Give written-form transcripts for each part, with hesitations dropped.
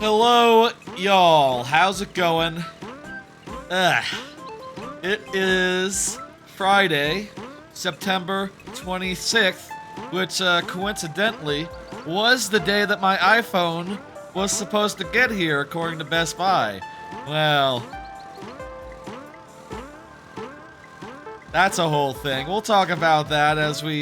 Hello, y'all. How's it going? Ugh. It is Friday, September 26th, which coincidentally was the day that my iPhone was supposed to get here, according to Best Buy. Well, that's a whole thing. We'll talk about that as we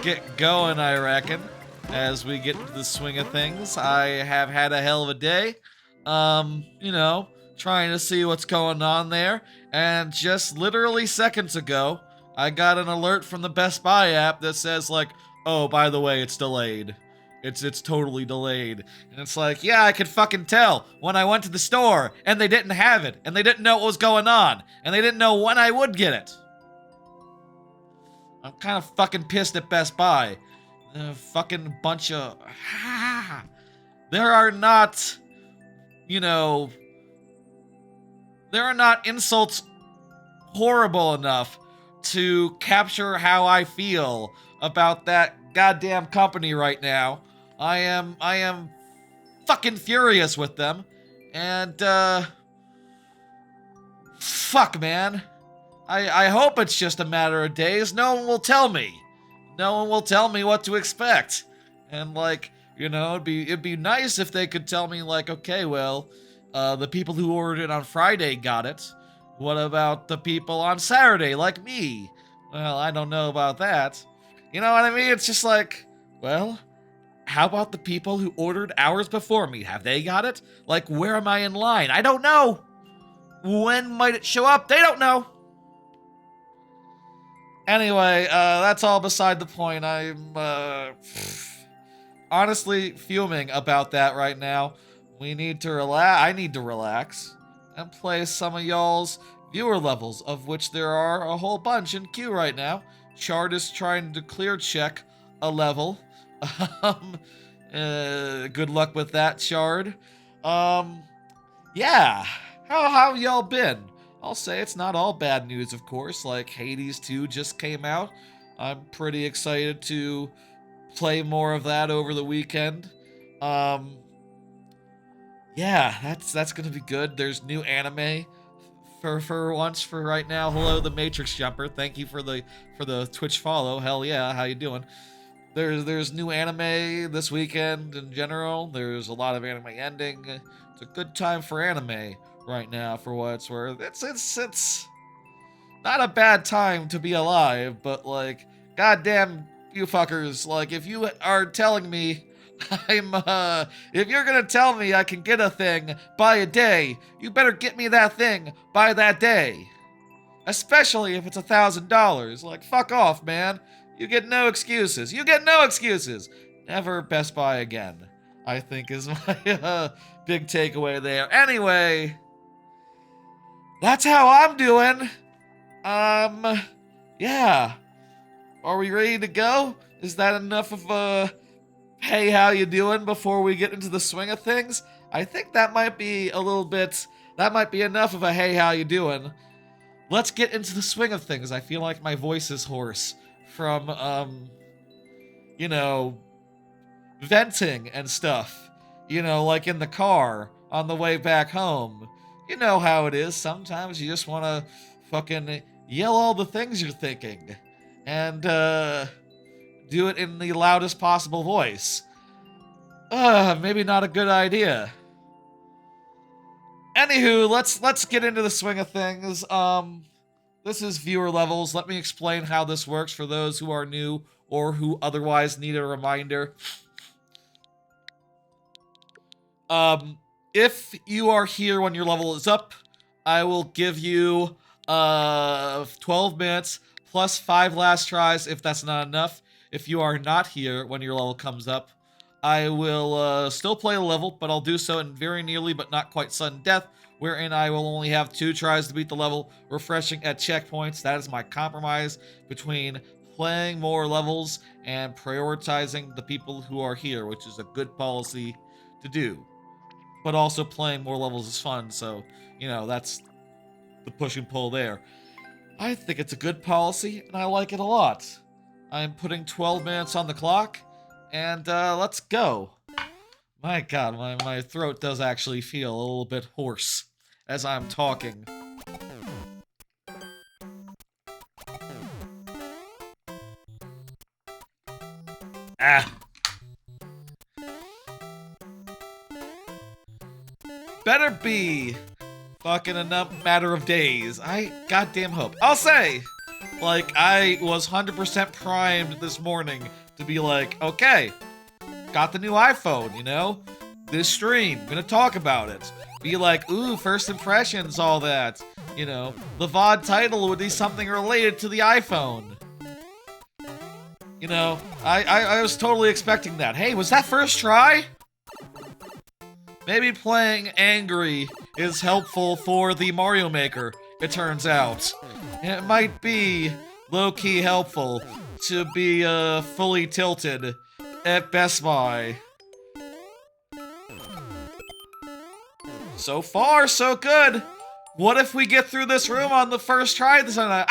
get going, I reckon. As we get into the swing of things, I have had a hell of a day. Trying to see what's going on there. And just literally seconds ago, I got an alert from the Best Buy app that says like, "Oh, by the way, it's delayed. It's totally delayed." And it's like, yeah, I could fucking tell when I went to the store and they didn't have it and they didn't know what was going on and they didn't know when I would get it. I'm kind of fucking pissed at Best Buy. Fucking bunch of... There are not, there are not insults horrible enough to capture how I feel about that goddamn company right now. I am fucking furious with them. And, fuck, man. I hope it's just a matter of days. No one will tell me. No one will tell me what to expect. And like, it'd be nice if they could tell me like, okay, well, the people who ordered it on Friday got it. What about the people on Saturday, like me? Well, I don't know about that. You know what I mean? It's just like, well, how about the people who ordered hours before me? Have they got it? Like, where am I in line? I don't know. When might it show up? They don't know. Anyway, that's all beside the point. I'm, honestly fuming about that right now. We need to relax. I need to relax and play some of y'all's viewer levels, of which there are a whole bunch in queue right now. Chart is trying to clear check a level. Good luck with that, Chard. Yeah. How y'all been? I'll say it's not all bad news, of course. Like, Hades 2 just came out. I'm pretty excited to play more of that over the weekend. Yeah, that's gonna be good. There's new anime for once for right now. Hello, the Matrix Jumper. Thank you for the Twitch follow. Hell yeah, how you doing? There's new anime this weekend in general. There's a lot of anime ending. It's a good time for anime right now, for what it's worth. It's not a bad time to be alive, but like, goddamn you fuckers, like, if you are telling me if you're gonna tell me I can get a thing by a day, you better get me that thing by that day. Especially if it's $1,000. Like, fuck off, man. You get no excuses. You get no excuses. Never Best Buy again, I think is my big takeaway there. Anyway, that's how I'm doing. Yeah. Are we ready to go? Is that enough of a hey, how you doing before we get into the swing of things? I think that might be enough of a hey, how you doing. Let's get into the swing of things. I feel like my voice is hoarse from, venting and stuff. Like in the car on the way back home. You know how it is. Sometimes you just want to fucking yell all the things you're thinking. And, do it in the loudest possible voice. Maybe not a good idea. Anywho, let's get into the swing of things. This is viewer levels. Let me explain how this works for those who are new or who otherwise need a reminder. If you are here when your level is up, I will give you 12 minutes plus 5 last tries if that's not enough. If you are not here when your level comes up, I will still play the level, but I'll do so in very nearly but not quite sudden death, wherein I will only have 2 tries to beat the level, refreshing at checkpoints. That is my compromise between playing more levels and prioritizing the people who are here, which is a good policy to do. But also playing more levels is fun, so, that's the push and pull there. I think it's a good policy, and I like it a lot. I'm putting 12 minutes on the clock, and let's go. My God, my throat does actually feel a little bit hoarse as I'm talking. Ah. Better be fucking a matter of days. I goddamn hope. I'll say, like, I was 100% primed this morning to be like, okay, got the new iPhone, you know? This stream, gonna talk about it. Be like, ooh, first impressions, all that. You know, the VOD title would be something related to the iPhone. You know, I was totally expecting that. Hey, was that first try? Maybe playing angry is helpful for the Mario Maker, it turns out. It might be low-key helpful to be fully tilted at Best Buy. So far, so good. What if we get through this room on the first try this time?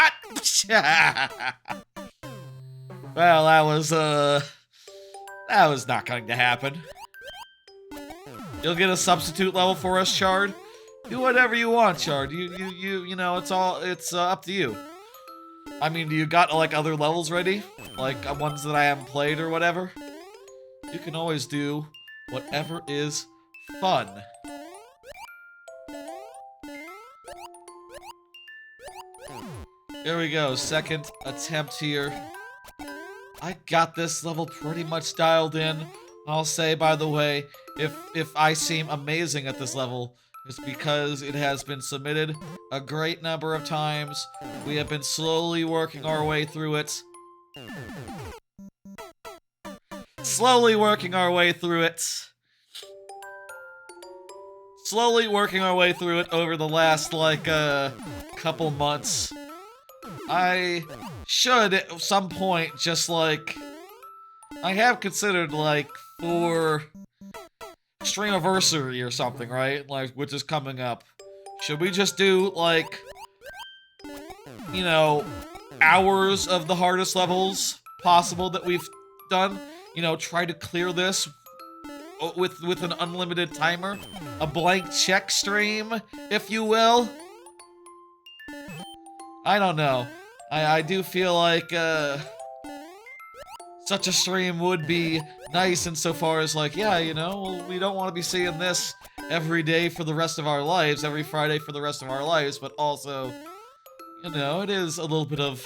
Well, that was not going to happen. You'll get a substitute level for us, Chard. Do whatever you want, Chard. You know, it's up to you. I mean, do you got, like, other levels ready? Like, ones that I haven't played or whatever? You can always do whatever is fun. There we go, second attempt here. I got this level pretty much dialed in. I'll say, by the way, if I seem amazing at this level, it's because it has been submitted a great number of times. We have been slowly working our way through it. Slowly working our way through it. Slowly working our way through it over the last, like, couple months. I should, at some point, just, like... I have considered, like, for... Streamiversary or something, right? Like, which is coming up. Should we just do, like... You know, hours of the hardest levels possible that we've done? You know, try to clear this with an unlimited timer? A blank check stream, if you will? I don't know. I do feel like, such a stream would be nice insofar as, like, yeah, you know, we don't want to be seeing this every day for the rest of our lives, every Friday for the rest of our lives, but also, you know, it is a little bit of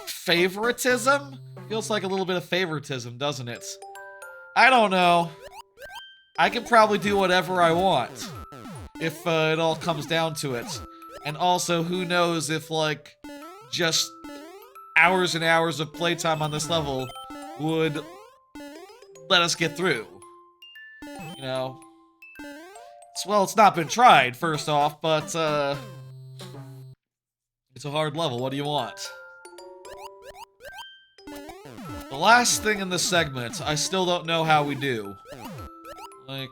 favoritism? Feels like a little bit of favoritism, doesn't it? I don't know. I can probably do whatever I want, if it all comes down to it. And also, who knows if, like, just hours and hours of playtime on this level would let us get through. You know? Well, it's not been tried, first off, but, it's a hard level. What do you want? The last thing in this segment, I still don't know how we do. Like,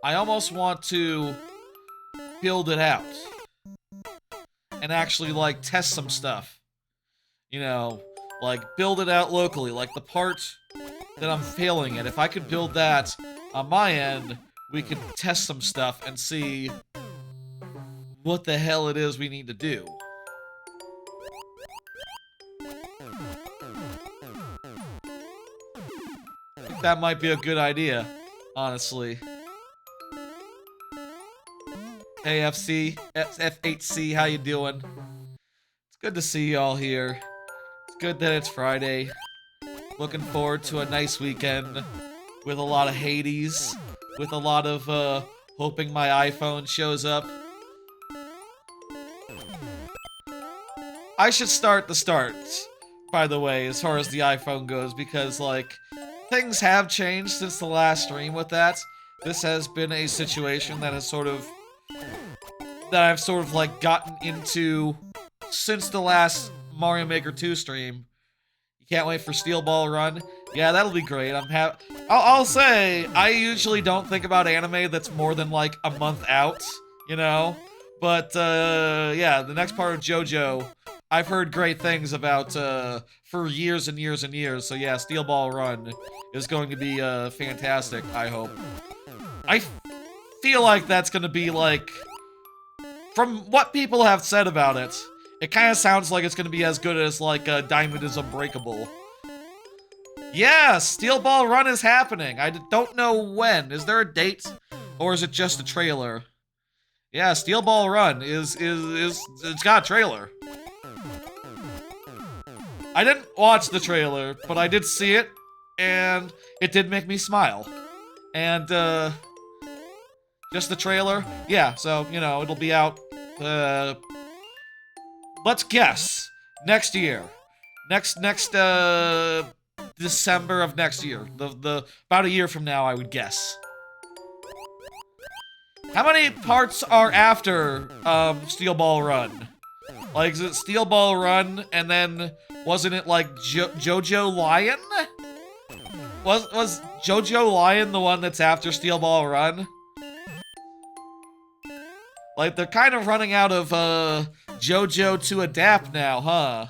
I almost want to build it out. And actually, like, test some stuff. You know, like, build it out locally. Like, the part that I'm failing at, if I could build that on my end, we could test some stuff and see what the hell it is we need to do. I think that might be a good idea, honestly. Hey, F8C, how you doing? It's good to see y'all here. It's good that it's Friday. Looking forward to a nice weekend with a lot of Hades, with a lot of, hoping my iPhone shows up. I should start the start, by the way, as far as the iPhone goes, because, like, things have changed since the last stream with that. This has been a situation that has sort of... that I've sort of, like, gotten into since the last Mario Maker 2 stream. You can't wait for Steel Ball Run? Yeah, that'll be great. I'll say, I usually don't think about anime that's more than, like, a month out, you know? But, yeah, the next part of JoJo I've heard great things about for years and years and years. So yeah, Steel Ball Run is going to be fantastic, I hope. I feel like that's going to be like, from what people have said about it, it kind of sounds like it's going to be as good as like Diamond is Unbreakable. Yeah, Steel Ball Run is happening. I don't know when. Is there a date? Or is it just a trailer? Yeah, Steel Ball Run is it's got a trailer. I didn't watch the trailer, but I did see it, and it did make me smile. And, just the trailer? Yeah, so, you know, it'll be out, let's guess. Next year. Next, December of next year. About a year from now, I would guess. How many parts are after, Steel Ball Run? Like, is it Steel Ball Run, and then, wasn't it, like, JoJo Lion? Was JoJo Lion the one that's after Steel Ball Run? Like, they're kind of running out of, JoJo to adapt now, huh?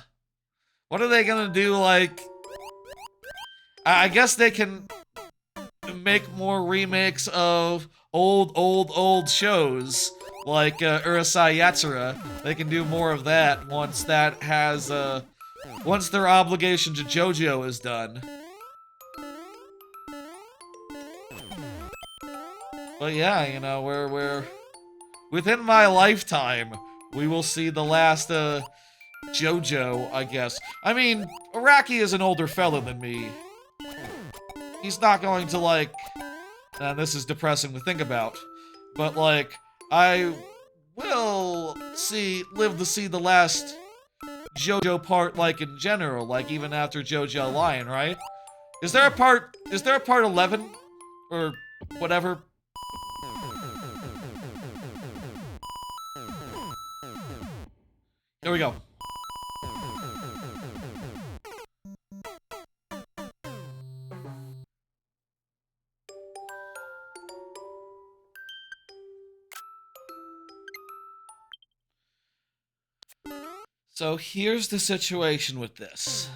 What are they gonna do, like... I guess they can make more remakes of old shows, like, Urusei Yatsura. They can do more of that once that has, once their obligation to JoJo is done. But yeah, you know, we're... Within my lifetime, we will see the last, JoJo, I guess. I mean, Araki is an older fella than me. He's not going to, like... And this is depressing to think about. But, like, I will live to see the last JoJo part, like, in general. Like, even after JoJo Lion, right? Is there a part 11? Or whatever? Here we go. So here's the situation with this.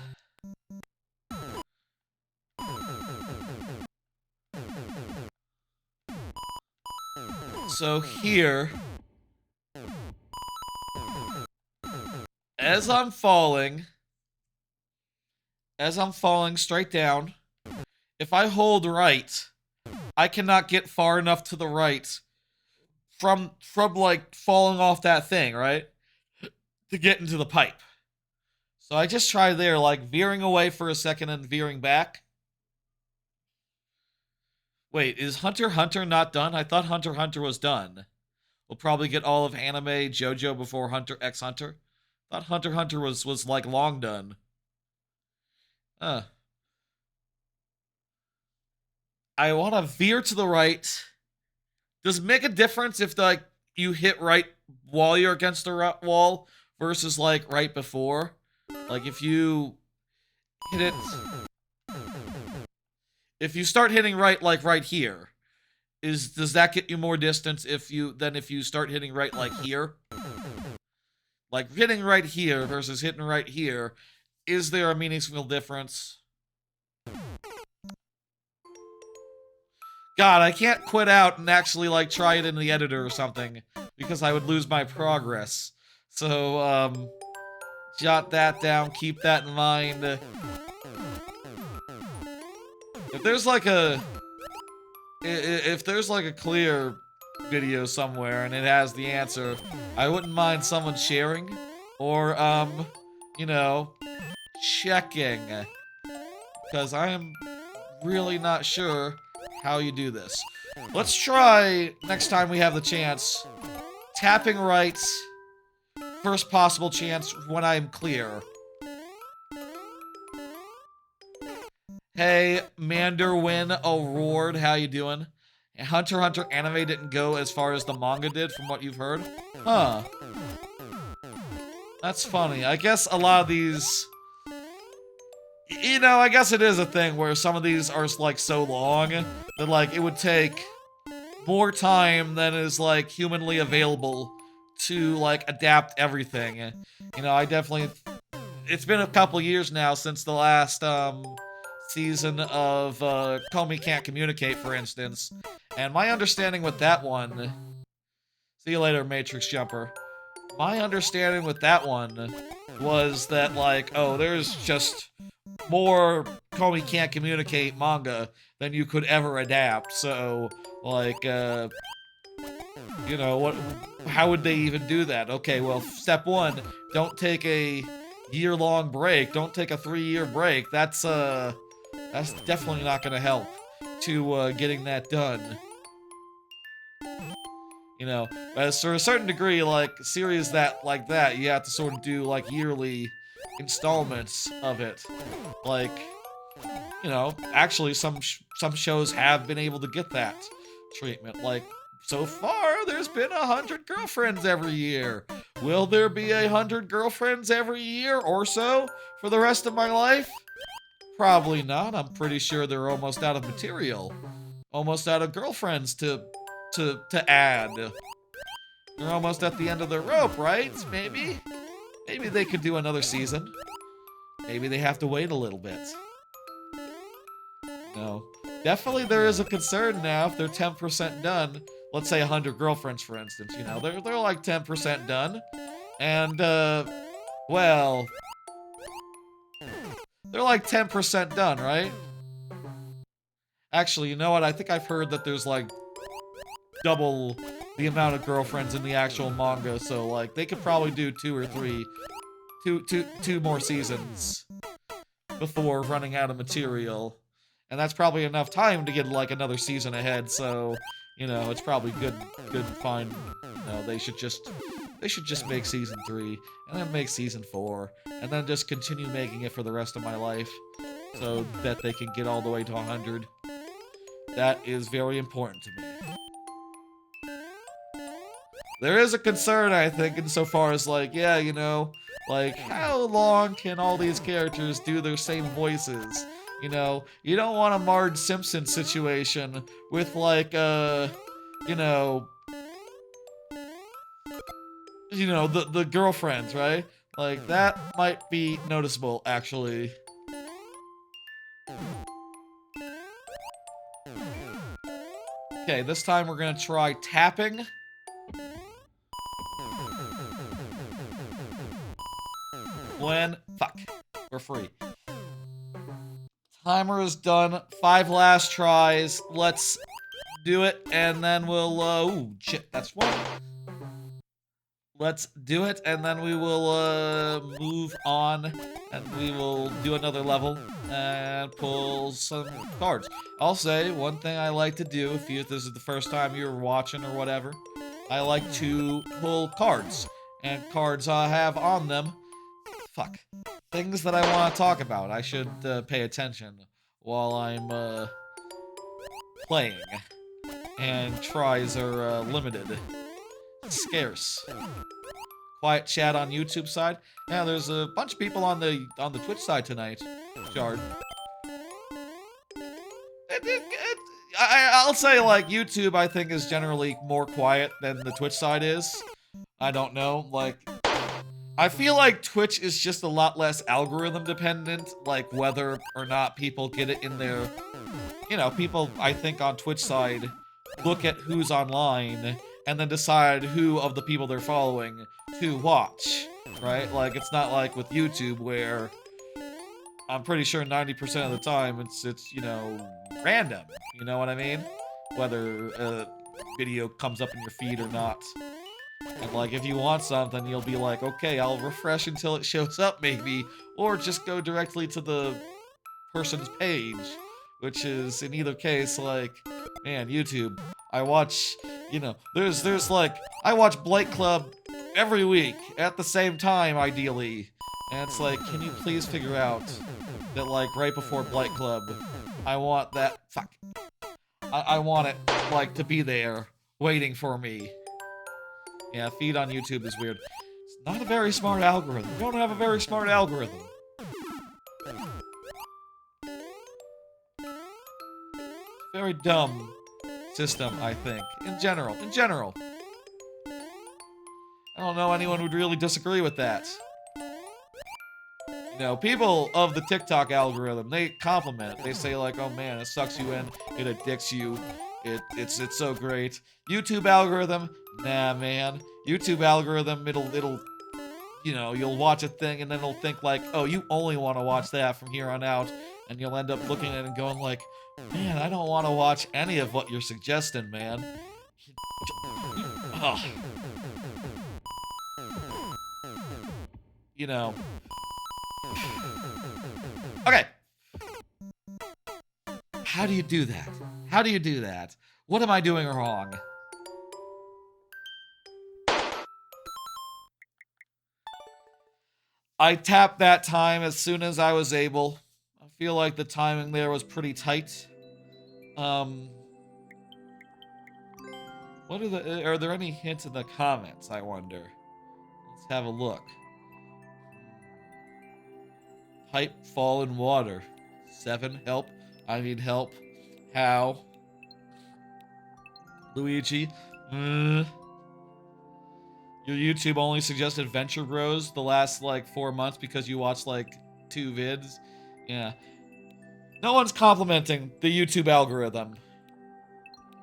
So here, as I'm falling straight down, if I hold right, I cannot get far enough to the right from like falling off that thing, right? To get into the pipe. So I just try there, like veering away for a second and veering back. Wait, is Hunter x Hunter not done? I thought Hunter x Hunter was done. We'll probably get all of anime JoJo before Hunter x Hunter. I thought Hunter x Hunter was like long done. I want to veer to the right. Does it make a difference if like you hit right while you're against the wall versus like right before? Like if you hit it, if you start hitting right like right here, does that get you more distance than if you start hitting right like here? Like hitting right here versus hitting right here, is there a meaningful difference? God, I can't quit out and actually like try it in the editor or something because I would lose my progress. So, jot that down, keep that in mind. If there's like a clear video somewhere and it has the answer, I wouldn't mind someone sharing or, you know, checking. Because I am really not sure how you do this. Let's try, next time we have the chance, tapping right, first possible chance when I'm clear. Hey, Manderwin O'Rourke, how you doing? Hunter x Hunter anime didn't go as far as the manga did, from what you've heard? Huh. That's funny. I guess a lot of these... You know, I guess it is a thing where some of these are, like, so long that, like, it would take more time than is, like, humanly available to like adapt everything. You know, I definitely. It's been a couple years now since the last season of Comey Can't Communicate, for instance, and my understanding with that one. See you later, Matrix Jumper. My understanding with that one was that, like, oh, there's just more Comey Can't Communicate manga than you could ever adapt. So, like, you know, how would they even do that? Okay, well, step one, don't take a year-long break. Don't take a 3-year break. That's definitely not gonna help to getting that done. You know, as for a certain degree, like, series like that, you have to sort of do, like, yearly installments of it. Like, you know, actually, some shows have been able to get that treatment. Like, so far, there's been 100 girlfriends every year. Will there be 100 girlfriends every year or so for the rest of my life? Probably not. I'm pretty sure they're almost out of material. Almost out of girlfriends to add. They're almost at the end of their rope, right? Maybe? Maybe they could do another season. Maybe they have to wait a little bit. No. Definitely there is a concern now if they're 10% done. Let's say 100 girlfriends, for instance, you know. They're like 10% done. And, well... They're like 10% done, right? Actually, you know what? I think I've heard that there's like double the amount of girlfriends in the actual manga, so like they could probably do 2 or 3, two more seasons before running out of material, and that's probably enough time to get like another season ahead. So you know it's probably good and fine. No, they should just make season 3 and then make season 4 and then just continue making it for the rest of my life, so that they can get all the way to 100. That is very important to me. There is a concern, I think, insofar as, like, yeah, you know, like, how long can all these characters do their same voices? You know, you don't want a Marge Simpson situation with, like, you know, the girlfriends, right? Like, that might be noticeable, actually. Okay, this time we're gonna try tapping. Fuck. We're free. Timer is done. 5 last tries. Let's do it, and then we'll, ooh, shit, that's one. Let's do it, and then we will, move on, and we will do another level, and pull some cards. I'll say, one thing I like to do, if this is the first time you're watching or whatever, I like to pull cards, and cards I have on them, fuck, things that I want to talk about. I should, pay attention while I'm, playing, and tries are, limited. Scarce. Quiet chat on YouTube side. Yeah, there's a bunch of people on the Twitch side tonight. Shard. I'll say, like, YouTube, I think, is generally more quiet than the Twitch side is. I don't know, like... I feel like Twitch is just a lot less algorithm dependent, like whether or not people get it in their... You know, people, I think, on Twitch side look at who's online and then decide who of the people they're following to watch, right? Like, it's not like with YouTube where I'm pretty sure 90% of the time it's, you know, random, you know what I mean? Whether a video comes up in your feed or not. And, like, if you want something, you'll be like, okay, I'll refresh until it shows up, maybe, or just go directly to the person's page, which is, in either case, like, man, YouTube, I watch, you know, there's like, I watch Blight Club every week, at the same time, ideally, and it's like, can you please figure out that, like, right before Blight Club, I want that, fuck, I want it, like, to be there, waiting for me. Yeah, feed on YouTube is weird. It's not a very smart algorithm. We don't have a very smart algorithm. Very dumb system, I think. In general. I don't know anyone who'd really disagree with that. You know, people of the TikTok algorithm, they compliment it. They say like, oh man, it sucks you in, it addicts you, it's so great. YouTube algorithm, nah man. YouTube algorithm, it'll you know, you'll watch a thing and then it'll think like, oh, you only want to watch that from here on out, and you'll end up looking at it and going like, man, I don't want to watch any of what you're suggesting, man. Ugh. You know. Okay. How do you do that? How do you do that? What am I doing wrong? I tapped that time as soon as I was able. I feel like the timing there was pretty tight. What are there any hints in the comments, I wonder? Let's have a look. Pipe fall in water. 7, help. I need help. How? Luigi. Your YouTube only suggested Venture Bros the last like 4 months because you watched like 2 vids. Yeah. No one's complimenting the YouTube algorithm.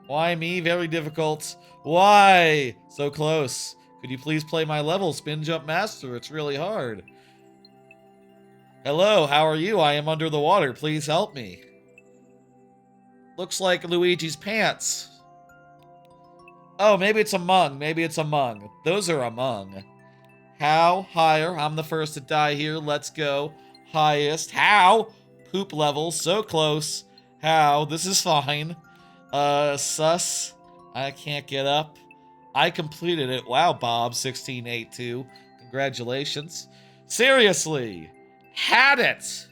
Why me? Very difficult. Why? So close. Could you please play my level, Spin Jump Master? It's really hard. Hello, how are you? I am under the water. Please help me. Looks like Luigi's pants. Oh, maybe it's Among. Maybe it's Among. Those are Among. How? Higher. I'm the first to die here. Let's go. Highest. How? Poop level. So close. How? This is fine. Sus. I can't get up. I completed it. Wow, Bob. 1682. Congratulations. Seriously. Had it.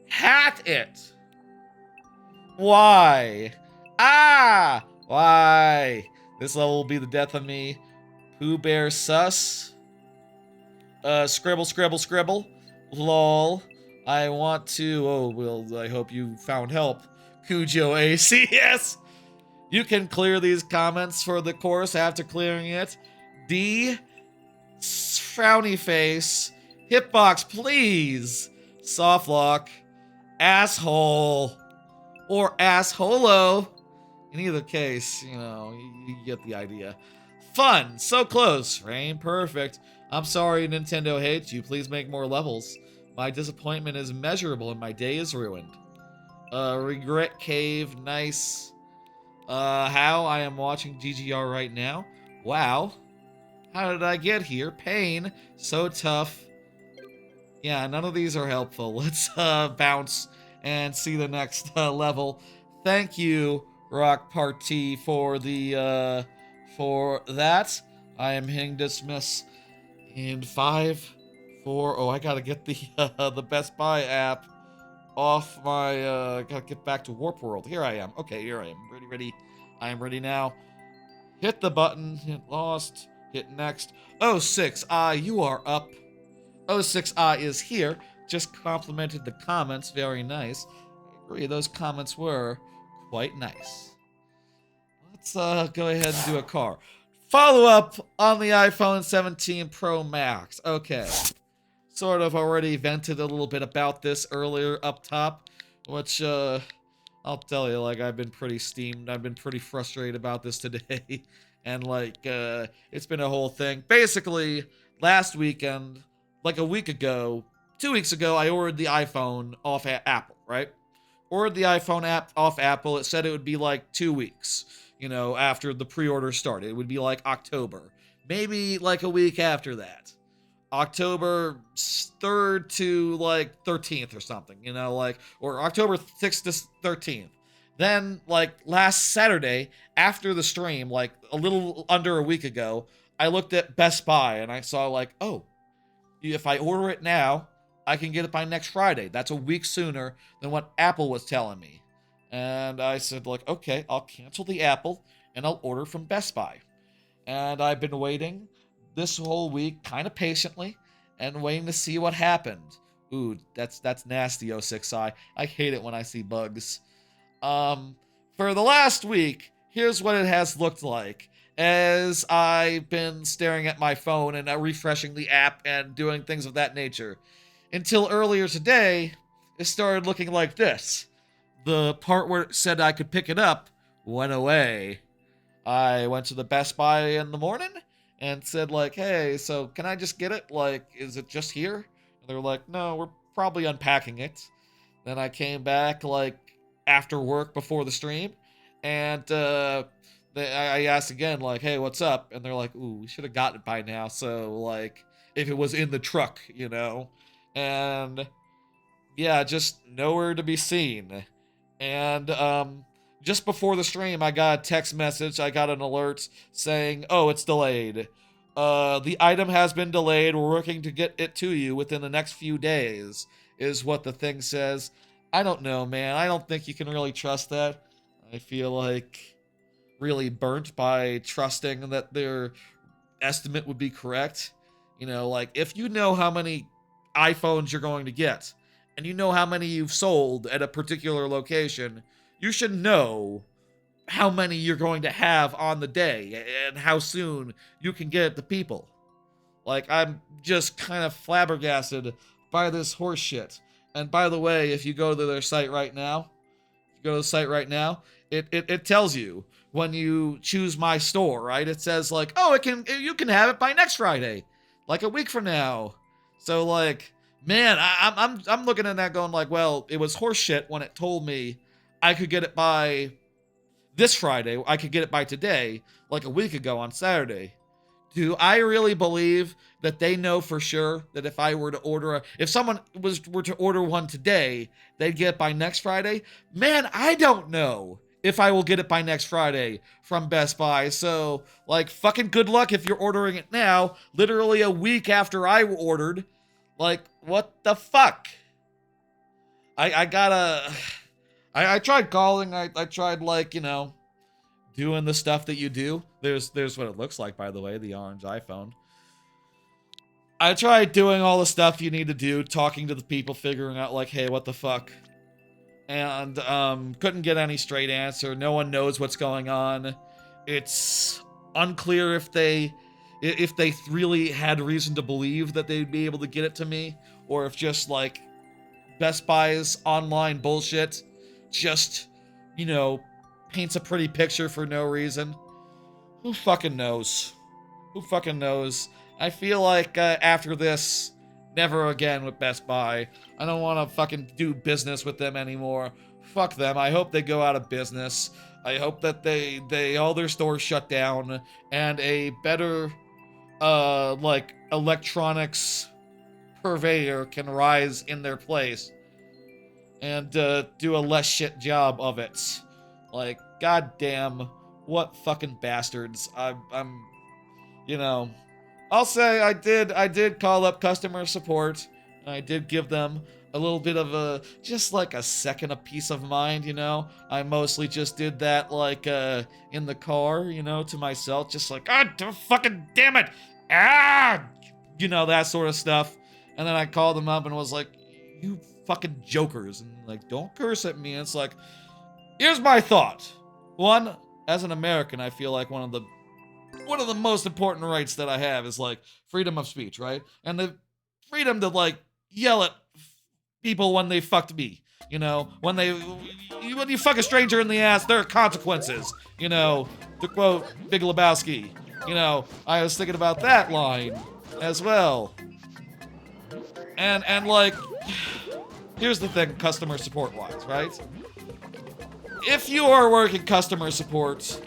Had it. Why? Ah! Why? This level will be the death of me. Pooh Bear sus. Scribble, scribble, scribble. Lol. I want to... Oh, well, I hope you found help. Cujo ACS. You can clear these comments for the course after clearing it. D. Frowny face. Hitbox, please. Soft lock. Asshole. Or assholo. In either case, you know, you get the idea. Fun. So close. Rain. Perfect. I'm sorry Nintendo hates you. Please make more levels. My disappointment is measurable and my day is ruined. Regret cave. Nice. How? I am watching GGR right now. Wow. How did I get here? Pain. So tough. Yeah, none of these are helpful. Let's bounce and see the next level. Thank you, Rock Party, for the for that. I am hitting dismiss in 5, 4. Oh, I gotta get the Best Buy app off my. Gotta get back to Warp World. Here I am. Okay, here I am. Ready. I am ready now. Hit the button. Hit lost. Hit next. Oh, 6. You are up. 06 is here. Just complimented the comments. Very nice. I agree, those comments were quite nice. Let's go ahead and do a car. Follow up on the iPhone 17 Pro Max. Okay. Sort of already vented a little bit about this earlier up top, which I'll tell you, like, I've been pretty steamed. I've been pretty frustrated about this today. And like it's been a whole thing. Basically, last weekend, like a week ago, 2 weeks ago, I ordered the iPhone off Apple, right? Ordered the iPhone app off Apple. It said it would be like 2 weeks, you know, after the pre-order started. It would be like October. Maybe like a week after that. October 3rd to like 13th or something, you know, like, or October 6th to 13th. Then, like, last Saturday, after the stream, like, a little under a week ago, I looked at Best Buy and I saw, like, oh, if I order it now, I can get it by next Friday. That's a week sooner than what Apple was telling me. And I said, like, okay, I'll cancel the Apple and I'll order from Best Buy. And I've been waiting this whole week, kind of patiently, and waiting to see what happened. Ooh, that's nasty, 06i. I hate it when I see bugs. For the last week, here's what it has looked like. as I've been staring at my phone and refreshing the app and doing things of that nature. Until earlier today, it started looking like this. The part where it said I could pick it up went away. I went to the Best Buy in the morning and said, like, hey, so can I just get it? Like, is it just here? And they're like, no, we're probably unpacking it. Then I came back, like, after work before the stream, and I asked again, like, hey, what's up? And they're like, ooh, we should have gotten it by now. So, like, if it was in the truck, you know? And yeah, just nowhere to be seen. And just before the stream, I got a text message. I got an alert saying, oh, it's delayed. The item has been delayed. We're working to get it to you within the next few days, is what the thing says. I don't know, man. I don't think you can really trust that. I feel like really burnt by trusting that their estimate would be correct. You know, like, if you know how many iPhones you're going to get, and you know how many you've sold at a particular location, you should know how many you're going to have on the day and how soon you can get it to people. Like, I'm just kind of flabbergasted by this horse shit. And by the way, if you go to their site right now, it tells you when you choose my store, right? It says like, oh, you can have it by next Friday, like a week from now. So like, man, I'm looking at that going like, well, it was horseshit when it told me I could get it by this Friday. I could get it by today, like a week ago on Saturday. Do I really believe that they know for sure that if I were to if someone were to order one today, they'd get it by next Friday? Man, I don't know if I will get it by next Friday from Best Buy. So, like, fucking good luck if you're ordering it now, literally a week after I ordered. Like, what the fuck? I tried calling, I tried, like, you know, doing the stuff that you do. There's what it looks like, by the way, the orange iPhone. I tried doing all the stuff you need to do, talking to the people, figuring out, like, hey, what the fuck? And couldn't get any straight answer. No one knows what's going on. It's unclear if they really had reason to believe that they'd be able to get it to me, or if just, like, Best Buy's online bullshit just, you know, paints a pretty picture for no reason. Who fucking knows? Who fucking knows? I feel like after this, never again with Best Buy. I don't want to fucking do business with them anymore. Fuck them. I hope they go out of business. I hope that they all their stores shut down and a better like electronics purveyor can rise in their place and do a less shit job of it. Like, goddamn, what fucking bastards. I'm, you know, I'll say I did call up customer support, and I did give them a little bit of just like a second of peace of mind, you know? I mostly just did that, like, in the car, you know, to myself, just like, God fucking damn it! Ah! You know, that sort of stuff. And then I called them up and was like, you fucking jokers, and like, don't curse at me. And it's like, here's my thought. One, as an American, I feel like one of the most important rights that I have is like freedom of speech, right? And the freedom to like yell at people when they fucked me. You know, when you fuck a stranger in the ass, there are consequences. You know, to quote Big Lebowski. You know, I was thinking about that line as well. And like, here's the thing, customer support wise, right? If you are working customer support,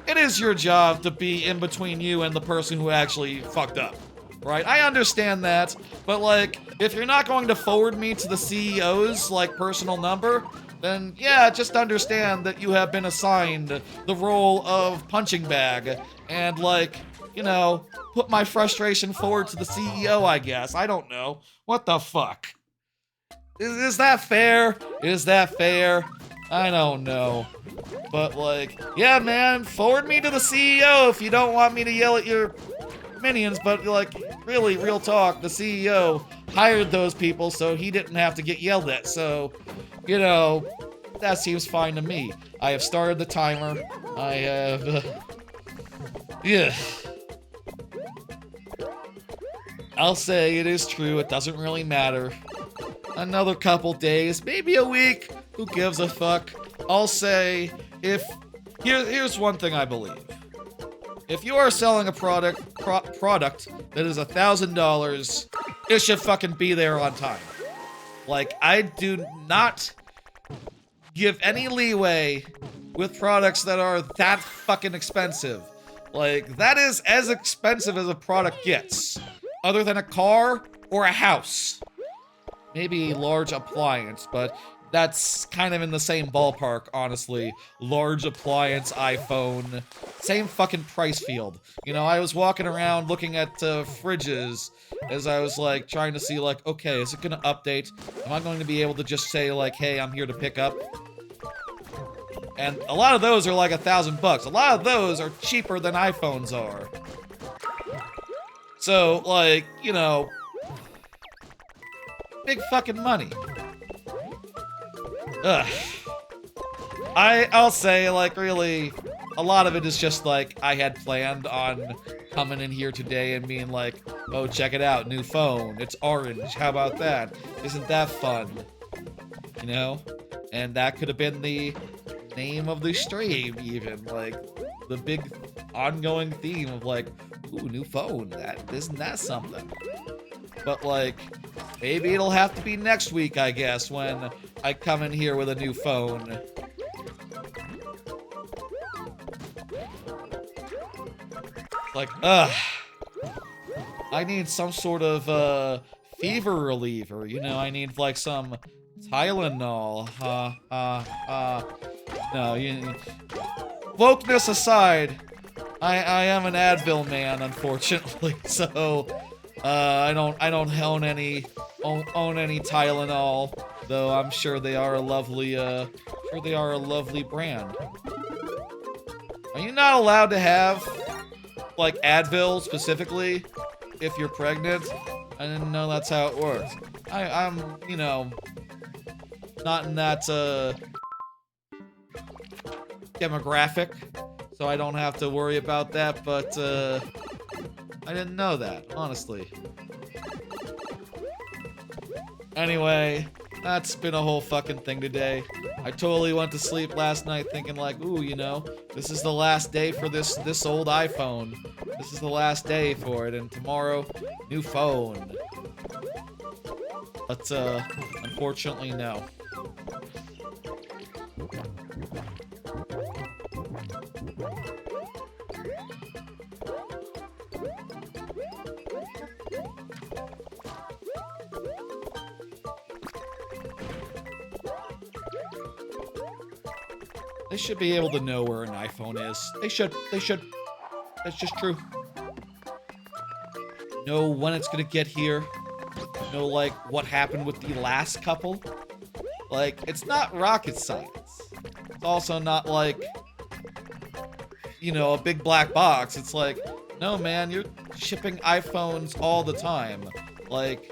it is your job to be in between you and the person who actually fucked up, right? I understand that, but like, if you're not going to forward me to the CEO's like personal number, then yeah, just understand that you have been assigned the role of punching bag and like, you know, put my frustration forward to the CEO, I guess. I don't know. What the fuck? Is that fair? Is that fair? I don't know. But like, yeah, man, forward me to the CEO if you don't want me to yell at your minions, but like, really, real talk, the CEO hired those people so he didn't have to get yelled at, so, you know, that seems fine to me. I have started the timer. I have... Yeah. I'll say it is true, it doesn't really matter. Another couple days, maybe a week, who gives a fuck? I'll say, here's one thing I believe. If you are selling a product that is $1,000, it should fucking be there on time. Like, I do not give any leeway with products that are that fucking expensive. Like, that is as expensive as a product gets. Other than a car or a house. Maybe a large appliance, but that's kind of in the same ballpark, honestly. Large appliance, iPhone, same fucking price field. You know, I was walking around looking at fridges as I was like trying to see like, okay, is it gonna update? Am I going to be able to just say like, hey, I'm here to pick up? And a lot of those are like $1,000. A lot of those are cheaper than iPhones are. So, like, you know, big fucking money. Ugh. I'll say, like, really, a lot of it is just, like, I had planned on coming in here today and being like, oh, check it out, new phone, it's orange, how about that? Isn't that fun? You know? And that could have been the name of the stream, even, like, the big ongoing theme of, like, ooh, new phone, isn't that something? But, like, maybe it'll have to be next week, I guess, when I come in here with a new phone. Like, I need some sort of, fever reliever, you know, I need, like, some Tylenol, no, wokeness aside, I am an Advil man, unfortunately, so, I don't own any Tylenol, though I'm sure they are a lovely, brand. Are you not allowed to have, like, Advil, specifically, if you're pregnant? I didn't know that's how it works. I'm, you know, not in that, demographic, so I don't have to worry about that, but, I didn't know that, honestly. Anyway, that's been a whole fucking thing today. I totally went to sleep last night thinking like, ooh, you know, this is the last day for this old iPhone. This is the last day for it, and tomorrow, new phone. But, unfortunately, no. They should be able to know where an iPhone is. They should. That's just true. Know when it's gonna get here. Know, like, what happened with the last couple. Like, it's not rocket science. It's also not, like, you know, a big black box. It's like, no, man, you're shipping iPhones all the time. Like,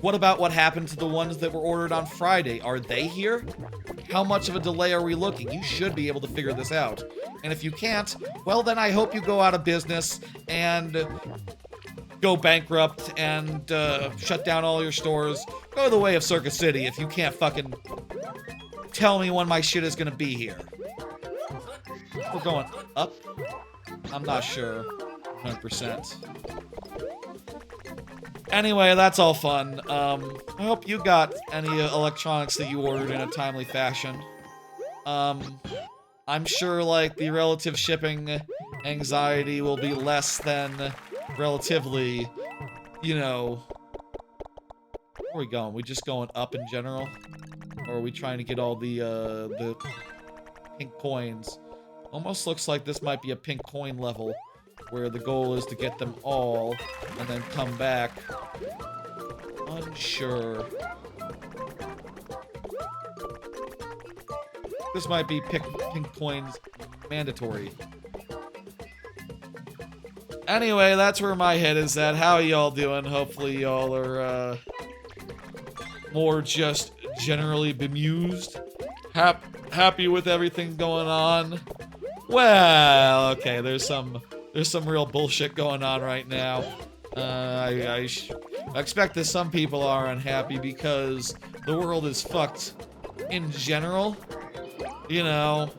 what about what happened to the ones that were ordered on Friday? Are they here? How much of a delay are we looking? You should be able to figure this out. And if you can't, well then I hope you go out of business and go bankrupt and shut down all your stores. Go the way of Circuit City if you can't fucking tell me when my shit is gonna be here. We're going up? I'm not sure. 100%. Anyway, that's all fun. I hope you got any electronics that you ordered in a timely fashion. I'm sure, like, the relative shipping anxiety will be less than relatively, you know... Where are we going? We just going up in general? Or are we trying to get all the pink coins? Almost looks like this might be a pink coin level, where the goal is to get them all, and then come back. Unsure. This might be pink coins mandatory. Anyway, that's where my head is at. How y'all doing? Hopefully y'all are, more just generally bemused. Happy with everything going on. Well, okay, there's some there's some real bullshit going on right now. I expect that some people are unhappy because the world is fucked in general, you know,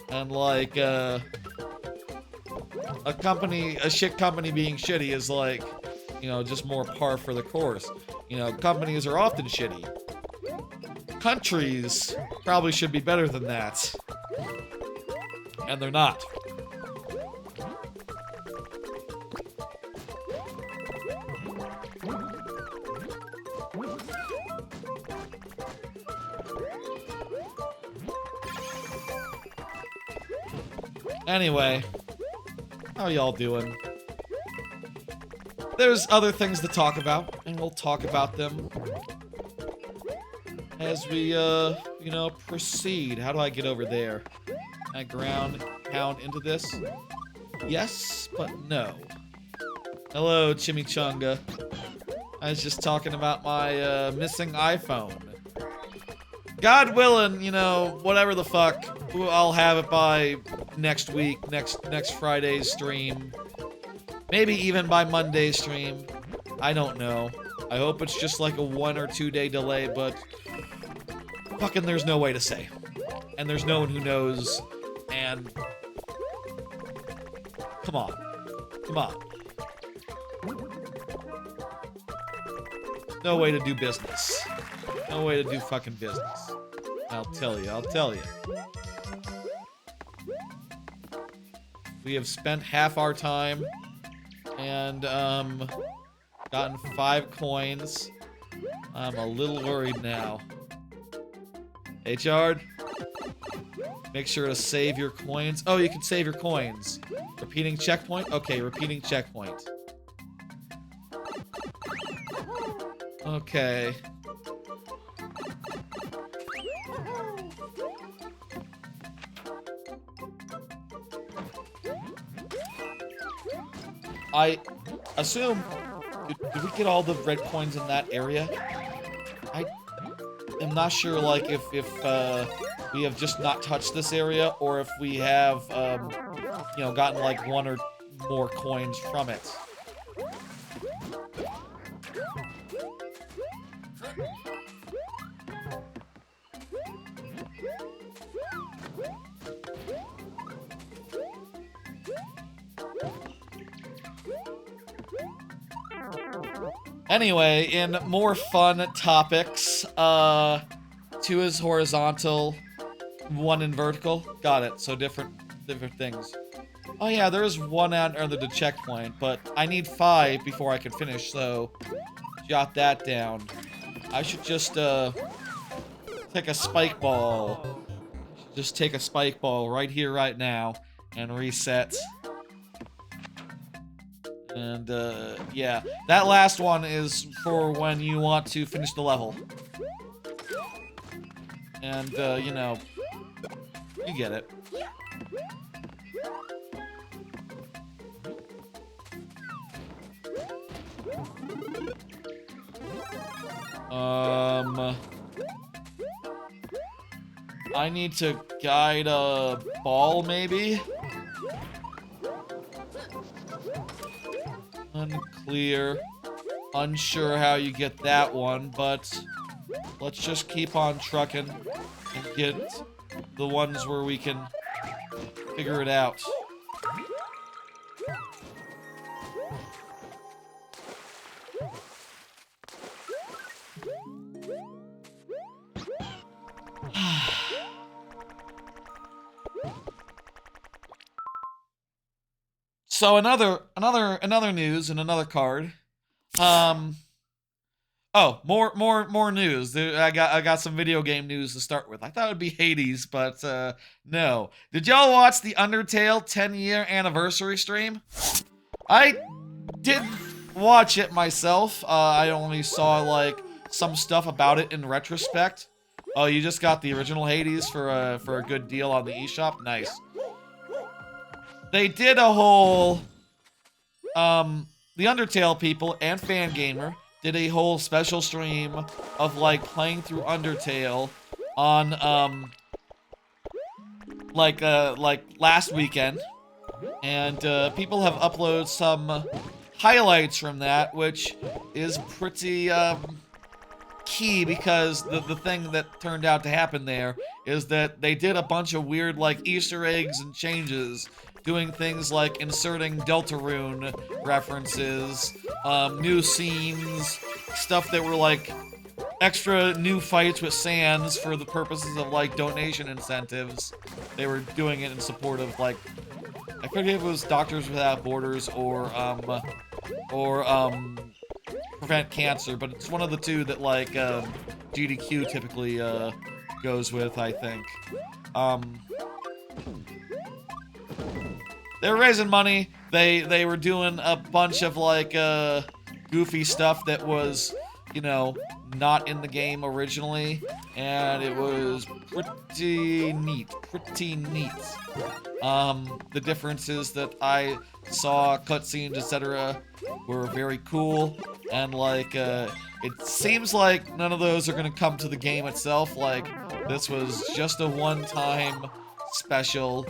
and like a shit company being shitty is like, you know, just more par for the course. You know, companies are often shitty. Countries probably should be better than that. And they're not. Anyway, how y'all doing? There's other things to talk about, and we'll talk about them as we, you know, proceed. How do I get over there? Can I ground pound into this? Yes, but no. Hello, Chimichanga. I was just talking about my, missing iPhone. God willing, you know, whatever the fuck, I'll have it by next week, next Friday's stream. Maybe even by Monday's stream. I don't know. I hope it's just like a 1 or 2 day delay, but fucking there's no way to say. And there's no one who knows, and come on. Come on. No way to do business. No way to do fucking business. I'll tell you. We have spent half our time and, gotten 5 coins. I'm a little worried now. Hey, Chard. Make sure to save your coins. Oh, you can save your coins. Repeating checkpoint? Okay, repeating checkpoint. Okay. I assume... Did we get all the red coins in that area? I am not sure, like, if we have just not touched this area, or if we have, you know, gotten, like, 1 or more coins from it. Anyway, in more fun topics, 2 is horizontal, 1 in vertical. Got it. So different things. Oh yeah, there is 1 under the checkpoint, but I need 5 before I can finish, so jot that down. I should just take a spike ball. Just take a spike ball right here, right now, and reset. And, yeah. That last one is for when you want to finish the level. And, you know, you get it. I need to guide a ball, maybe? Unclear. Unsure how you get that one, but let's just keep on trucking and get the ones where we can figure it out. So another news and another card. Oh, more news. I got some video game news to start with. I thought it would be Hades, but no. Did y'all watch the Undertale 10-year anniversary stream? I didn't watch it myself. I only saw like some stuff about it in retrospect. Oh, you just got the original Hades for a good deal on the eShop? Nice. They did a whole, the Undertale people and Fangamer did a whole special stream of, like, playing through Undertale on, like last weekend. And people have uploaded some highlights from that, which is pretty key, because the thing that turned out to happen there is that they did a bunch of weird like Easter eggs and changes, doing things like inserting Deltarune references, new scenes, stuff that were like extra new fights with Sans for the purposes of like donation incentives. They were doing it in support of like, I forget if it was Doctors Without Borders or Prevent Cancer, but it's one of the two that like GDQ typically goes with, I think. They were raising money. They were doing a bunch of like goofy stuff that was, you know, not in the game originally, and it was pretty neat. The differences that I saw, cutscenes, etc., were very cool, and like it seems like none of those are gonna come to the game itself. Like, this was just a one-time special.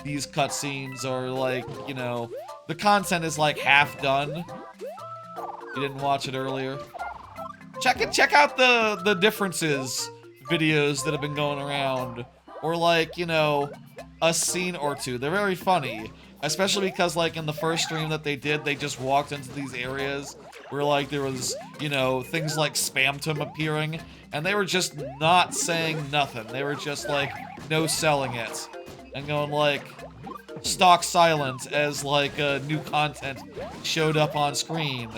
These cutscenes are like, you know, the content is like half done. You didn't watch it earlier? Check out the differences videos that have been going around, or like, you know, a scene or two. They're very funny, especially because like in the first stream that they did, they just walked into these areas where like there was, you know, things like Spamtum appearing, and they were just not saying nothing. They were just like no selling it and going like stock silent as like new content showed up on screen.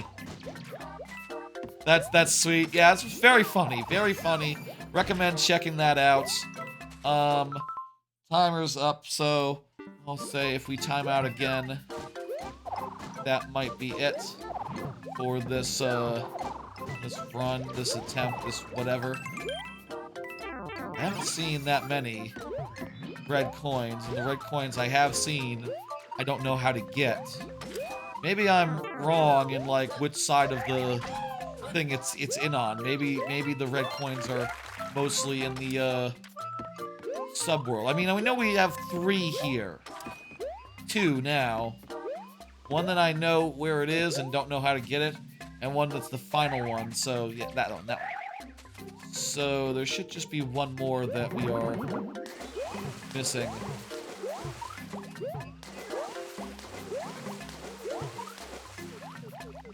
That's sweet. Yeah, it's very funny. Very funny. Recommend checking that out. Timer's up, so I'll say if we time out again, that might be it for this this run, this attempt, this whatever. I haven't seen that many red coins, and the red coins I have seen, I don't know how to get. Maybe I'm wrong in like which side of the thing it's in on. Maybe the red coins are mostly in the subworld. I mean, we know we have 3 here. 2 now. One that I know where it is and don't know how to get it, and one that's the final one. So yeah, that one. So there should just be one more that we are missing.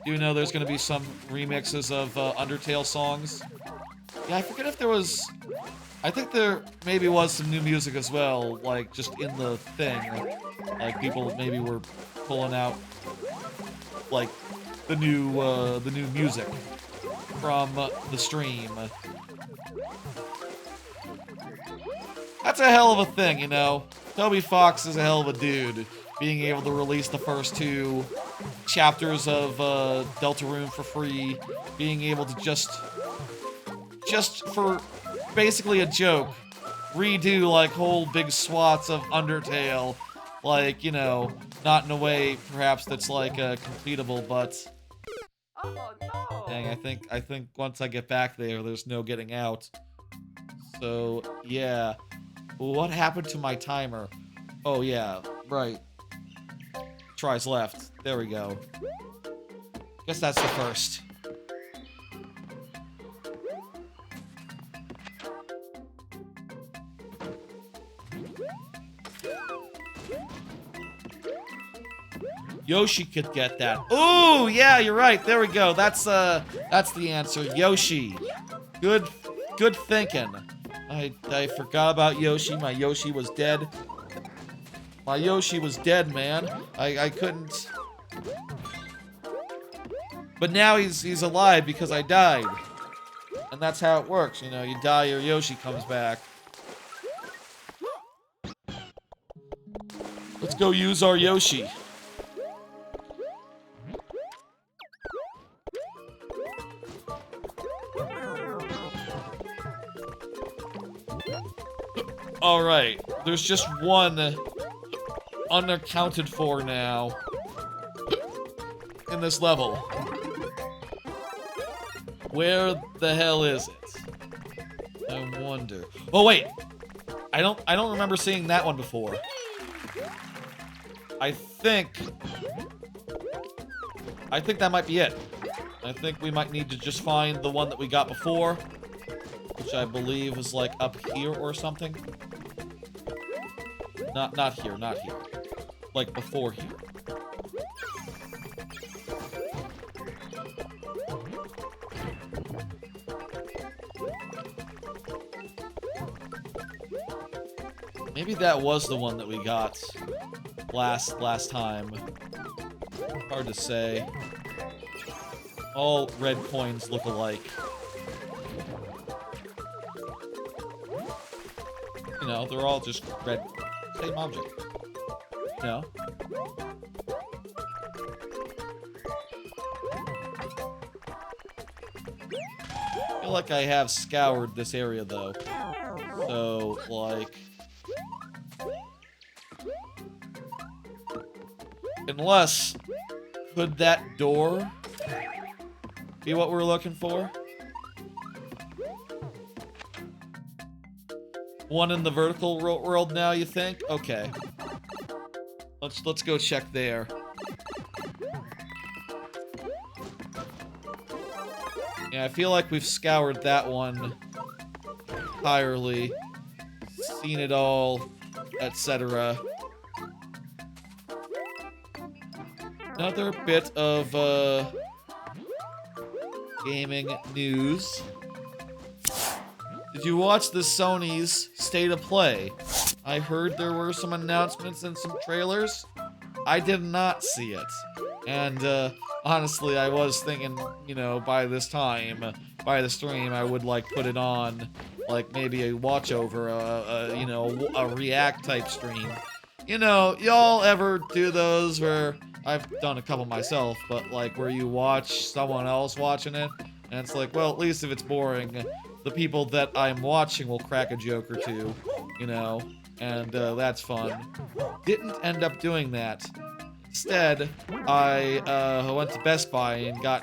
Do you know there's going to be some remixes of Undertale songs? Yeah, I forget if there was... I think there maybe was some new music as well, like, just in the thing. Like, people maybe were pulling out, like, the new music from the stream. That's a hell of a thing, you know? Toby Fox is a hell of a dude. Being able to release the first 2 chapters of Deltarune for free, being able to just for basically a joke, redo like whole big swaths of Undertale, like, you know, not in a way perhaps that's like completable, but dang, I think once I get back there's no getting out. So yeah, what happened to my timer? Oh yeah, right. Tries left. There we go. Guess that's the first. Yoshi could get that. Ooh, yeah, you're right. There we go. That's the answer. Yoshi. Good thinking. I forgot about Yoshi. My Yoshi was dead. My Yoshi was dead, man. I couldn't... But now he's alive because I died. And that's how it works, you know. You die, your Yoshi comes back. Let's go use our Yoshi. Alright, there's just one unaccounted for now in this level. Where the hell is it? I wonder. Oh wait, I don't remember seeing that one before. I think that might be it. I think we might need to just find the one that we got before, which I believe was like up here or something. Not here, not here. Like before here. Maybe that was the one that we got last time. Hard to say. All red coins look alike. You know, they're all just red. Same object. You know? I feel like I have scoured this area though. So, like... Unless... Could that door be what we're looking for? One in the vertical world now, you think? Okay. Let's go check there. Yeah, I feel like we've scoured that one entirely, seen it all, etc. Another bit of gaming news. Did you watch the Sony's State of Play? I heard there were some announcements and some trailers. I did not see it. And honestly, I was thinking, you know, by this time, by the stream, I would like put it on, like maybe a watch over, you know, a react type stream. You know, y'all ever do those where I've done a couple myself, but like where you watch someone else watching it, and it's like, well, at least if it's boring, the people that I'm watching will crack a joke or two, you know, and that's fun. Didn't end up doing that. Instead, I went to Best Buy and got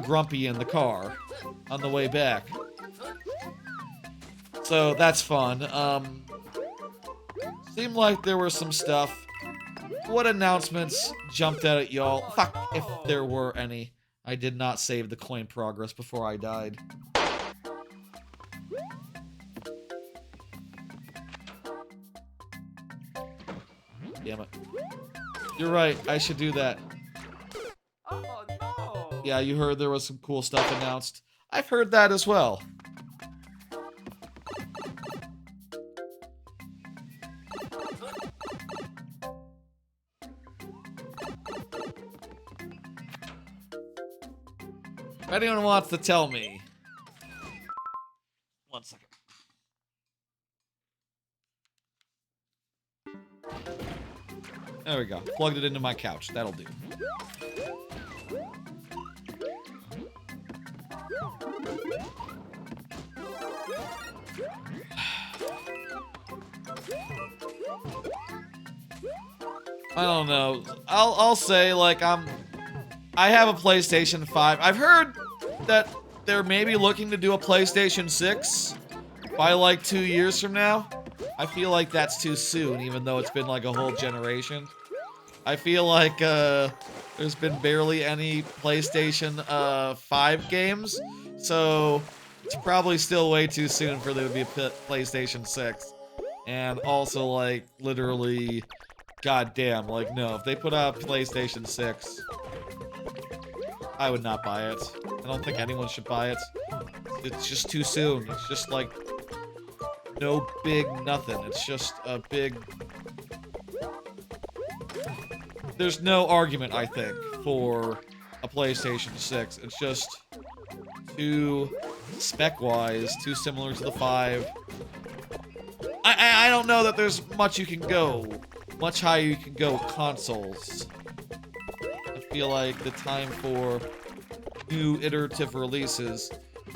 grumpy in the car on the way back. So that's fun. Seemed like there was some stuff. What announcements jumped out at y'all? Fuck, if there were any. I did not save the coin progress before I died. Damn it. You're right, I should do that. Oh no! Yeah, you heard there was some cool stuff announced. I've heard that as well. If anyone wants to tell me. 1 second. There we go. Plugged it into my couch. That'll do. I don't know. I'll say like I have a PlayStation 5. I've heard that they're maybe looking to do a PlayStation 6 by like 2 years from now. I feel like that's too soon, even though it's been like a whole generation. I feel like there's been barely any PlayStation 5 games, so it's probably still way too soon for there to be a PlayStation 6. And also, like, literally, goddamn, like, no, if they put out a PlayStation 6, I would not buy it. I don't think anyone should buy it. It's just too soon. It's just like no big nothing. It's just a big... There's no argument, I think, for a PlayStation 6. It's just too spec-wise, too similar to the 5. I don't know that there's much you can go, much higher you can go with consoles. I feel like the time for new iterative releases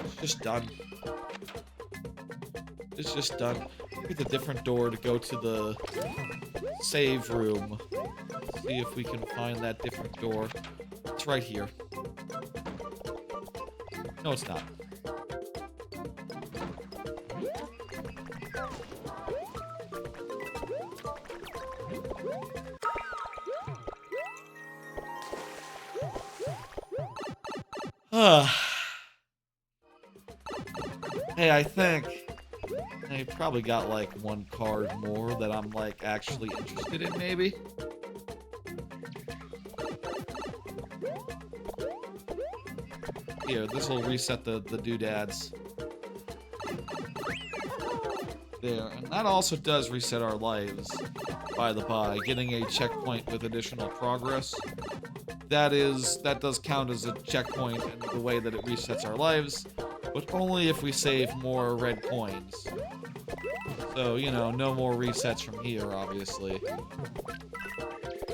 is just done. It's just done. Get a different door to go to the save room. See if we can find that different door. It's right here. No, it's not. Hey, I think I probably got like one card more that I'm like actually interested in, maybe. Here, this will reset the doodads. There, and that also does reset our lives, by the by, getting a checkpoint with additional progress. That does count as a checkpoint in the way that it resets our lives, but only if we save more red coins. So, you know, no more resets from here, obviously.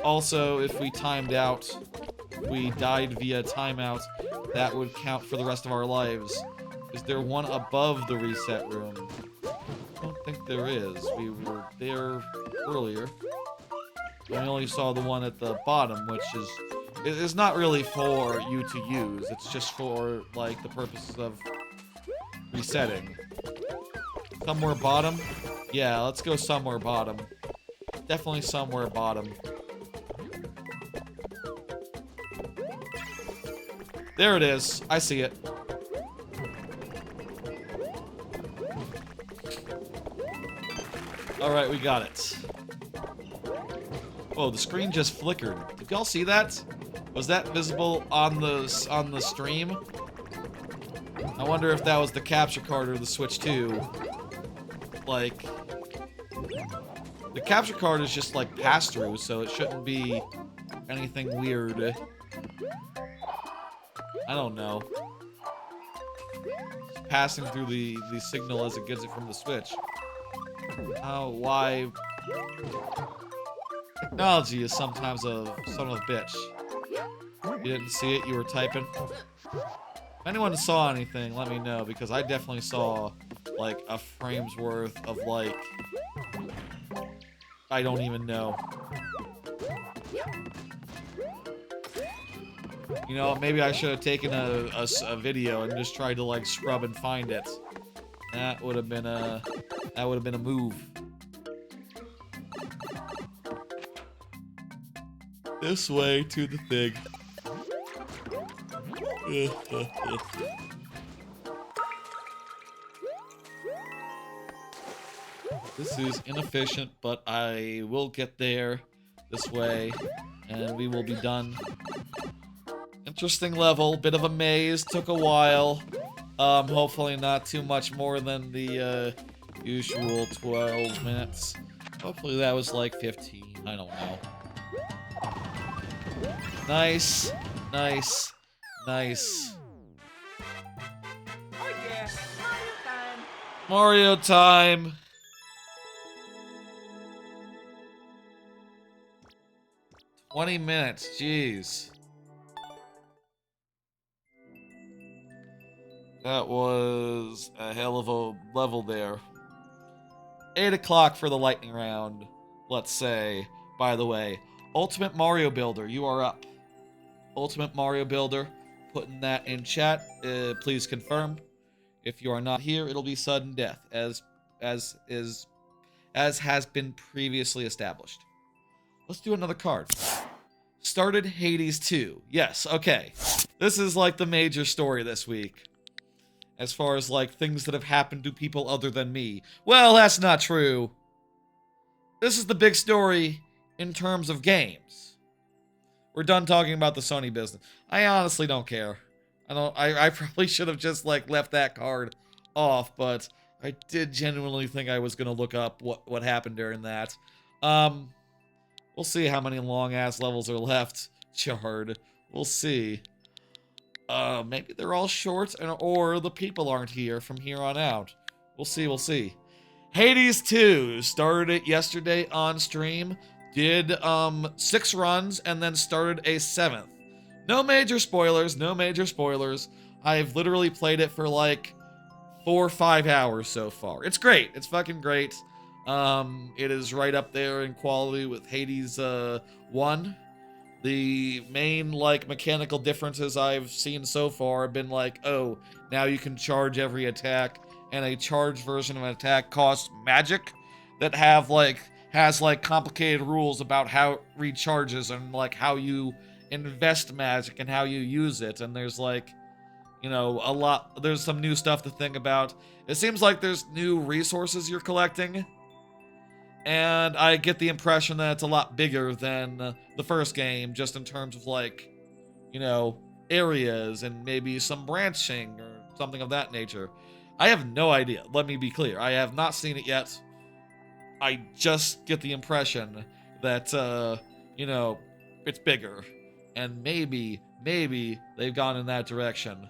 Also, if we timed out, we died via timeout, that would count for the rest of our lives. Is there one above the reset room? I don't think there is. We were there earlier. We only saw the one at the bottom, which is not really for you to use. It's just for, like, the purposes of resetting. Somewhere bottom? Yeah, let's go somewhere bottom. Definitely somewhere bottom. There it is. I see it. Alright, we got it. Whoa, the screen just flickered. Did y'all see that? Was that visible on the stream? I wonder if that was the capture card or the Switch 2. Like, the capture card is just like pass-through, so it shouldn't be anything weird. I don't know. It's passing through the signal as it gets it from the Switch. Oh, why? Technology is sometimes a son of a bitch. You didn't see it? You were typing? If anyone saw anything, let me know, because I definitely saw, like, a frame's worth of, like, I don't even know. You know, maybe I should have taken a video and just tried to, like, scrub and find it. That would have been a move. This way to the thing. This is inefficient, but I will get there this way, and we will be done. Interesting level, bit of a maze, took a while. Hopefully not too much more than the usual 12 minutes. Hopefully that was like 15, I don't know. Nice, nice, nice. Oh yeah, Mario time. Mario time. $20 minutes, jeez. That was a hell of a level there. 8 o'clock for the lightning round, let's say. By the way, Ultimate Mario Builder, you are up. Ultimate Mario Builder, putting that in chat. Please confirm. If you are not here, it'll be sudden death, as has been previously established. Let's do another card. Started Hades 2. Yes, okay. This is like the major story this week. As far as like things that have happened to people other than me. Well, that's not true. This is the big story in terms of games. We're done talking about the Sony business. I honestly don't care. I probably should have just like left that card off, but I did genuinely think I was gonna look up what happened during that. We'll see how many long ass levels are left, Chard. We'll see. Maybe they're all short, or the people aren't here from here on out. We'll see, we'll see. Hades 2, started it yesterday on stream, did 6 runs, and then started a 7th. No major spoilers, no major spoilers. I've literally played it for like 4 or 5 hours so far. It's great, it's fucking great. It is right up there in quality with Hades 1. The main, like, mechanical differences I've seen so far have been like, oh, now you can charge every attack, and a charged version of an attack costs magic that have, like, has like complicated rules about how it recharges and like how you invest magic and how you use it. And there's like, you know, there's some new stuff to think about. It seems like there's new resources you're collecting, and I get the impression that it's a lot bigger than the first game, just in terms of like, you know, areas and maybe some branching or something of that nature. I have no idea. Let me be clear. I have not seen it yet. I just get the impression that, you know, it's bigger. And maybe they've gone in that direction.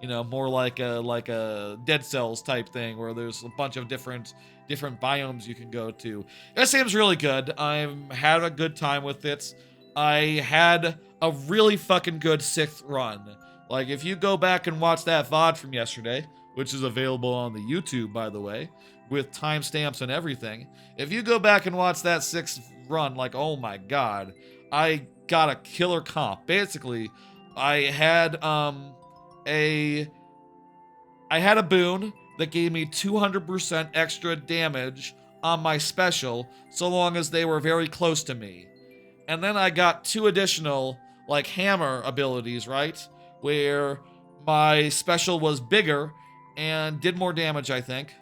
You know, more like a Dead Cells type thing where there's a bunch of different biomes you can go to. It seems really good. I've had a good time with it. I had a really fucking good 6th run. Like, if you go back and watch that VOD from yesterday, which is available on the YouTube, by the way, with timestamps and everything, if you go back and watch that 6th run, like, oh my god, I got a killer comp. Basically, I had a boon that gave me 200% extra damage on my special, so long as they were very close to me. And then I got 2 additional, like, hammer abilities, right? Where my special was bigger and did more damage, I think.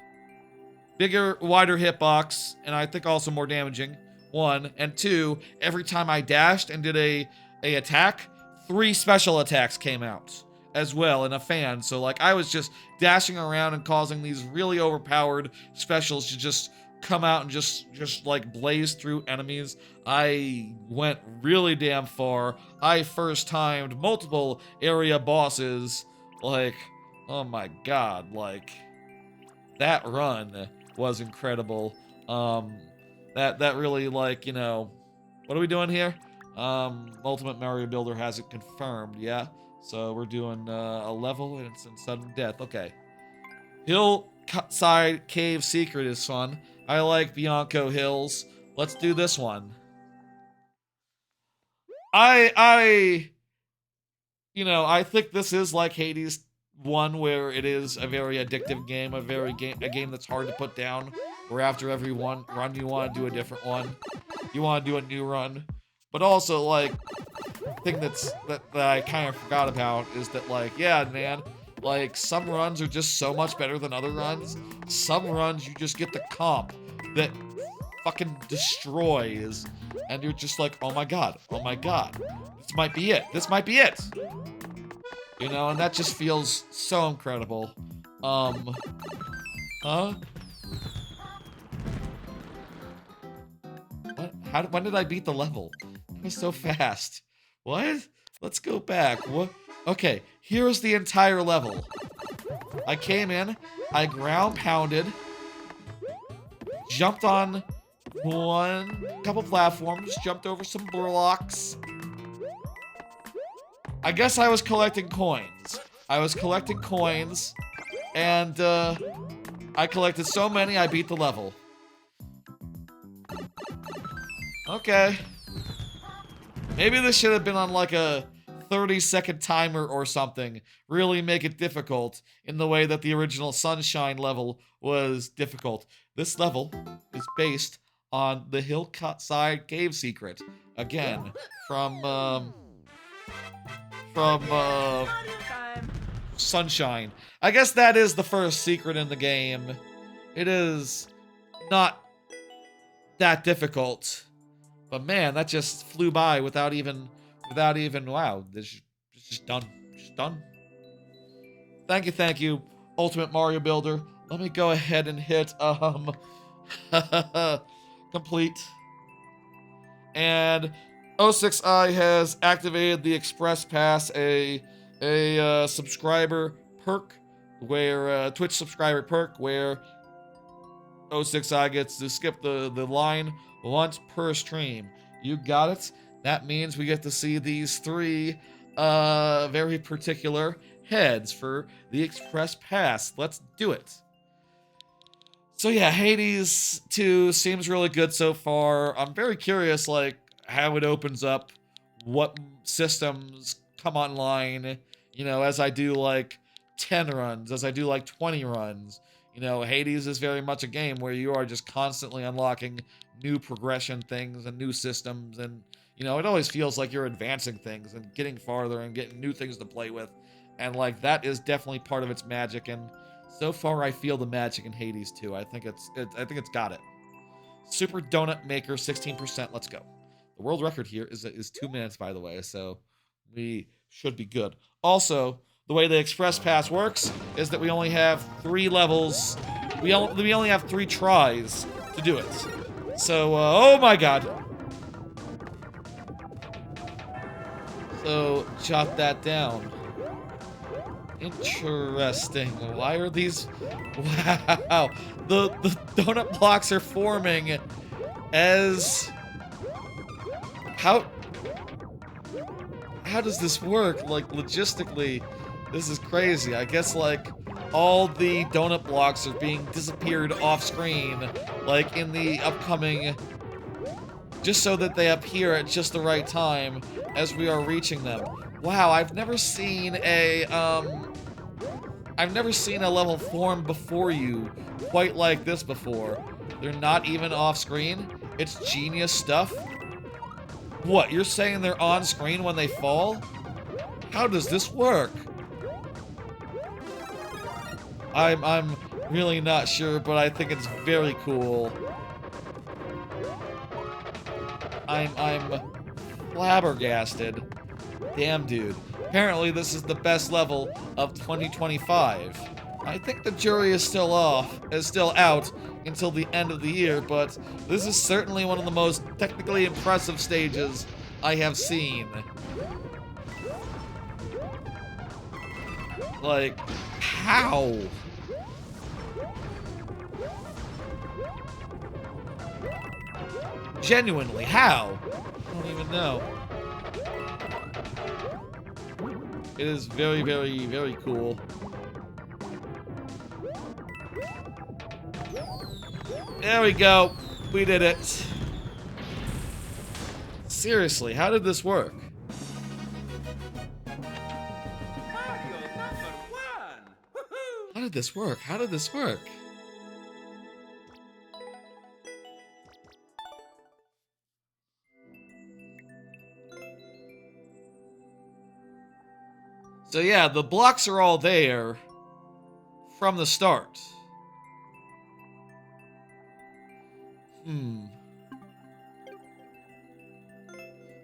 Bigger, wider hitbox, and I think also more damaging. 1. And 2, every time I dashed and did a attack, 3 special attacks came out as well in a fan. So like I was just dashing around and causing these really overpowered specials to just come out and just like blaze through enemies. I went really damn far. I first timed multiple area bosses. Like, oh my god, like that run was incredible. That really, like, you know, what are we doing here? Ultimate Mario Builder has it confirmed, yeah. So we're doing a level and it's in sudden death. Okay. Hillside Cave Secret is fun. I like Bianco Hills. Let's do this one. You know, I think this is like Hades 1, where it is a very addictive game, a game that's hard to put down, where after every run you want to do a different one. You want to do a new run. But also, like, thing that I kind of forgot about is that, like, yeah, man, like, some runs are just so much better than other runs. Some runs you just get the comp that fucking destroys, and you're just like, oh my god, this might be it. You know, and that just feels so incredible. Huh? What? When did I beat the level? It was so fast. What? Let's go back. What? Okay, here's the entire level. I came in, I ground pounded, jumped on couple platforms, jumped over some blocks. I guess I was collecting coins. And I collected so many I beat the level. Okay. Maybe this should have been on like a 30-second timer or something. Really make it difficult in the way that the original Sunshine level was difficult. This level is based on the Hillside Cave Secret. Again, from Mario time. Sunshine. I guess that is the first secret in the game. It is not that difficult. But man, that just flew by without even, wow, this is just done. Just done. Thank you, Ultimate Mario Builder. Let me go ahead and hit, complete. And 06i has activated the Express Pass, a subscriber perk, where, Twitch subscriber perk, where 06i gets to skip the line once per stream. You got it? That means we get to see these 3 very particular heads for the Express Pass. Let's do it. So yeah, Hades 2 seems really good so far. I'm very curious, like, how it opens up, what systems come online, you know, as I do like 10 runs, as I do like 20 runs. You know, Hades is very much a game where you are just constantly unlocking new progression things and new systems, and you know, it always feels like you're advancing things and getting farther and getting new things to play with, and like that is definitely part of its magic. And so far, I feel the magic in Hades too. I think it's got it. Super Donut Maker 16%. Let's go. The world record here is 2 minutes, by the way, so we should be good. Also, the way the Express Pass works is that we only have 3 levels. We only have 3 tries to do it. So, oh my god. So, jot that down. Interesting. Why are these... Wow. The donut blocks are forming as... How does this work? Like, logistically, this is crazy. I guess, like, all the donut blocks are being disappeared off screen, like, in the upcoming... Just so that they appear at just the right time as we are reaching them. Wow, I've never seen a level form before you quite like this before. They're not even off screen. It's genius stuff. What, you're saying they're on screen when they fall? How does this work? I'm really not sure, but I think it's very cool. I'm flabbergasted. Damn, dude. Apparently, this is the best level of 2025. I think the jury is still out until the end of the year, but this is certainly one of the most technically impressive stages I have seen. Like, how? Genuinely, how? I don't even know. It is very, very, very cool. There we go. We did it. Seriously, how did this work? How did this work? How did this work? So yeah, the blocks are all there from the start.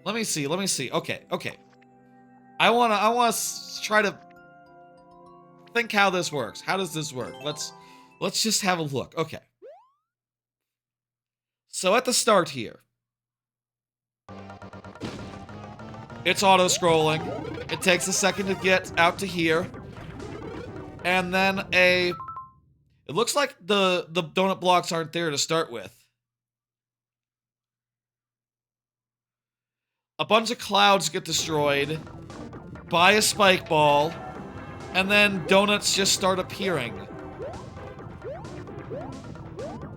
Let me see. Okay. I wanna try to think how this works. How does this work? Let's just have a look. Okay. So at the start here, it's auto-scrolling. It takes a second to get out to here. And then it looks like the donut blocks aren't there to start with. A bunch of clouds get destroyed by a spike ball, and then donuts just start appearing.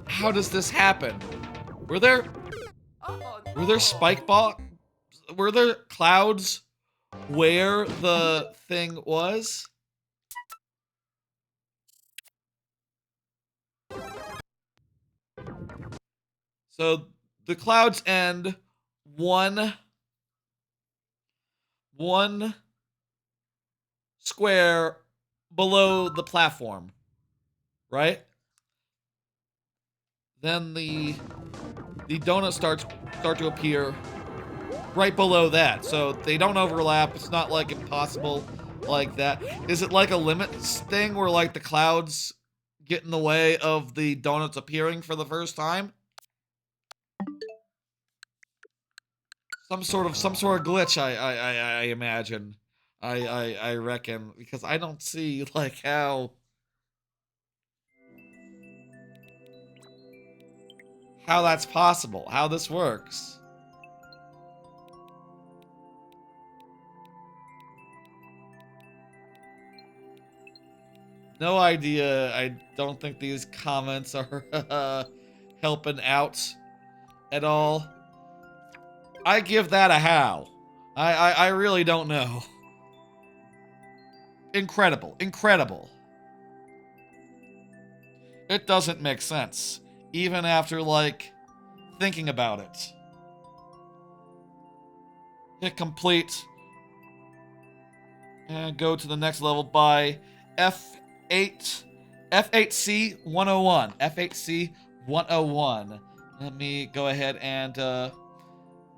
How does this happen? Were there spike ball? Were there clouds where the thing was? So the clouds end one square below the platform, right? Then the donuts start to appear right below that, so they don't overlap. It's not like impossible like that. Is it like a limits thing where like the clouds get in the way of the donuts appearing for the first time? Some sort of glitch, I imagine. I reckon, because I don't see like how that's possible, how this works. No idea. I don't think these comments are helping out at all. I give that a how. I really don't know. Incredible. It doesn't make sense. Even after, like, thinking about it. Hit complete. And go to the next level by F8C 101. F8C 101. Let me go ahead and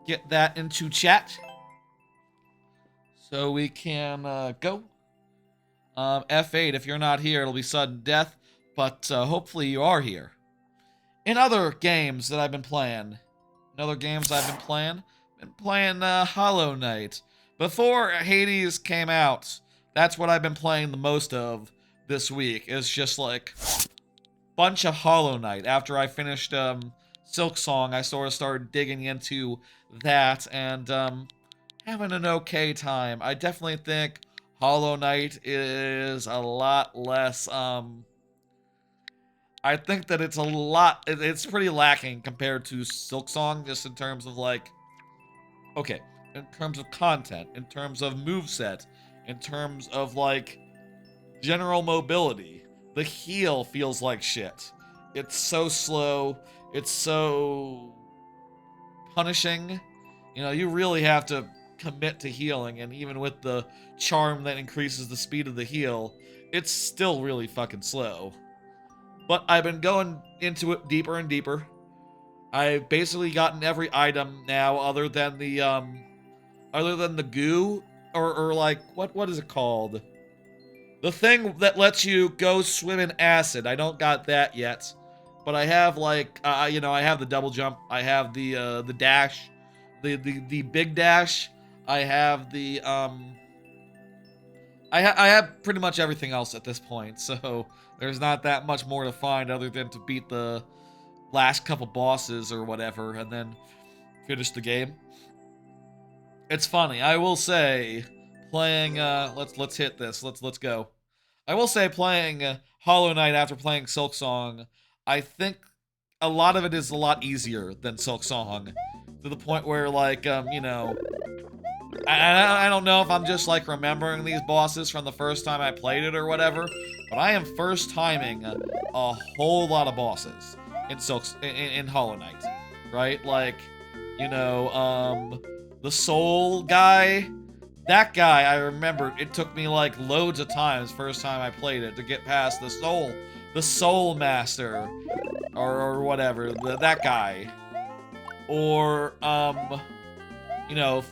get that into chat so we can go. F8, if you're not here, it'll be sudden death, but hopefully you are here. In other games that I've been playing, Hollow Knight. Before Hades came out, that's what I've been playing the most of this week. It's just like bunch of Hollow Knight. After I finished Silk Song, I sort of started digging into that and having an okay time. I definitely think Hollow Knight is a lot less I think that it's pretty lacking compared to Silk Song, just in terms of like, okay, in terms of content, in terms of moveset, in terms of like general mobility. The heal feels like shit. It's so slow. It's so punishing. You know, you really have to commit to healing, and even with the charm that increases the speed of the heal, it's still really fucking slow. But I've been going into it deeper and deeper. I've basically gotten every item now other than the goo or like what is it called? The thing that lets you go swim in acid. I don't got that yet. But I have like I have the double jump, I have the dash, the big dash, I have the I have pretty much everything else at this point, so there's not that much more to find other than to beat the last couple bosses or whatever, and then finish the game. It's funny, I will say, playing let's hit this, let's go. I will say playing Hollow Knight after playing Silk Song, I think a lot of it is a lot easier than Silk Song, to the point where like I don't know if I'm just like remembering these bosses from the first time I played it or whatever, but I am first timing a whole lot of bosses in Hollow Knight, right? Like, the soul guy. That guy, I remember it took me like loads of times first time I played it to get past the soul master, or whatever, that guy, or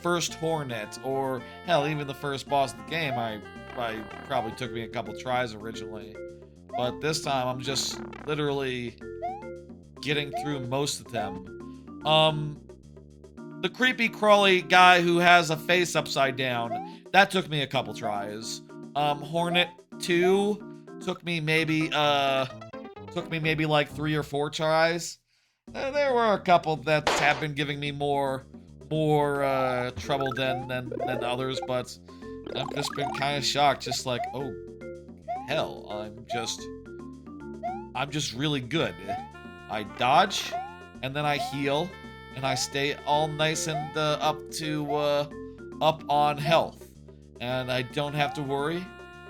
first Hornet, or hell, even the first boss of the game, I probably took me a couple tries originally. But this time, I'm just literally getting through most of them. The creepy crawly guy who has a face upside down, that took me a couple tries. Hornet 2 took me maybe like 3 or 4 tries. There were a couple that have been giving me more trouble than others, but I've just been kind of shocked, just like, oh hell, I'm just really good. I dodge, and then I heal, and I stay all nice and up on health, and I don't have to worry,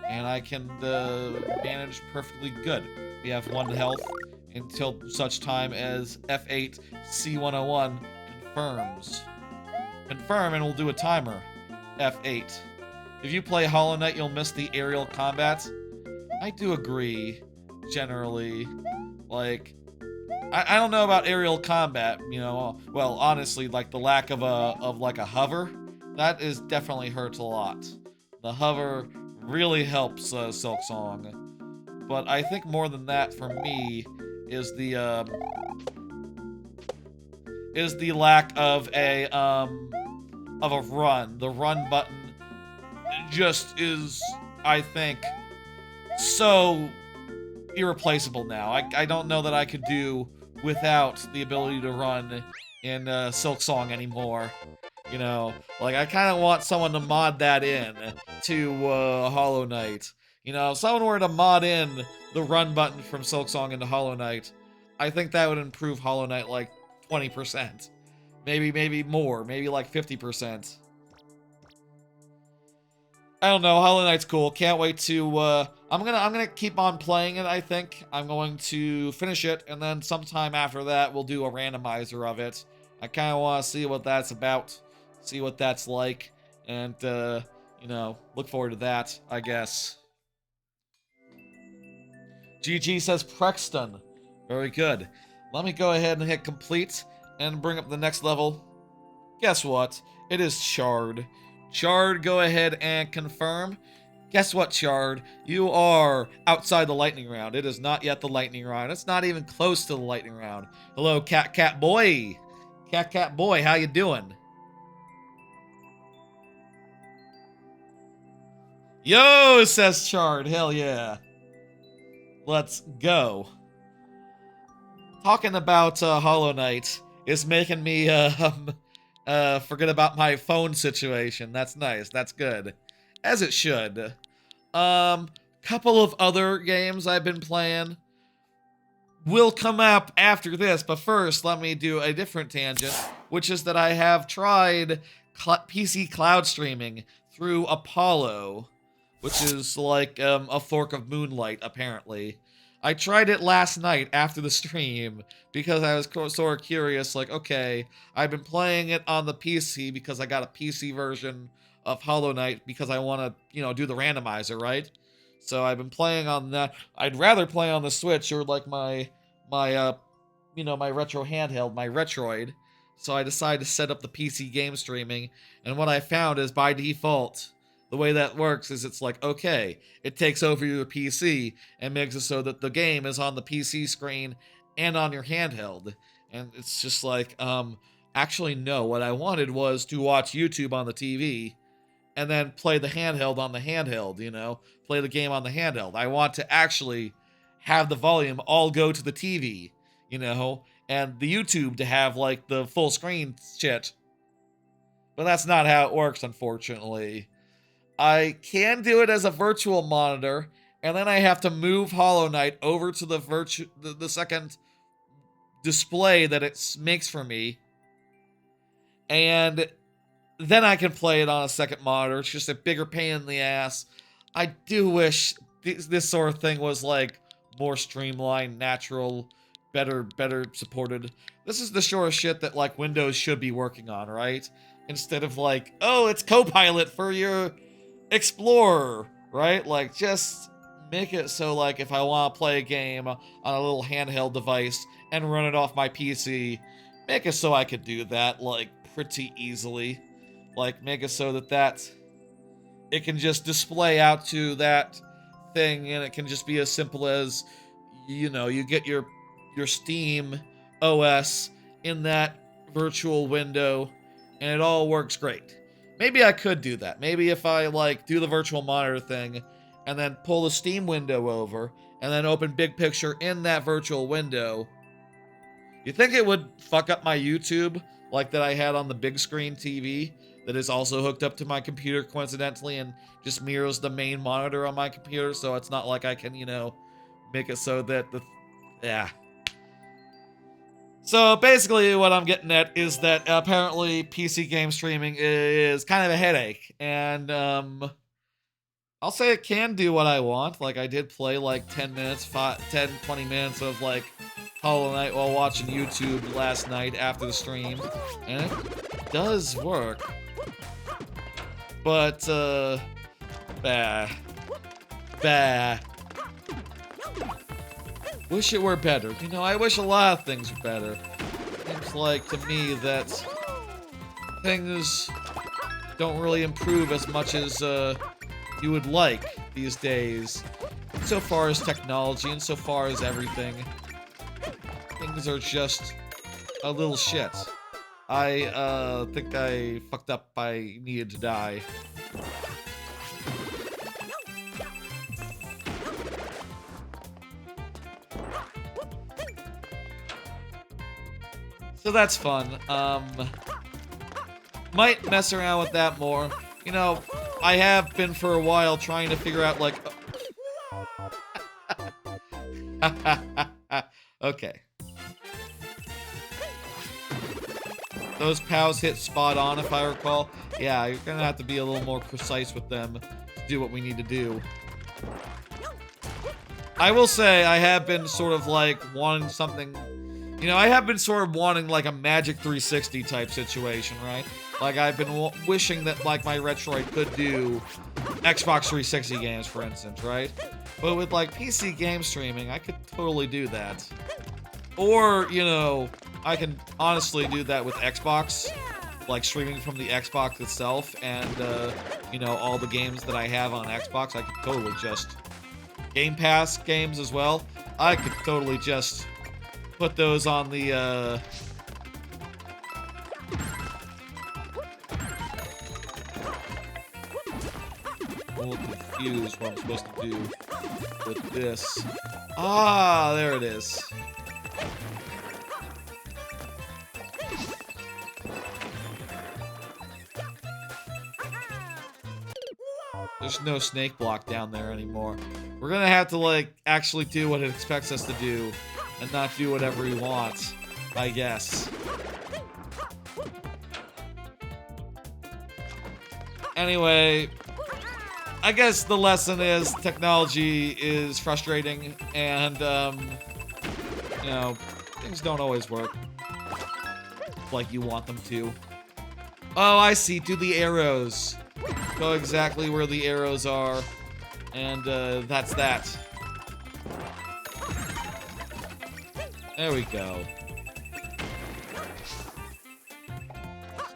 and I can manage perfectly good. We have 1 health until such time as F8C101 confirms. Confirm, and we'll do a timer. F8. If you play Hollow Knight, you'll miss the aerial combat. I do agree, generally. Like, I don't know about aerial combat, well, honestly, like the lack of a hover, that is definitely hurts a lot. The hover really helps Silk Song. But I think more than that for me is the lack of a run. The run button just is, I think, so irreplaceable now. I don't know that I could do without the ability to run in Silk Song anymore. Like, I kind of want someone to mod that in to Hollow Knight. If someone were to mod in the run button from Silk Song into Hollow Knight, I think that would improve Hollow Knight like 20%. Maybe more, maybe like 50%. I don't know, Hollow Knight's cool. Can't wait to I'm gonna keep on playing it, I think. I'm going to finish it, and then sometime after that, we'll do a randomizer of it. I kind of want to see what that's about, see what that's like, and, you know, look forward to that, I guess. GG says Prexton. Very good. Let me go ahead and hit complete and bring up the next level. Guess what? It is Chard. Chard, go ahead and confirm. Guess what, Chard? You are outside the lightning round. It is not yet the lightning round. It's not even close to the lightning round. Hello, Cat Boy. Cat Boy, how you doing? Yo, says Chard. Hell yeah. Let's go. Talking about Hollow Knight is making me forget about my phone situation. That's nice. That's good. As it should. Couple of other games I've been playing will come up after this, but first let me do a different tangent, which is that I have tried PC cloud streaming through Apollo, which is like a fork of Moonlight, apparently. I tried it last night after the stream because I was sort of curious, like, okay, I've been playing it on the PC because I got a PC version of Hollow Knight because I want to, you know, do the randomizer, right? So I've been playing on that. I'd rather play on the Switch or like my you know, my retro handheld, my Retroid. So I decided to set up the PC game streaming, and what I found is by default, the way that works is it's like, okay, it takes over your PC and makes it so that the game is on the PC screen and on your handheld. And it's just like, actually, no. What I wanted was to watch YouTube on the TV and then play the handheld on the handheld, you know? Play the game on the handheld. I want to actually have the volume all go to the TV, you know? And the YouTube to have, like, the full screen shit. But that's not how it works, unfortunately. I can do it as a virtual monitor, and then I have to move Hollow Knight over to the second display that it makes for me, and then I can play it on a second monitor. It's just a bigger pain in the ass. I do wish this sort of thing was like more streamlined, natural, better supported. This is the sort of shit that like Windows should be working on, right? Instead of like, oh, it's Copilot for your Explorer, right? Like, just make it so, like, if I want to play a game on a little handheld device and run it off my PC, make it so I could do that, like, pretty easily. Like, make it so that it can just display out to that thing, and it can just be as simple as, you know, you get your Steam OS in that virtual window, and it all works great. Maybe I could do that. Maybe if I, like, do the virtual monitor thing and then pull the Steam window over and then open Big Picture in that virtual window, you think it would fuck up my YouTube like that I had on the big screen TV that is also hooked up to my computer coincidentally and just mirrors the main monitor on my computer, so it's not like I can, you know, make it so that yeah. So basically what I'm getting at is that apparently PC game streaming is kind of a headache, and I'll say it can do what I want. Like, I did play like 10, 20 minutes of like Hollow Knight while watching YouTube last night after the stream, and it does work. But, bah. Wish it were better. You know, I wish a lot of things were better. Seems like to me that things don't really improve as much as you would like these days. So far as technology and so far as everything, things are just a little shit. I think I fucked up. I needed to die. So that's fun. Might mess around with that more. You know, I have been for a while trying to figure out, like... Okay. Those POWs hit spot on, if I recall. Yeah, you're gonna have to be a little more precise with them to do what we need to do. I will say I have been sort of like wanting something, you know, I have been sort of wanting like a Magic 360 type situation, right? Like I've been wishing that like my Retroid could do Xbox 360 games, for instance, right? But with like PC game streaming, I could totally do that. Or, you know, I can honestly do that with Xbox, like streaming from the Xbox itself, and, you know, all the games that I have on Xbox, I could totally just... Game Pass games as well, I could totally just put those on the, I'm a little confused what I'm supposed to do with this. Ah, there it is. There's no snake block down there anymore. We're gonna have to, like, actually do what it expects us to do and not do whatever we want, I guess. Anyway, I guess the lesson is technology is frustrating and, you know, things don't always work like you want them to. Oh, I see. Do the arrows. Go exactly where the arrows are. And, that's that. There we go.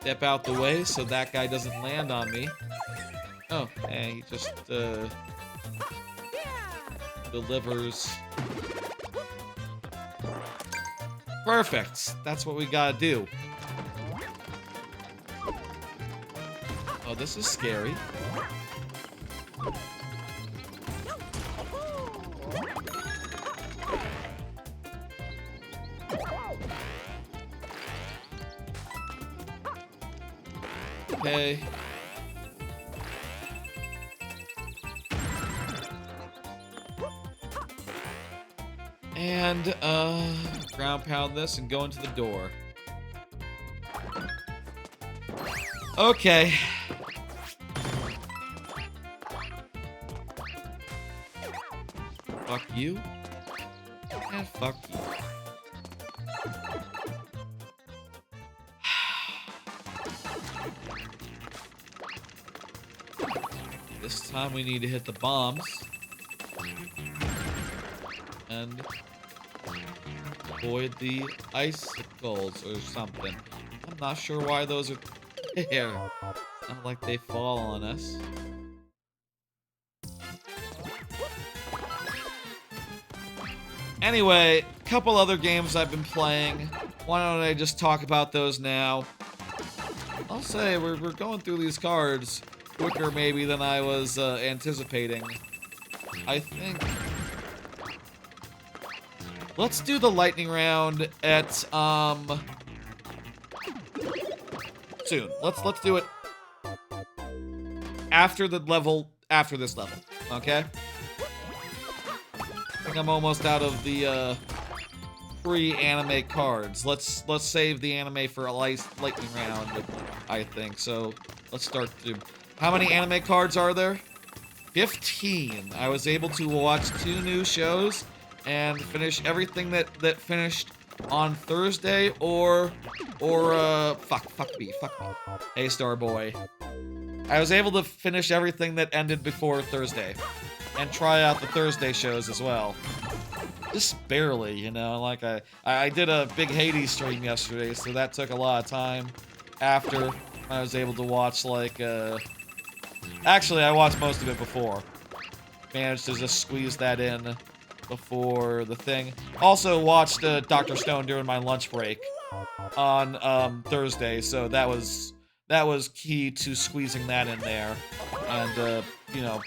Step out the way so that guy doesn't land on me. Oh, and he just, delivers. Perfect. That's what we gotta do. Oh, this is scary. Okay. And, ground pound this and go into the door. Okay. Fuck you. And fuck you. This time we need to hit the bombs. And avoid the icicles or something. I'm not sure why those are there. Not like they fall on us. Anyway, a couple other games I've been playing. Why don't I just talk about those now? I'll say we're going through these cards quicker maybe than I was anticipating. I think... Let's do the lightning round at, soon. Let's do it after the level, after this level, okay? I think I'm almost out of the, pre-anime cards. Let's save the anime for a lightning round, I think. So, let's start to... How many anime cards are there? 15. I was able to watch 2 new shows and finish everything that finished on Thursday fuck me. Hey, Starboy. I was able to finish everything that ended before Thursday and try out the Thursday shows as well. Just barely, you know, like I did a big Hades stream yesterday, so that took a lot of time after I was able to watch, like, actually, I watched most of it before. Managed to just squeeze that in before the thing. Also watched Dr. Stone during my lunch break on Thursday, so that was key to squeezing that in there and you know,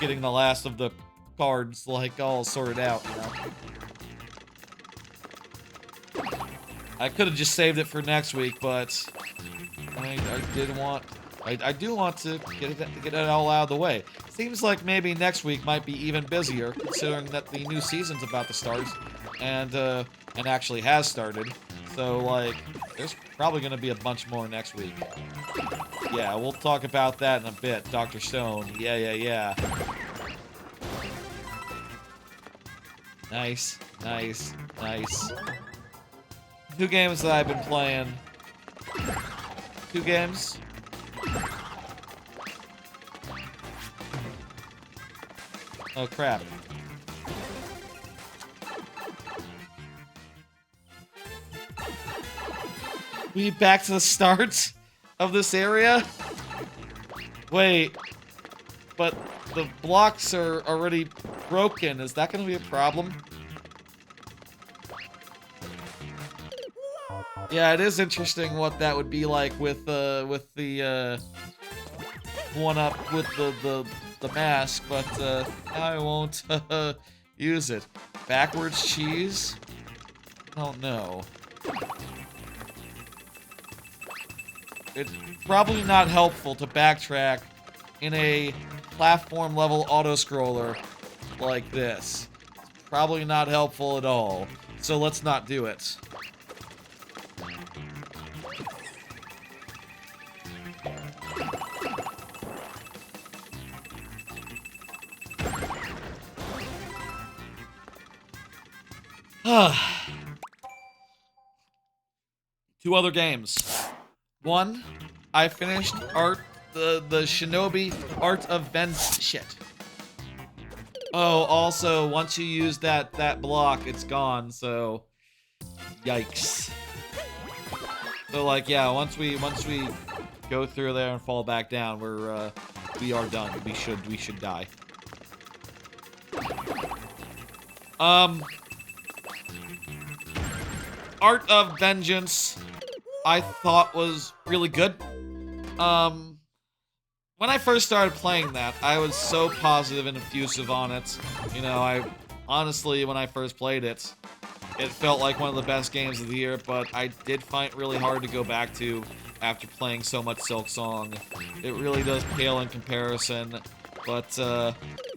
getting the last of the cards like all sorted out, you know. I could have just saved it for next week, but I do want to get it all out of the way. Seems like maybe next week might be even busier, considering that the new season's about to start, and actually has started. So, like, there's probably gonna be a bunch more next week. Yeah, we'll talk about that in a bit. Dr. Stone, yeah. Nice, nice, nice. 2 games that I've been playing. 2 games. Oh crap. We back to the start of this area? Wait, but the blocks are already broken. Is that gonna be a problem? Yeah, it is interesting what that would be like with the one up with the mask, but I won't use it. Backwards cheese? I don't know. It's probably not helpful to backtrack in a platform level auto-scroller like this. It's probably not helpful at all. So let's not do it. Two other games. One, I finished the Shinobi Art of shit. Oh, also, once you use that block, it's gone, so yikes. So like, yeah, once we go through there and fall back down, we are done. We should die. Art of Vengeance, I thought was really good. When I first started playing that, I was so positive and effusive on it. You know, I honestly, when I first played it, it felt like one of the best games of the year, but I did find it really hard to go back to after playing so much Silk Song. It really does pale in comparison, but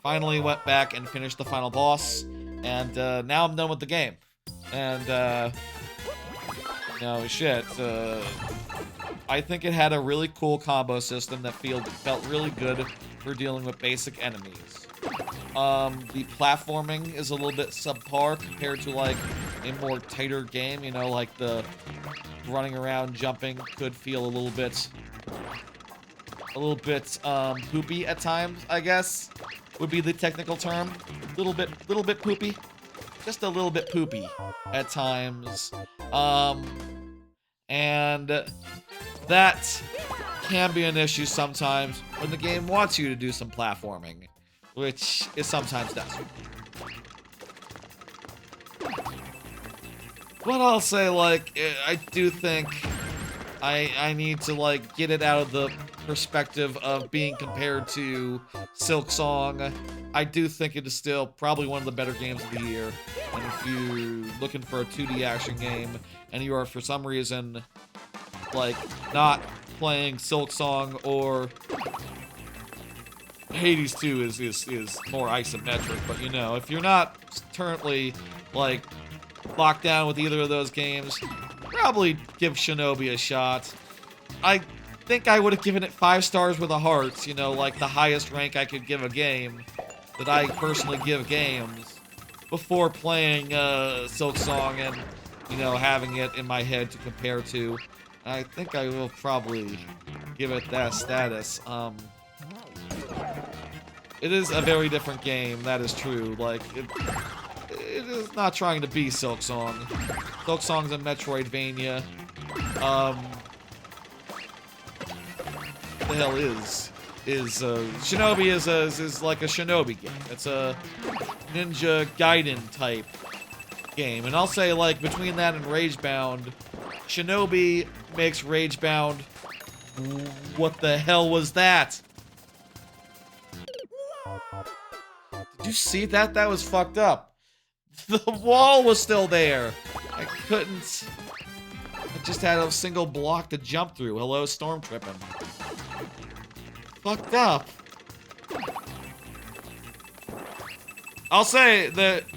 finally went back and finished the final boss, and now I'm done with the game. And, no, shit, I think it had a really cool combo system that felt really good for dealing with basic enemies. The platforming is a little bit subpar compared to, like, a more tighter game, you know, like the running around, jumping could feel a little bit poopy at times, I guess, would be the technical term. Little bit poopy. Just a little bit poopy at times. And that can be an issue sometimes when the game wants you to do some platforming, which it sometimes does. But I'll say, like, I do think I need to, like, get it out of the perspective of being compared to Silk Song. I do think it is still probably one of the better games of the year. And if you're looking for a 2D action game, and you are for some reason, like, not playing Silk Song or Hades 2 is more isometric, but you know, if you're not currently, like, locked down with either of those games, probably give Shinobi a shot. I think I would have given it 5 stars with a heart, you know, like the highest rank I could give a game that I personally give games before playing Silk Song and, you know, having it in my head to compare to. I think I will probably give it that status. It is a very different game, that is true. Like, it is not trying to be Silk Song. Silk Song's a Metroidvania. The hell is Shinobi is like a Shinobi game. It's a Ninja Gaiden type game. And I'll say, like, between that and Ragebound, Shinobi makes Ragebound. What the hell was that? Did you see that? That was fucked up. The wall was still there. I couldn't. I just had a single block to jump through. Hello, storm tripping. Fucked up. I'll say that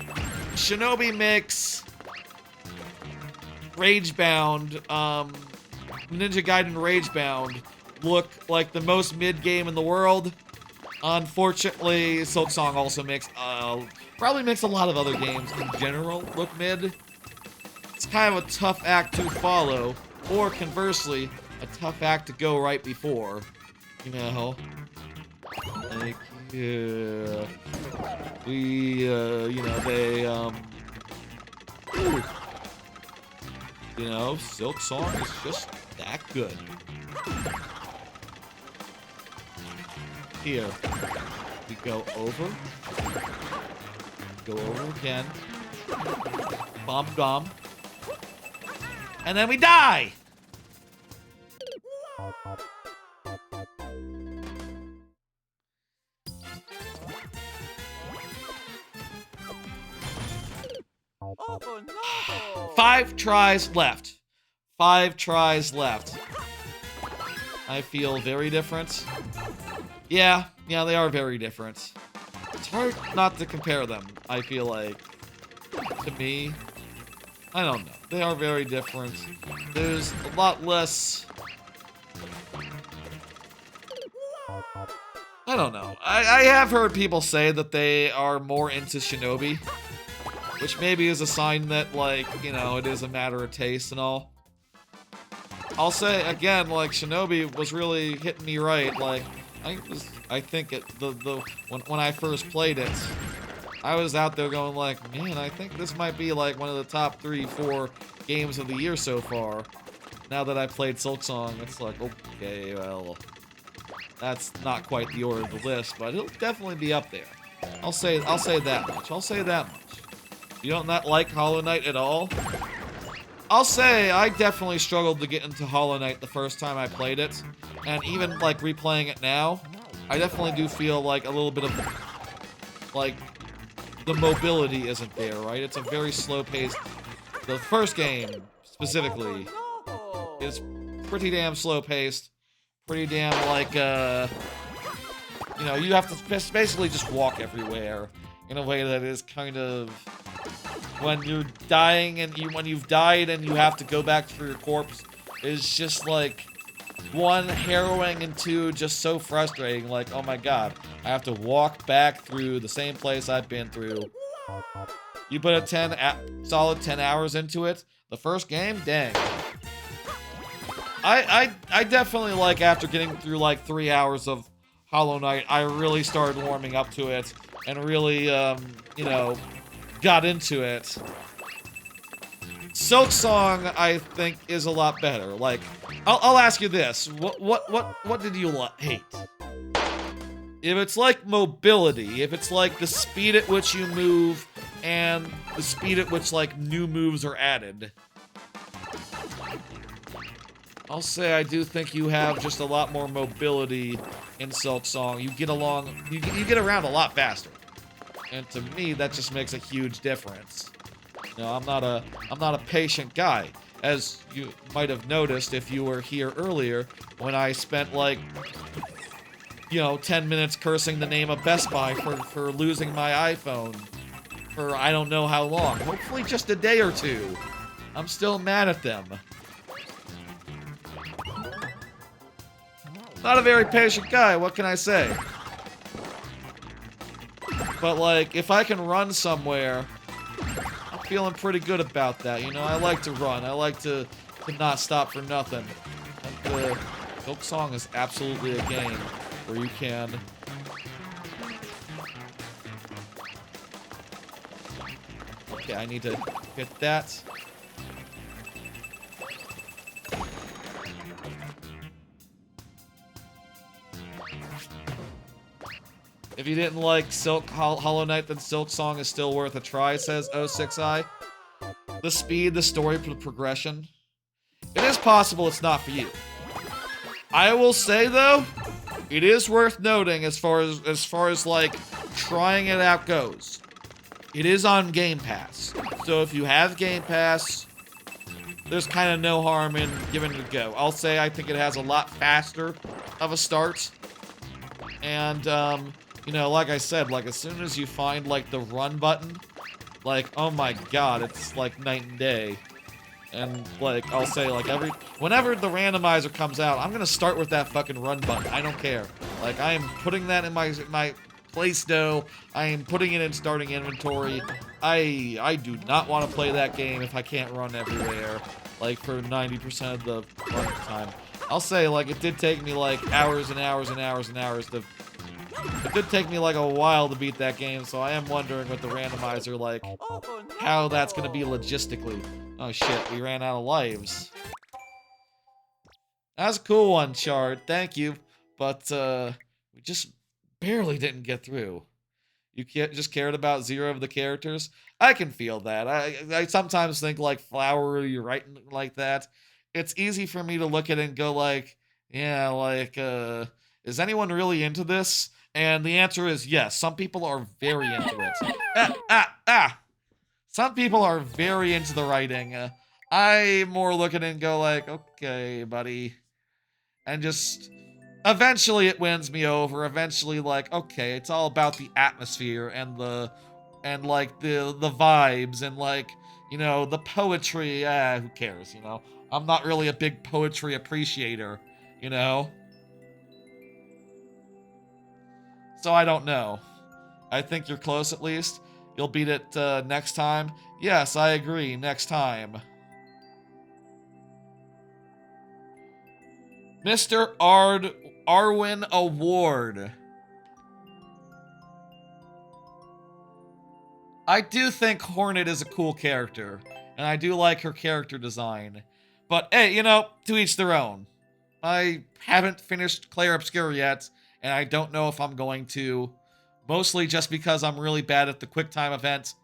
Shinobi makes Ragebound, Ninja Gaiden Ragebound, look like the most mid game in the world. Unfortunately, Silk Song also makes, probably makes a lot of other games in general look mid. It's kind of a tough act to follow, or conversely, a tough act to go right before. You know? Like, you know, they, ooh. You know, Silk Song is just that good. Here, we go over again, bomb, and then we die! Oh no! 5 tries left. 5 tries left. I feel very different. Yeah, they are very different. It's hard not to compare them, I feel like. To me, I don't know. They are very different. There's a lot less... I don't know. I have heard people say that they are more into Shinobi, which maybe is a sign that, like, you know, it is a matter of taste and all. I'll say, again, like, Shinobi was really hitting me right, like... I think when I first played it, I was out there going like, man, I think this might be like one of the top 3, 4 games of the year so far. Now that I played Silk Song, it's like, okay, well, that's not quite the order of the list, but it'll definitely be up there. I'll say that much. You don't not like Hollow Knight at all? I'll say I definitely struggled to get into Hollow Knight the first time I played it. And even, like, replaying it now, I definitely do feel like a little bit of, like, the mobility isn't there, right? It's a very slow-paced... The first game, specifically, is pretty damn slow-paced. Pretty damn, like, you know, you have to basically just walk everywhere in a way that is kind of... When you're dying and when you've died and you have to go back for your corpse, is just, like... 1, harrowing, and 2, just so frustrating. Like, oh my god, I have to walk back through the same place I've been through. You put a solid 10 hours into it. The first game, dang. I definitely, like, after getting through like 3 hours of Hollow Knight, I really started warming up to it and really, you know, got into it. Silk Song, I think, is a lot better. Like, I'll ask you this: what did you hate? If it's like mobility, if it's like the speed at which you move and the speed at which like new moves are added, I'll say I do think you have just a lot more mobility in Silk Song. You get along, you get around a lot faster, and to me, that just makes a huge difference. You know, I'm not a patient guy, as you might have noticed if you were here earlier when I spent like, you know, 10 minutes cursing the name of Best Buy for losing my iPhone for I don't know how long. Hopefully just a day or 2. I'm still mad at them. Not a very patient guy, what can I say? But like, if I can run somewhere, I'm feeling pretty good about that, you know? I like to run. I like to not stop for nothing. And the Silk Song is absolutely a game where you can... Okay, I need to hit that. If you didn't like Hollow Knight, then Silk Song is still worth a try, says 06i. The speed, the story, the progression. It is possible it's not for you. I will say, though, it is worth noting as far as like, trying it out goes. It is on Game Pass. So if you have Game Pass, there's kind of no harm in giving it a go. I'll say I think it has a lot faster of a start. And, you know, like I said, like, as soon as you find, like, the run button, like, oh my god, it's, like, night and day. And, like, I'll say, like, whenever the randomizer comes out, I'm gonna start with that fucking run button. I don't care. Like, I am putting that in my place dough. I am putting it in starting inventory. I do not want to play that game if I can't run everywhere, like, for 90% of the running time. I'll say, like, it did take me, like, hours and hours and hours and hours to... It did take me, like, a while to beat that game, so I am wondering with the randomizer, like, how that's gonna be logistically. Oh, shit, we ran out of lives. That's a cool one, Shard. Thank you. But, we just barely didn't get through. You just cared about 0 of the characters? I can feel that. I sometimes think, like, Flower, you're writing like that. It's easy for me to look at it and go, like, yeah, like, is anyone really into this? And the answer is yes. Some people are very into it. Some people are very into the writing. I more look at it and go, like, okay, buddy. And just... Eventually it wins me over. Eventually, like, okay, it's all about the atmosphere and like the vibes and, like, you know, the poetry. Who cares, you know? I'm not really a big poetry appreciator, you know? So I don't know. I think you're close at least. You'll beat it next time. Yes, I agree. Next time. Mr. Arwin Award. I do think Hornet is a cool character, and I do like her character design. But hey, you know, to each their own. I haven't finished Clair Obscur yet, and I don't know if I'm going to. Mostly just because I'm really bad at the quick time event.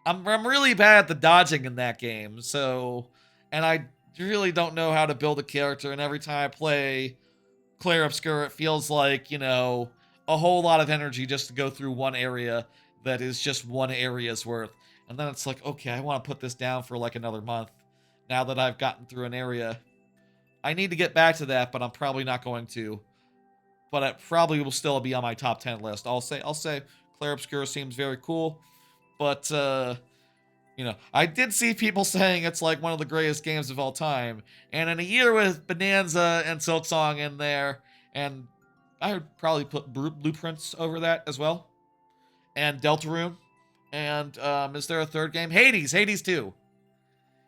I'm really bad at the dodging in that game, so... And I really don't know how to build a character, and every time I play Clair Obscur, it feels like, you know, a whole lot of energy just to go through one area that is just one area's worth. And then it's like, okay, I want to put this down for like another month now that I've gotten through an area. I need to get back to that, but I'm probably not going to. But it probably will still be on my top 10 list. I'll say Clair Obscur seems very cool, but you know, I did see people saying it's like one of the greatest games of all time. And in a year with Bonanza and Silksong in there, and I would probably put Blueprints over that as well. And Deltarune. And is there a third game? Hades 2.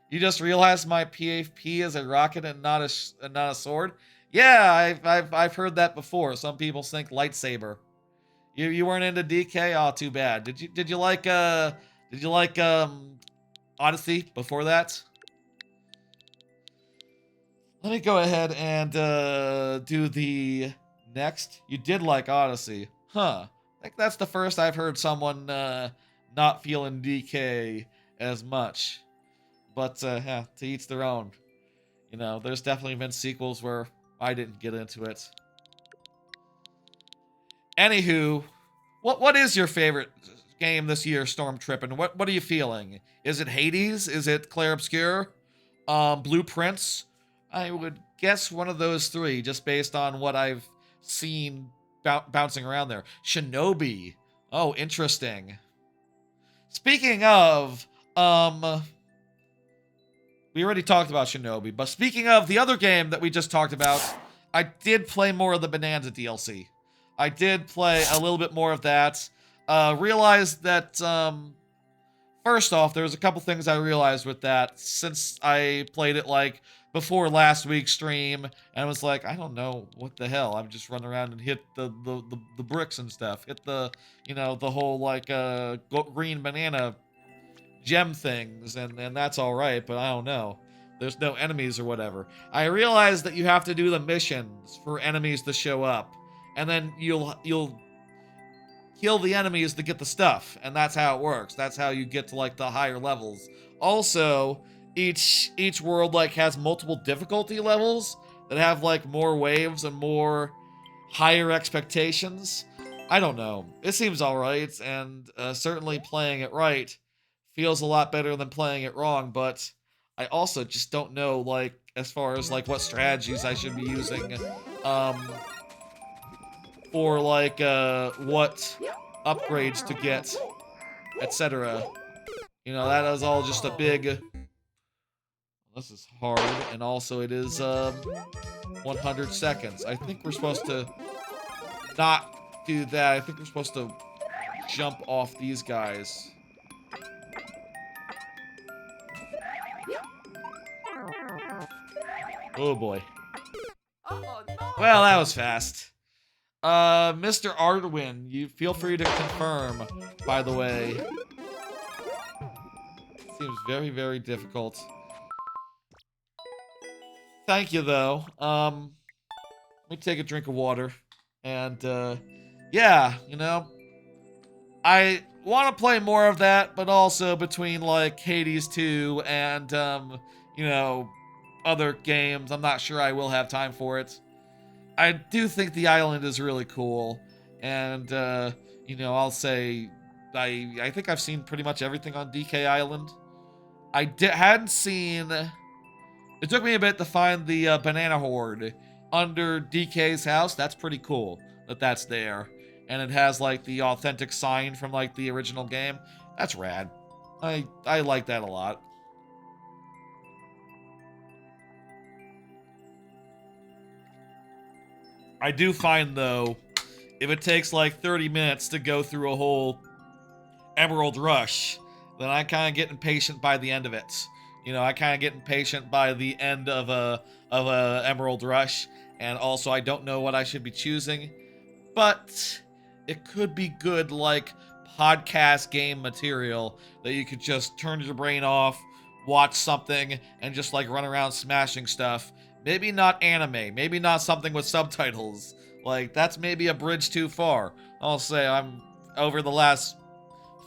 You just realized my PvP is a rocket and not a sword? Yeah, I've heard that before. Some people think lightsaber. You weren't into DK? Oh, too bad. Did you like Odyssey before that? Let me go ahead and do the next. You did like Odyssey. Huh. I think that's the first I've heard someone not feeling DK as much. But yeah, to each their own. You know, there's definitely been sequels where I didn't get into it. Anywho, what is your favorite game this year, Storm Trippin'? What are you feeling? Is it Hades? Is it Clair Obscur? Blueprints? I would guess one of those 3, just based on what I've seen bouncing around there. Shinobi. Oh, interesting. Speaking of, we already talked about Shinobi, but speaking of the other game that we just talked about, I did play more of the Bonanza DLC. I did play a little bit more of that. Realized that, first off, there was a couple things I realized with that since I played it, like, before last week's stream, and I was like, I don't know, what the hell? I'm just running around and hit the bricks and stuff. Hit the, you know, the whole, like, green banana gem things, and that's alright, but I don't know. There's no enemies or whatever. I realized that you have to do the missions for enemies to show up, and then you'll kill the enemies to get the stuff, and that's how it works. That's how you get to, like, the higher levels. Also, each world, like, has multiple difficulty levels that have, like, more waves and more higher expectations. I don't know. It seems alright, and certainly playing it right feels a lot better than playing it wrong, but I also just don't know, like, as far as, like, what strategies I should be using, for, like, what upgrades to get, etc. You know, that is all just a big... This is hard, and also it is, 100 seconds. I think we're supposed to not do that. I think we're supposed to jump off these guys. Oh boy. Oh no! Well, that was fast. Mr. Arwin, you feel free to confirm, by the way. Seems very, very difficult. Thank you, though. Let me take a drink of water. And, yeah, you know, I want to play more of that, but also between, like, Hades 2 and, you know, other games, I'm not sure I will have time for it. I do think the island is really cool, and you know, I'll say I think I've seen pretty much everything on DK Island. Hadn't seen. It took me a bit to find the banana horde under DK's house. That's pretty cool that that's there, and it has like the authentic sign from like the original game. That's rad. I like that a lot. I do find though, if it takes like 30 minutes to go through a whole Emerald Rush, then I kind of get impatient by the end of it. You know, I kind of get impatient by the end of a Emerald Rush, and also I don't know what I should be choosing. But it could be good like podcast game material that you could just turn your brain off, watch something, and just like run around smashing stuff. Maybe not anime, maybe not something with subtitles. Like, that's maybe a bridge too far. I'll say I'm, over the last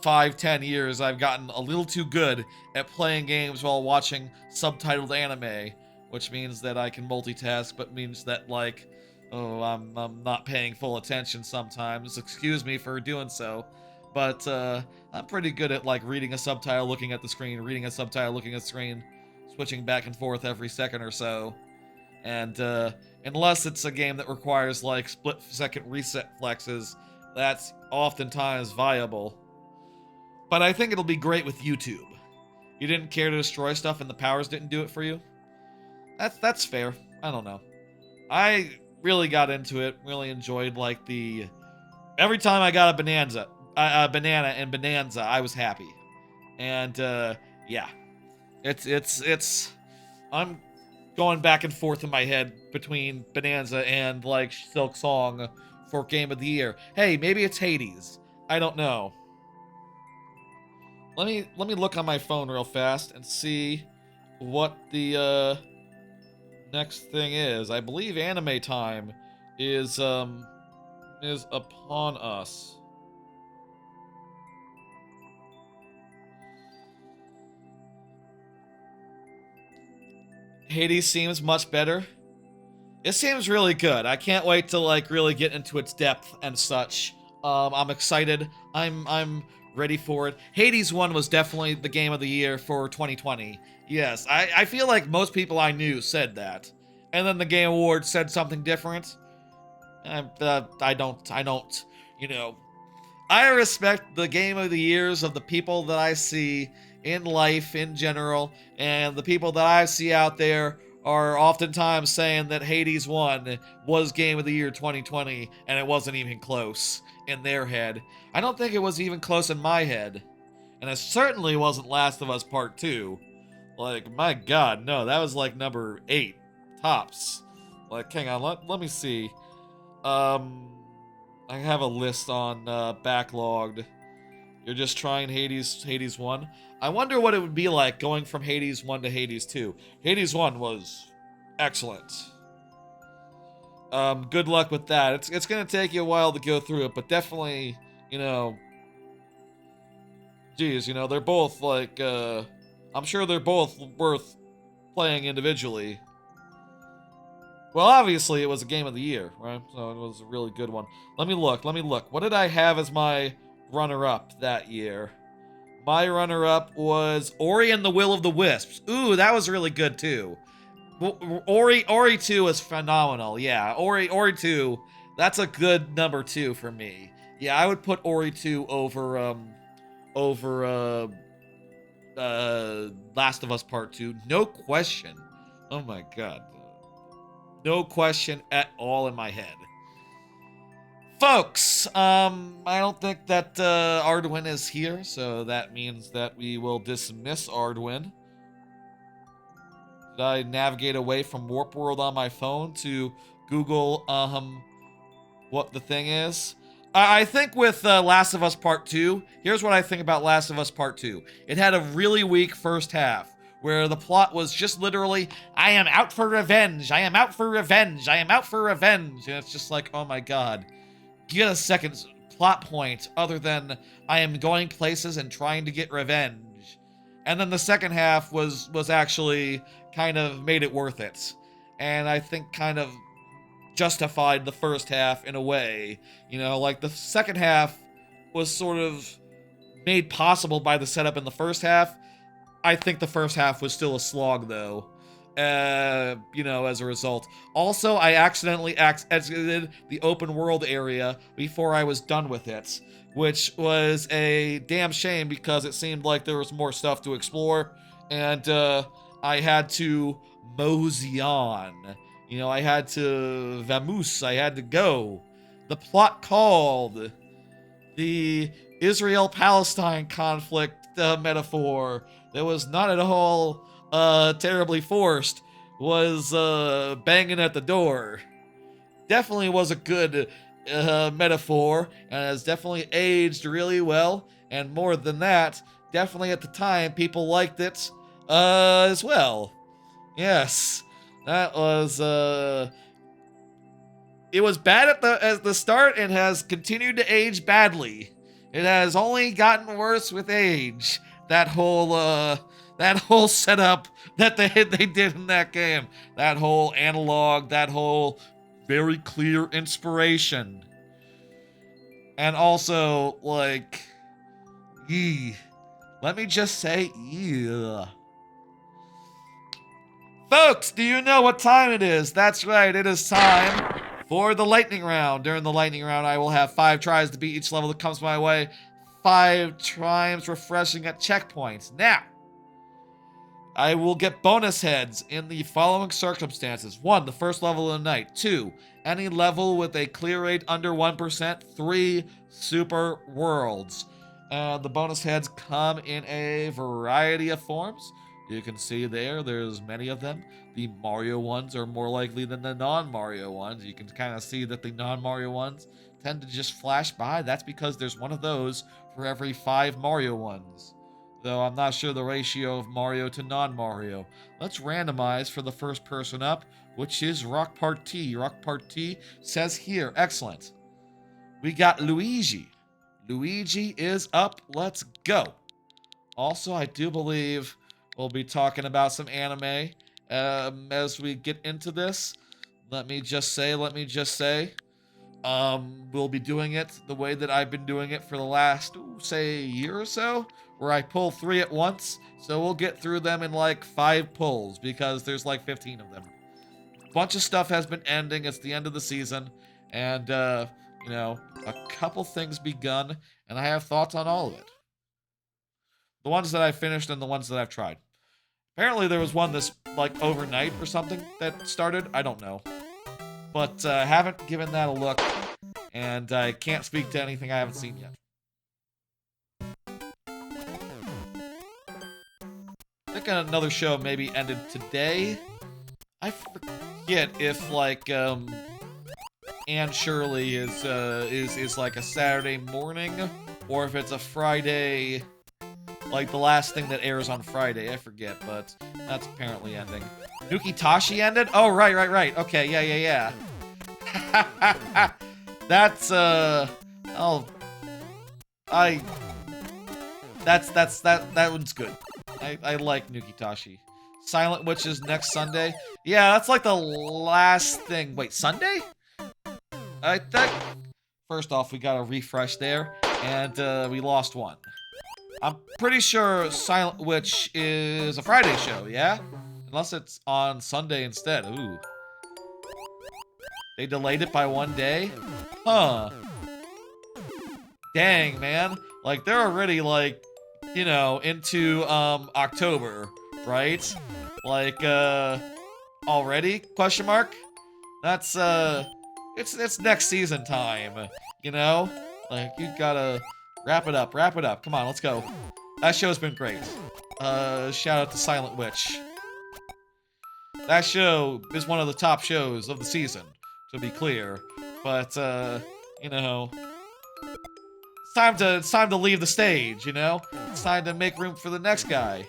5-10 years, I've gotten a little too good at playing games while watching subtitled anime, which means that I can multitask, but means that, like, oh, I'm not paying full attention sometimes. Excuse me for doing so. But I'm pretty good at, like, reading a subtitle, looking at the screen, reading a subtitle, looking at the screen, switching back and forth every second or so. And unless it's a game that requires, like, split-second reset flexes, that's oftentimes viable. But I think it'll be great with YouTube. You didn't care to destroy stuff and the powers didn't do it for you? That's fair. I don't know. I really got into it, really enjoyed, like, the... Every time I got a banana in Bonanza, I was happy. And, yeah. It's... I'm going back and forth in my head between Bonanza and, like, Silk Song for Game of the Year. Hey, maybe it's Hades. I don't know. Let me look on my phone real fast and see what the next thing is. I believe anime time is upon us. Hades seems much better. It seems really good. I can't wait to like really get into its depth and such. I'm excited. I'm ready for it. Hades 1 was definitely the game of the year for 2020. Yes, I feel like most people I knew said that. And then the Game Awards said something different. I don't, you know. I respect the game of the years of the people that I see in life in general, and the people that I see out there are oftentimes saying that Hades 1 was Game of the Year 2020, and it wasn't even close in their head. I don't think it was even close in my head. And it certainly wasn't Last of Us Part 2. Like, my god, no, that was like number 8, tops. Like, hang on, let me see. I have a list on backlogged. You're just trying Hades 1. I wonder what it would be like going from Hades 1 to Hades 2. Hades 1 was excellent. Good luck with that. It's gonna take you a while to go through it, but definitely, you know, geez, you know, they're both like, I'm sure they're both worth playing individually. Well, obviously, it was a game of the year, right? So it was a really good one. Let me look. What did I have as my runner-up that year? My runner-up was Ori and the Will of the Wisps. Ooh, that was really good, too. Ori 2 was phenomenal, yeah. Ori 2, that's a good number 2 for me. Yeah, I would put Ori 2 over Last of Us Part 2. No question. Oh my god. No question at all in my head. Folks, I don't think that Arduin is here, so that means that we will dismiss Arduin. Did I navigate away from Warp World on my phone to Google what the thing is? I think with Last of Us Part 2, here's what I think about Last of Us Part 2. It had a really weak first half, where the plot was just literally, I am out for revenge, I am out for revenge, I am out for revenge. And it's just like, oh my god. Get a second plot point other than I am going places and trying to get revenge. And then the second half was actually kind of made it worth it. And I think kind of justified the first half in a way. You know, like the second half was sort of made possible by the setup in the first half. I think the first half was still a slog though. You know, as a result. Also, I accidentally exited the open world area before I was done with it, which was a damn shame because it seemed like there was more stuff to explore, and I had to mosey on. You know, I had to vamoose, I had to go. The plot called. The Israel-Palestine conflict metaphor that was not at all terribly forced was banging at the door. Definitely was a good metaphor and has definitely aged really well. And more than that, definitely at the time people liked it as well. Yes, that was it was bad at the start and has continued to age badly. It has only gotten worse with age. That whole setup that they did in that game. That whole analog, that whole very clear inspiration. And also, like, let me just say, Folks, do you know what time it is? That's right, it is time for the lightning round. During the lightning round, I will have 5 tries to beat each level that comes my way. 5 times refreshing at checkpoints. Now, I will get bonus heads in the following circumstances. 1, the first level of the night. 2, any level with a clear rate under 1%. 3, super worlds. The bonus heads come in a variety of forms. You can see there's many of them. The Mario ones are more likely than the non-Mario ones. You can kind of see that the non-Mario ones tend to just flash by. That's because there's one of those for every 5 Mario ones. Though I'm not sure the ratio of Mario to non-Mario. Let's randomize for the first person up, which is Rock Part T. Rock Part T says here, excellent. We got Luigi. Luigi is up, let's go. Also, I do believe we'll be talking about some anime as we get into this. Let me just say, we'll be doing it the way that I've been doing it for the last, say, year or so, where I pull 3 at once. So we'll get through them in like 5 pulls because there's like 15 of them. A bunch of stuff has been ending. It's the end of the season. And, you know, a couple things begun, and I have thoughts on all of it. The ones that I finished and the ones that I've tried. Apparently there was one this, like, overnight or something that started. I don't know. But haven't given that a look, and I can't speak to anything I haven't seen yet. I think another show maybe ended today. I forget if, like, Anne Shirley is like a Saturday morning, or if it's a Friday, like the last thing that airs on Friday. I forget, but that's apparently ending. Nuki Tashi ended? Oh, right. Okay, yeah. That's, that one's good. I like Nuki Tashi. Silent Witches next Sunday? Yeah, that's like the last thing. Wait, Sunday? I think... First off, we got a refresh there, and we lost one. I'm pretty sure Silent Witch is a Friday show, yeah? Unless it's on Sunday instead. Ooh. They delayed it by 1 day? Huh. Dang, man. Like, they're already, like, you know, into, October, right? Like, already? Question mark? That's, it's next season time. You know? Like, you gotta wrap it up, wrap it up. Come on, let's go. That show's been great. Shout out to Silent Witch. That show is one of the top shows of the season, to be clear. But, you know, it's time to leave the stage, you know? It's time to make room for the next guy.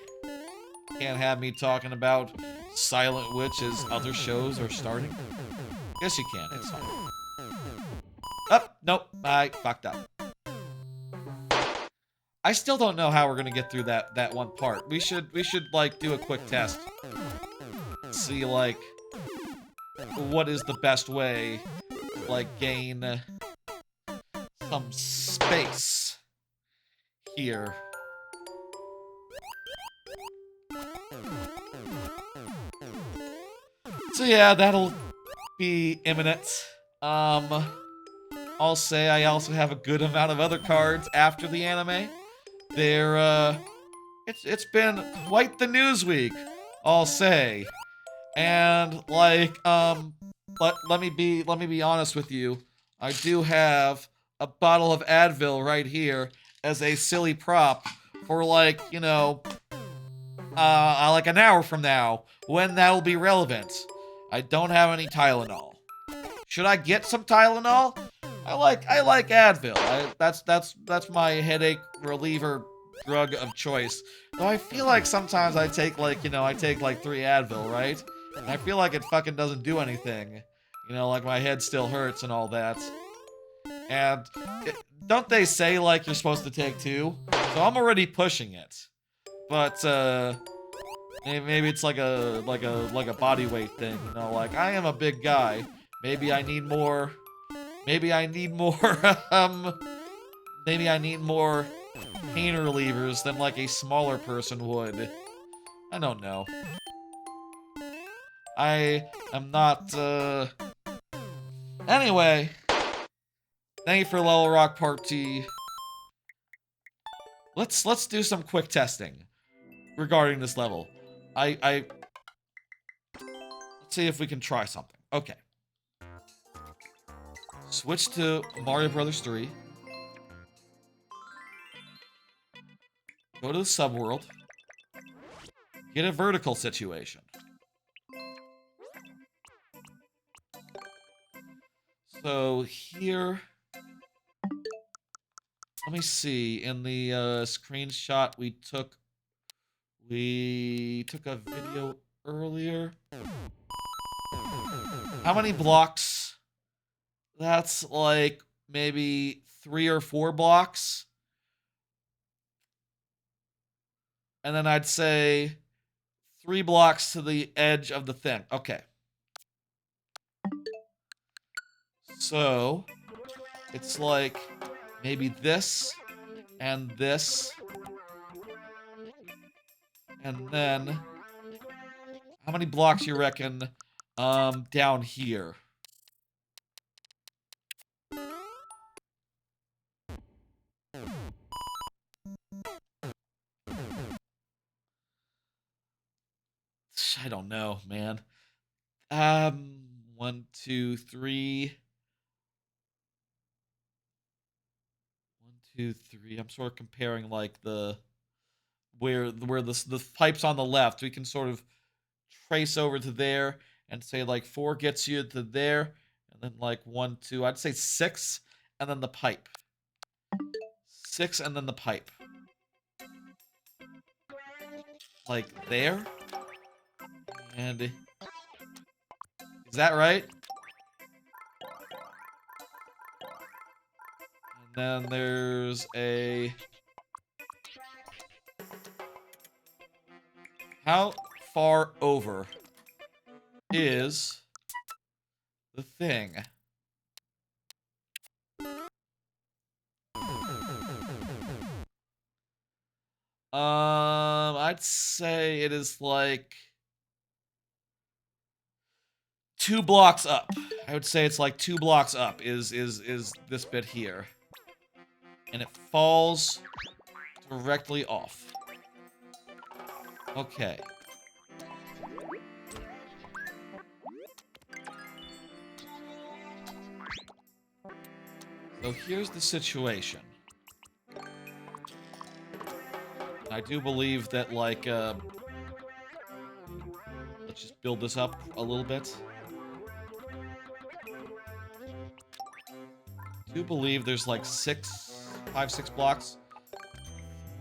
Can't have me talking about Silent Witch as other shows are starting. Yes, you can. It's fine. Oh, nope. I fucked up. I still don't know how we're gonna get through that one part. We should like do a quick test. See like what is the best way to like gain some space here. So yeah, that'll be imminent. I'll say I also have a good amount of other cards after the anime. They're it's been quite the news week, I'll say. And like let me be honest with you. I do have a bottle of Advil right here as a silly prop for like, you know, like an hour from now when that'll be relevant. I don't have any Tylenol. Should I get some Tylenol? I like Advil. That's my headache reliever drug of choice. Though I feel like sometimes I take like, you know, I take like 3 Advil, right? And I feel like it fucking doesn't do anything. You know, like my head still hurts and all that. And don't they say like you're supposed to take 2? So I'm already pushing it. But maybe it's like a body weight thing, you know, like I am a big guy. Maybe I need more maybe I need more maybe I need more pain relievers than like a smaller person would. I don't know. I am not anyway. Thank you for Level Rock Part T. Let's do some quick testing regarding this level. Let's see if we can try something. Okay. Switch to Mario Brothers 3. Go to the subworld. Get a vertical situation. So here, let me see. In the screenshot we took a video earlier. How many blocks? That's like maybe 3 or 4 blocks. And then I'd say 3 blocks to the edge of the thing. Okay. So, it's like maybe this and this. And then how many blocks you reckon down here? I don't know, man. 1, 2, 3. 1, 2, 3. I'm sort of comparing like the where the pipes on the left. We can sort of trace over to there and say like 4 gets you to there, and then like 1, 2. I'd say 6, and then the pipe. 6 and then the pipe. Like there. And is that right? And then there's a... How far over is the thing? I'd say it is like 2 blocks up. I would say it's like 2 blocks up is this bit here. And it falls directly off. Okay. So here's the situation. I do believe that, like, let's just build this up a little bit. I do believe there's like 5, 6 blocks.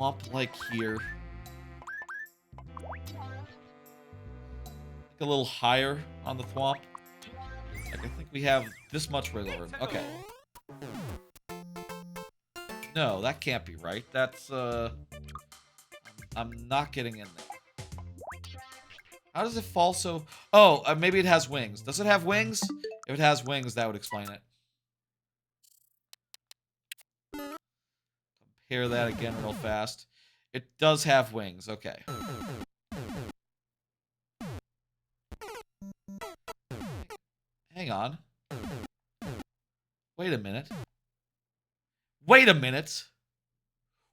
Lump like here. A little higher on the thwomp. Like, I think we have this much wiggle room. Okay. No, that can't be right. That's, I'm not getting in there. How does it fall so... Oh, maybe it has wings. Does it have wings? If it has wings, that would explain it. Compare that again real fast. It does have wings. Okay. Hang on. Wait a minute. Wait a minute.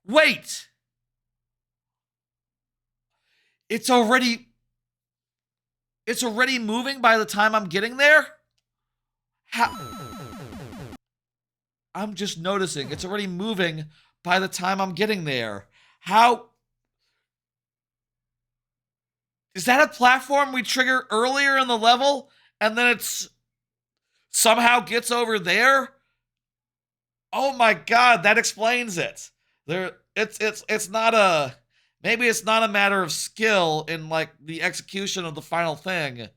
Wait! It's already moving by the time I'm getting there? How? I'm just noticing. It's already moving by the time I'm getting there. How? Is that a platform we trigger earlier in the level and then it's somehow gets over there? Oh my god, that explains it. It's not a... Maybe it's not a matter of skill in, like, the execution of the final thing.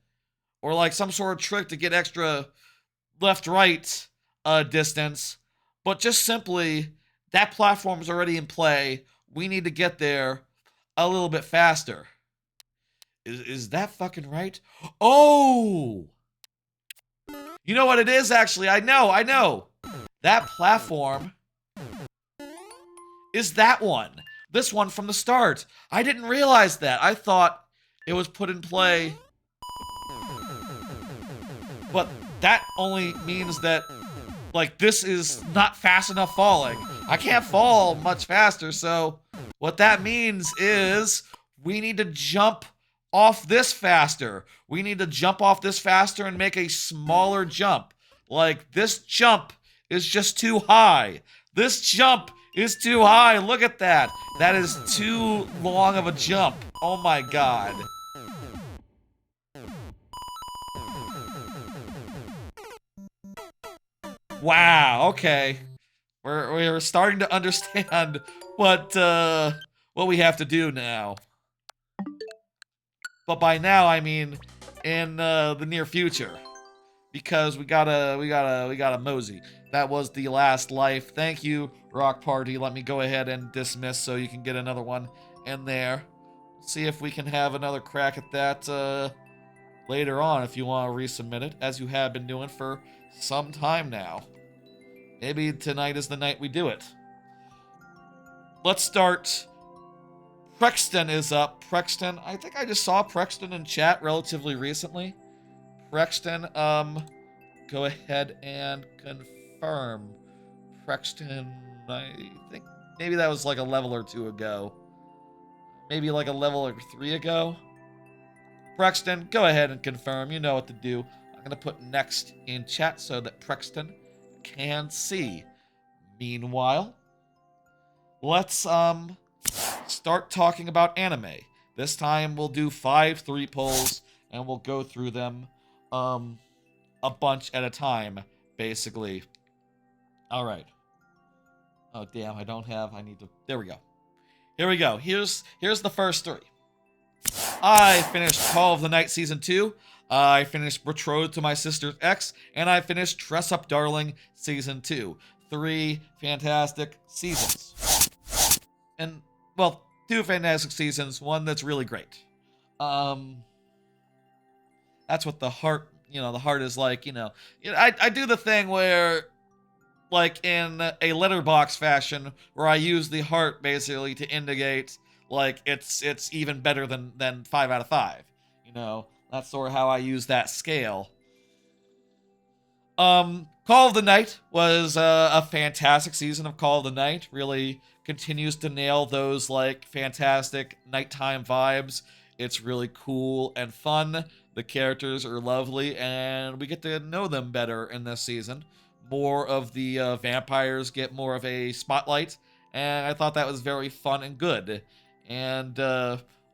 Or, like, some sort of trick to get extra left-right distance. But just simply, that platform is already in play. We need to get there a little bit faster. Is that fucking right? Oh! You know what it is, actually? I know. That platform is that one. This one from the start. I didn't realize that. I thought it was put in play. But that only means that, like, this is not fast enough falling. I can't fall much faster, so what that means is we need to jump off this faster. We need to jump off this faster and make a smaller jump. Like, this jump is just too high. This jump is too high. Look at that. That is too long of a jump. Oh my god. Wow, okay. We're starting to understand what we have to do now. But by now, I mean in the near future. Because we gotta mosey. That was the last life. Thank you, Rock Party. Let me go ahead and dismiss so you can get another one in there. See if we can have another crack at that later on if you want to resubmit it, as you have been doing for some time now. Maybe tonight is the night we do it. Let's start. Prexton is up. Prexton, I think I just saw Prexton in chat relatively recently. Prexton, go ahead and confirm. Prexton, I think maybe that was like a level or 2 ago. Maybe like a level or 3 ago. Prexton, go ahead and confirm. You know what to do. I'm going to put next in chat so that Prexton can see. Meanwhile, let's start talking about anime. This time we'll do 5 3 polls and we'll go through them a bunch at a time, basically. All right. Oh damn, I need to. There we go. Here we go. Here's the first 3. I finished Call of the Night Season 2. I finished Betrothed to My Sister's Ex, and I finished Dress Up Darling Season 2. 3 fantastic seasons. And, well, 2 fantastic seasons, one that's really great. That's what the heart, the heart is like, I do the thing where, like, in a letterbox fashion, where I use the heart, basically, to indicate, like, it's even better than 5 out of 5. That's sort of how I use that scale. Call of the Night was a fantastic season of Call of the Night. Really continues to nail those, like, fantastic nighttime vibes. It's really cool and fun. The characters are lovely, and we get to know them better in this season. more of the vampires get more of a spotlight, and I thought that was very fun and good. And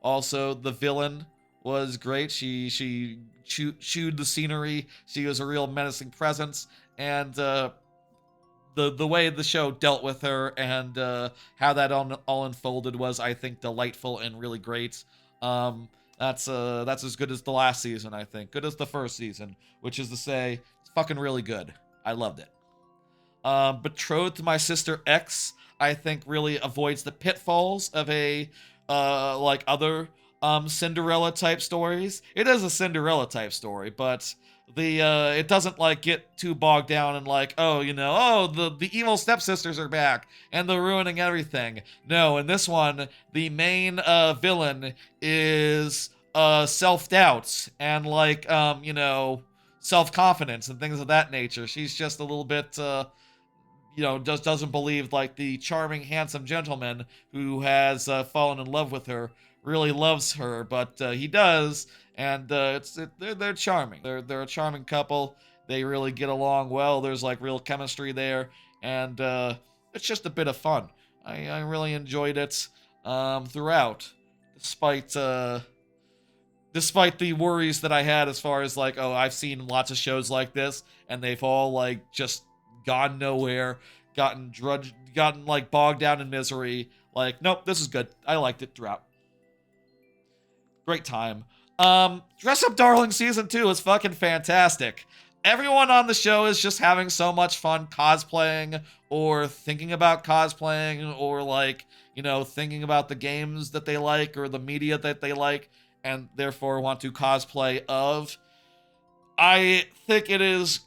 also the villain was great. She chewed the scenery. She was a real menacing presence, and the way the show dealt with her and how that all unfolded was, I think, delightful and really great. That's as good as the last season, I think. Good as the first season, which is to say, it's fucking really good. I loved it. Betrothed to My Sister X, I think really avoids the pitfalls of a like other Cinderella type stories. It is a Cinderella type story, but the it doesn't like get too bogged down in like, oh, the evil stepsisters are back and they're ruining everything. No, in this one, the main villain is self-doubt and like self-confidence and things of that nature. She's just a little bit just doesn't believe like the charming, handsome gentleman who has fallen in love with her really loves her, but he does, and they're charming. They're a charming couple. They really get along well. There's like real chemistry there, and it's just a bit of fun. I really enjoyed it throughout, despite the worries that I had as far as like, oh, I've seen lots of shows like this, and they've all like just gone nowhere, gotten like bogged down in misery. Like, nope, this is good. I liked it throughout. Great time. Dress Up Darling season 2 is fucking fantastic. Everyone on the show is just having so much fun cosplaying or thinking about cosplaying or like, thinking about the games that they like or the media that they like and therefore want to cosplay of. I think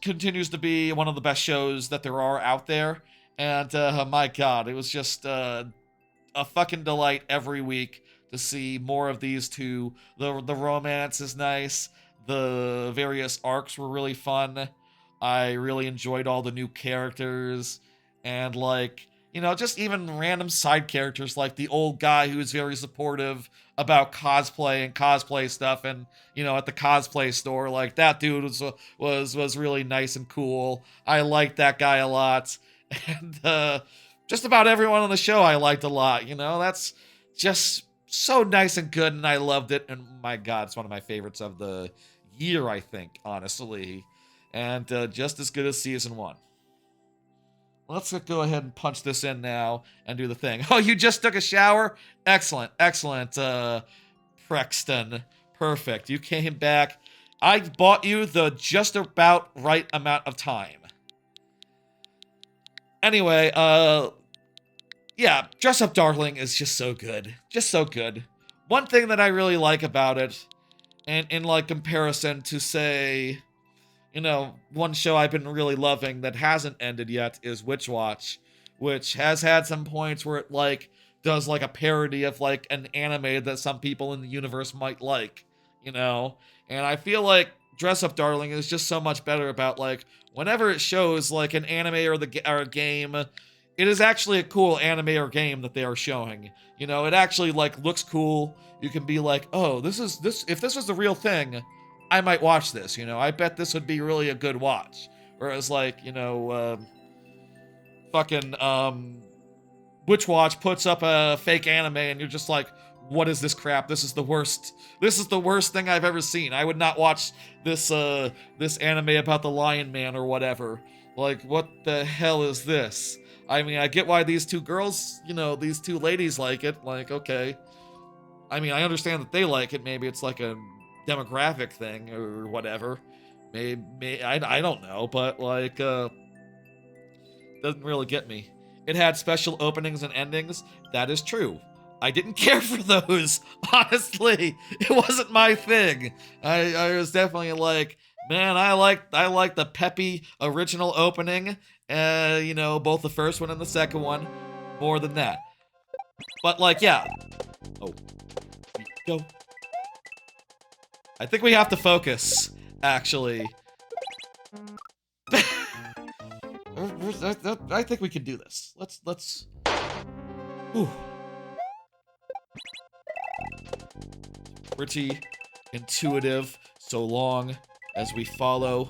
continues to be one of the best shows that there are out there. And my God, it was just a fucking delight every week to see more of these two. The romance is nice. The various arcs were really fun. I really enjoyed all the new characters and like, just even random side characters like the old guy who is very supportive about cosplay and cosplay stuff and at the cosplay store, like that dude was really nice and cool. I liked that guy a lot. And just about everyone on the show I liked a lot. That's just so nice and good, and I loved it. And my God, it's one of my favorites of the year, I think, honestly. And just as good as season 1. Let's go ahead and punch this in now and do the thing. Oh, you just took a shower? Excellent, Prexton. Perfect. You came back. I bought you the just about right amount of time. Anyway, yeah, Dress Up Darling is just so good. Just so good. One thing that I really like about it, and in like comparison to say, one show I've been really loving that hasn't ended yet is Witch Watch, which has had some points where it like does like a parody of like an anime that some people in the universe might like, and I feel like Dress Up Darling is just so much better about like whenever it shows like an anime or a game, it is actually a cool anime or game that they are showing. It actually like looks cool. You can be like, oh, this if this was the real thing, I might watch this. I bet this would be really a good watch. Whereas like, Witch Watch puts up a fake anime and you're just like, what is this crap? This is the worst. This is the worst thing I've ever seen. I would not watch this anime about the Lion Man or whatever. Like, what the hell is this? I mean, I get why these two girls, these two ladies like it. Like, okay. I mean, I understand that they like it. Maybe it's like a demographic thing or whatever. Maybe I don't know, but like, doesn't really get me. It had special openings and endings. That is true. I didn't care for those. Honestly, it wasn't my thing. I was definitely like, man, I like the peppy original opening. Both the first one and the second one, more than that. But like, yeah. Oh, go. I think we have to focus, actually. I think we can do this. Let's. Ooh. Pretty intuitive, so long as we follow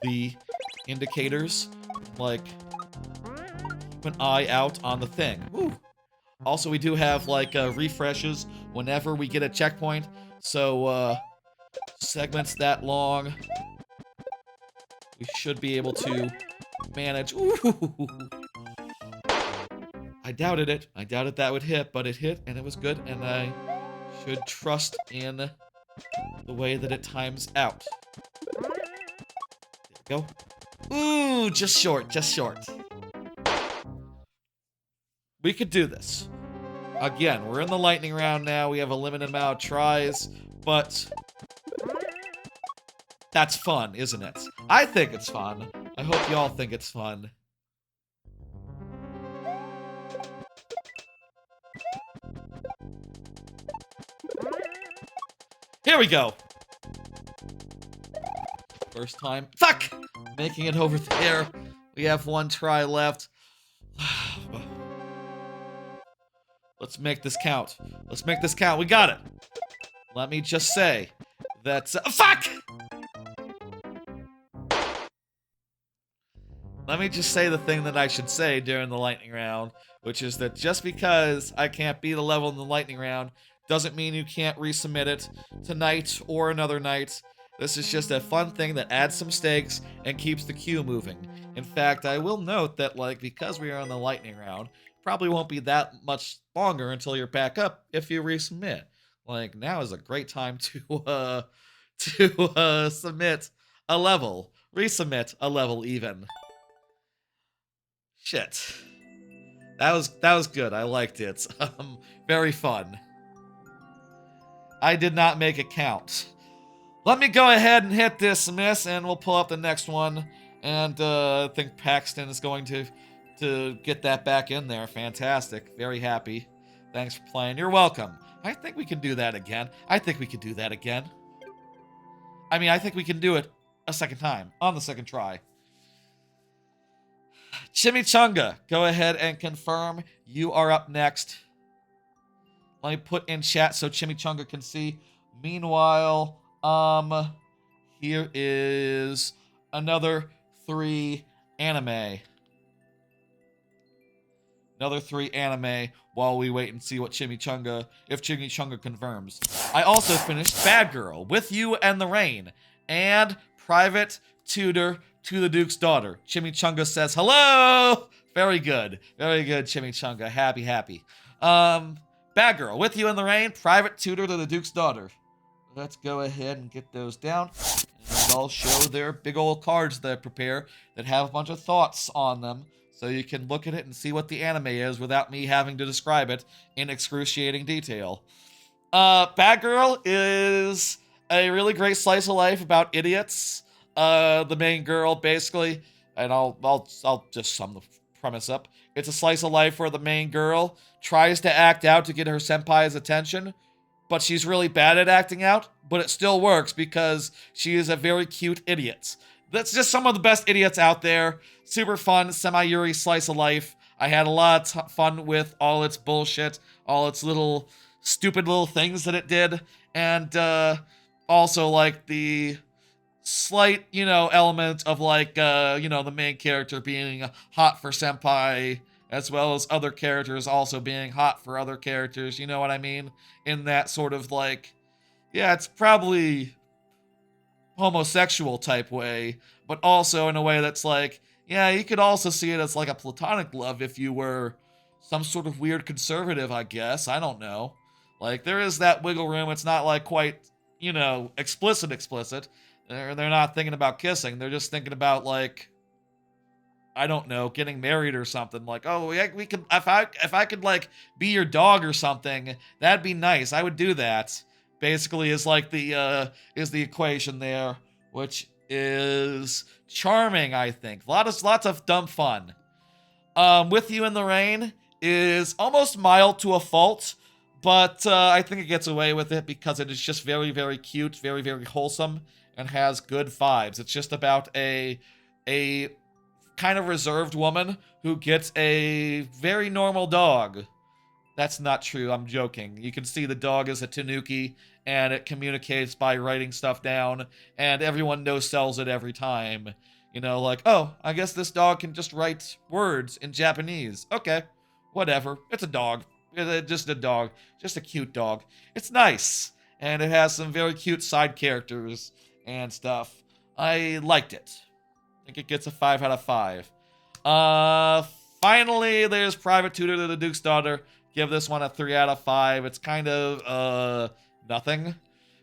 the indicators. like, keep an eye out on the thing. Ooh. Also, we do have, like, refreshes whenever we get a checkpoint. So, segments that long, we should be able to manage. Ooh. I doubted it. I doubted that would hit, but it hit, and it was good, and I should trust in the way that it times out. There we go. Ooh, just short, just short. We could do this. Again, we're in the lightning round now. We have a limited amount of tries, but that's fun, isn't it? I think it's fun. I hope y'all think it's fun. Here we go. First time. Fuck! Making it over there. We have one try left. Let's make this count. Let's make this count. We got it. Let me just say that... fuck! Let me just say the thing that I should say during the lightning round, which is that just because I can't beat a level in the lightning round doesn't mean you can't resubmit it tonight or another night. This is just a fun thing that adds some stakes and keeps the queue moving. In fact, I will note that, like, because we are on the lightning round, probably won't be that much longer until you're back up if you resubmit. Like, now is a great time to submit a level. Resubmit a level even. Shit. That was good. I liked it. Very fun. I did not make it count. Let me go ahead and hit dismiss, and we'll pull up the next one. And I think Paxton is going to get that back in there. Fantastic. Very happy. Thanks for playing. You're welcome. I think we can do that again. I think we can do that again. I mean, I think we can do it a second time on the second try. Chimichanga, go ahead and confirm you are up next. Let me put in chat so Chimichanga can see. Meanwhile, here is another 3 anime. Another 3 anime while we wait and see what if Chimichanga confirms. I also finished Bad Girl, With You and the Rain, and Private Tutor to the Duke's Daughter. Chimichanga says hello! Very good. Very good, Chimichanga. Happy, happy. Bad Girl, With You and the Rain, Private Tutor to the Duke's Daughter. Let's go ahead and get those down. And I'll show their big old cards that I prepare that have a bunch of thoughts on them. So you can look at it and see what the anime is without me having to describe it in excruciating detail. Bad Girl is a really great slice of life about idiots. The main girl, basically, and I'll just sum the premise up. It's a slice of life where the main girl tries to act out to get her senpai's attention, but she's really bad at acting out, but it still works because she is a very cute idiot. That's just some of the best idiots out there. Super fun, semi-Yuri slice of life. I had a lot of fun with all its bullshit, all its little stupid little things that it did, and also like the slight, element of like, the main character being hot for senpai, as well as other characters also being hot for other characters, you know what I mean? In that sort of like, yeah, it's probably homosexual type way, but also in a way that's like, yeah, you could also see it as like a platonic love if you were some sort of weird conservative, I guess. I don't know. Like, there is that wiggle room. It's not like quite, explicit. They're not thinking about kissing. They're just thinking about, like, I don't know, getting married or something. Like, oh, yeah, we could, if I could, like, be your dog or something, that'd be nice. I would do that. Basically is like the equation there, which is charming, I think. Lots of dumb fun. With You in the Rain is almost mild to a fault, but I think it gets away with it because it is just very, very cute, very, very wholesome, and has good vibes. It's just about a kind of reserved woman who gets a very normal dog. That's not true, I'm joking. You can see the dog is a tanuki, and it communicates by writing stuff down, and everyone no-sells it every time. You know, like, oh, I guess this dog can just write words in Japanese. Okay, whatever. It's a dog. Just a dog. Just a cute dog. It's nice. And it has some very cute side characters and stuff. I liked it. I think it gets a 5 out of 5. Finally, there's Private Tutor to the Duke's Daughter. Give this one a 3 out of 5. It's kind of, nothing.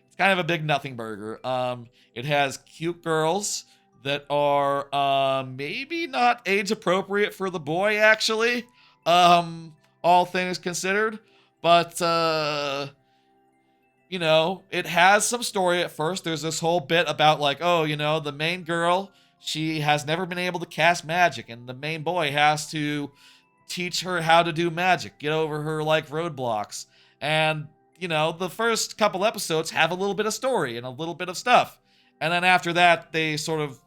It's kind of a big nothing burger. It has cute girls that are, maybe not age appropriate for the boy, actually. All things considered. But, you know, it has some story at first. There's this whole bit about, like, oh, you know, the main girl, she has never been able to cast magic, and the main boy has to teach her how to do magic, get over her, like, roadblocks. And, you know, the first couple episodes have a little bit of story and a little bit of stuff. And then after that, they sort of...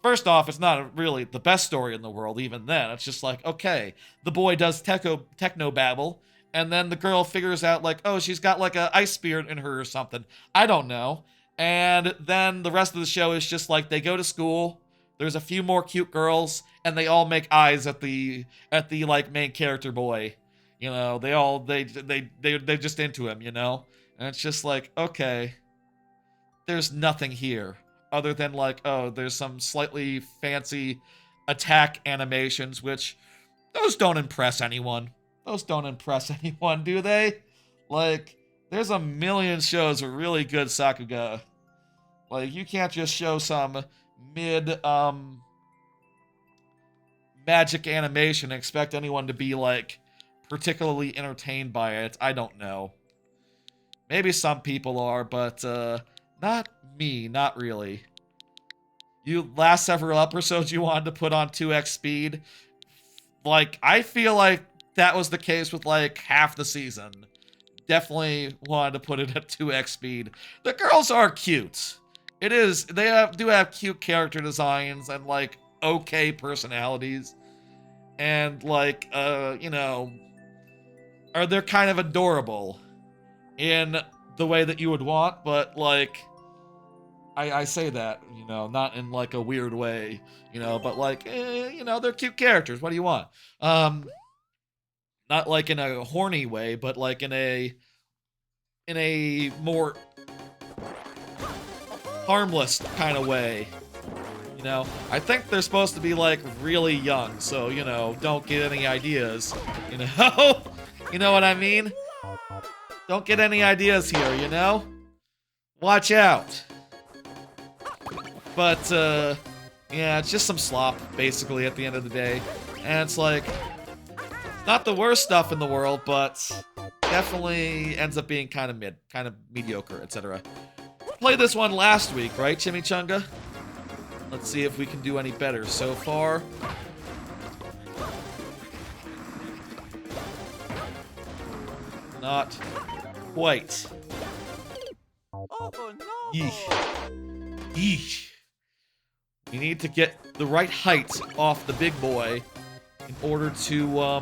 First off, it's not really the best story in the world, even then. It's just like, okay, the boy does techno babble, and then the girl figures out, like, oh, she's got, like, a ice spirit in her or something. I don't know. And then the rest of the show is just, like, they go to school, there's a few more cute girls, and they all make eyes at the like, main character boy. You know, they're just into him, you know? And it's just like, okay, there's nothing here. Other than, like, oh, there's some slightly fancy attack animations, which, those don't impress anyone. Those don't impress anyone, do they? Like, there's a million shows with really good Sakuga. Like, you can't just show some mid, magic animation and expect anyone to be, like, particularly entertained by it. I don't know. Maybe some people are, but, not me, not really. You, last several episodes you wanted to put on 2x speed. Like, I feel like that was the case with, like, half the season. Definitely wanted to put it at 2x speed. The girls are cute. It is, they do have cute character designs and, like, okay personalities. And, like, you know, they're kind of adorable in the way that you would want, but, like, I say that, you know, not in, like, a weird way, you know, but, like, you know, they're cute characters. What do you want? Not, like, in a horny way, but, like, in a more harmless kind of way, you know? I think they're supposed to be, like, really young, so, you know, don't get any ideas, you know? You know what I mean? Don't get any ideas here, you know? Watch out. But, yeah, it's just some slop, basically, at the end of the day. And it's like, not the worst stuff in the world, but definitely ends up being kind of mediocre, etc. Played this one last week, right, Chimichanga? Let's see if we can do any better. So far, not quite. Oh no! Yeesh. Yeesh. We need to get the right height off the big boy in order to,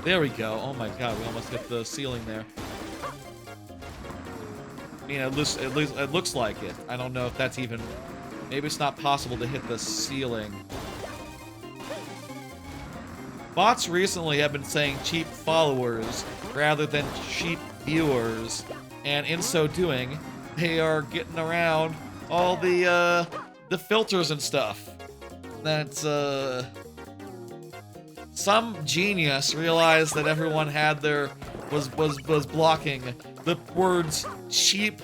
there we go. Oh my god, we almost hit the ceiling there. I mean, it looks like it. I don't know if that's even... Maybe it's not possible to hit the ceiling. Bots recently have been saying cheap followers rather than cheap viewers, and in so doing, they are getting around all the filters and stuff. That's, some genius realized that everyone had was blocking the words cheap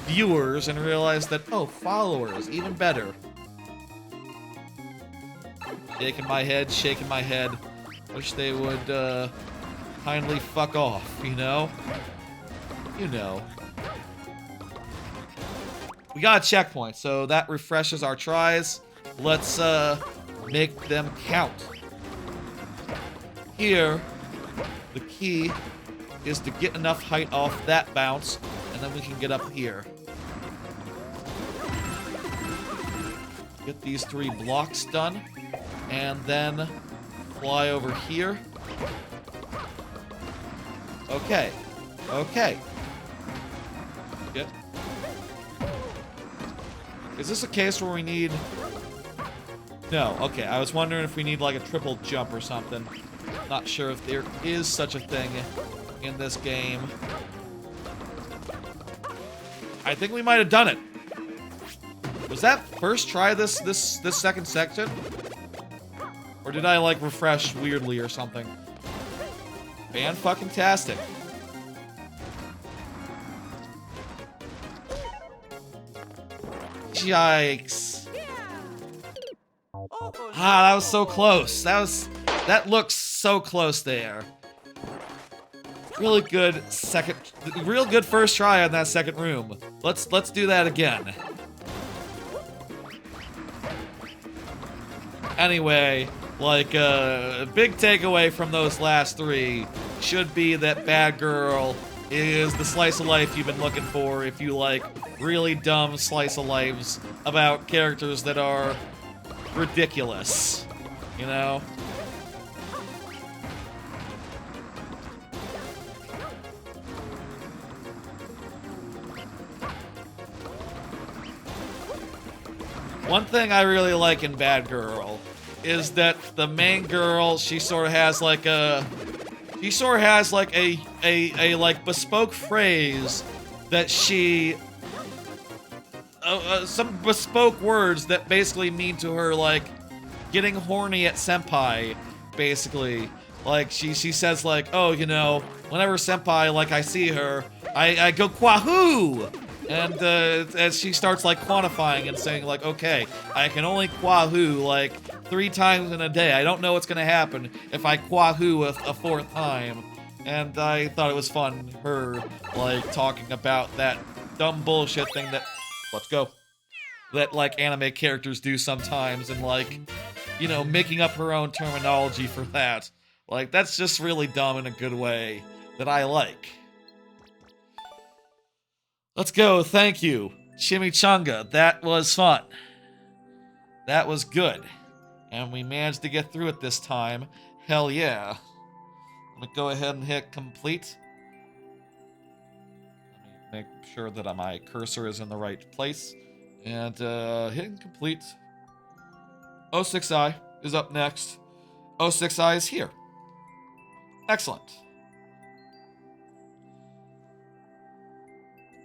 viewers and realized that, oh, followers, even better. Shaking my head. Wish they would, kindly fuck off, you know? You know. We got a checkpoint, so that refreshes our tries. Let's, make them count. Here, the key is to get enough height off that bounce, and then we can get up here. Get these 3 blocks done, and then fly over here. Okay. Okay. Get. Is this a case where we need... No, okay. I was wondering if we need like a triple jump or something. Not sure if there is such a thing in this game. I think we might have done it. Was that first try this second section? Or did I like refresh weirdly or something? Fan-fucking-tastic. Yikes. Ah, that was so close. That looks so close there. Really good real good first try on that second room. Let's do that again. Anyway, like a big takeaway from those last three should be that Bad Girl is the slice of life you've been looking for if you like really dumb slice of lives about characters that are ridiculous, you know? One thing I really like in Bad Girl is that the main girl, she sort of has like a like bespoke phrase that she some bespoke words that basically mean to her like getting horny at senpai, basically. Like she says like, oh, you know, whenever senpai, like I see her, I go kwahoo! And as she starts like quantifying and saying like, okay, I can only kwahoo like 3 times in a day. I don't know what's gonna happen if I kwahoo a 4th time. And I thought it was fun, her like talking about that dumb bullshit thing that, let's go, that like anime characters do sometimes, and like, you know, making up her own terminology for that. Like, that's just really dumb in a good way that I like. Let's go, thank you. Chimichanga, that was fun. That was good. And we managed to get through it this time. Hell yeah. I'm gonna go ahead and hit complete. Let me make sure that my cursor is in the right place. And hitting complete. 06i is up next. 06i is here. Excellent.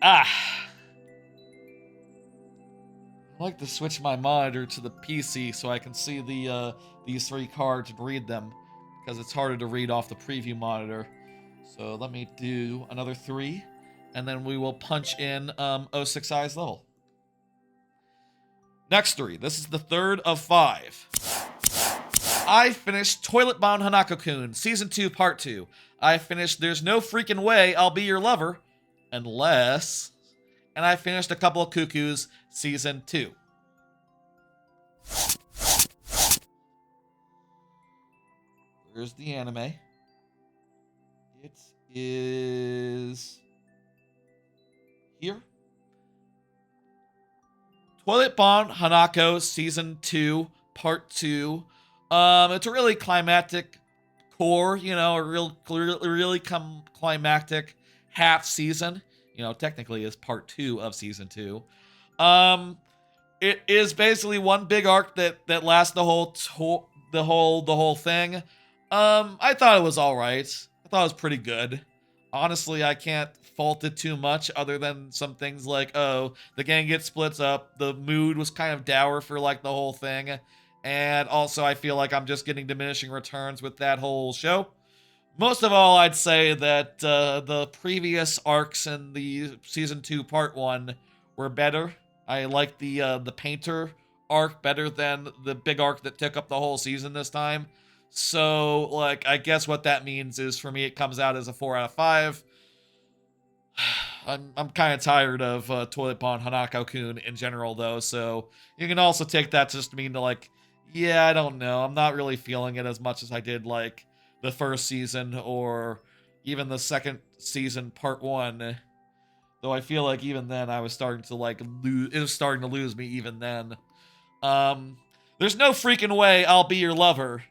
I like to switch my monitor to the PC so I can see these 3 cards and read them, because it's harder to read off the preview monitor. So let me do another 3, and then we will punch in 06i's level. Next 3. This is the 3rd of 5. I finished Toilet Bound Hanako-kun, Season 2, Part 2. I finished There's No Freaking Way I'll Be Your Lover, Unless... And I finished A Couple of Cuckoos, Season 2. Where's the anime? It is... here. Toilet Bound Hanako, Season 2, Part 2. It's a really climactic core, you know, a really climactic half season. You know, technically is part 2 of season 2. It is basically one big arc that lasts the whole thing. I thought it was all right. I thought it was pretty good. Honestly, I can't fault it too much, other than some things like, oh, the gang gets splits up. The mood was kind of dour for like the whole thing. And also, I feel like I'm just getting diminishing returns with that whole show. Most of all, I'd say that the previous arcs in the Season 2 Part 1 were better. I like the Painter arc better than the big arc that took up the whole season this time. So, like, I guess what that means is, for me, it comes out as a 4 out of 5. I'm kind of tired of Toilet Bound Hanako-kun in general, though, so you can also take that just to mean to, like, yeah, I don't know. I'm not really feeling it as much as I did, like, the first season or even the second season, Part 1. Though I feel like even then I was starting to, like, it was starting to lose me even then. There's No Freaking Way I'll Be Your Lover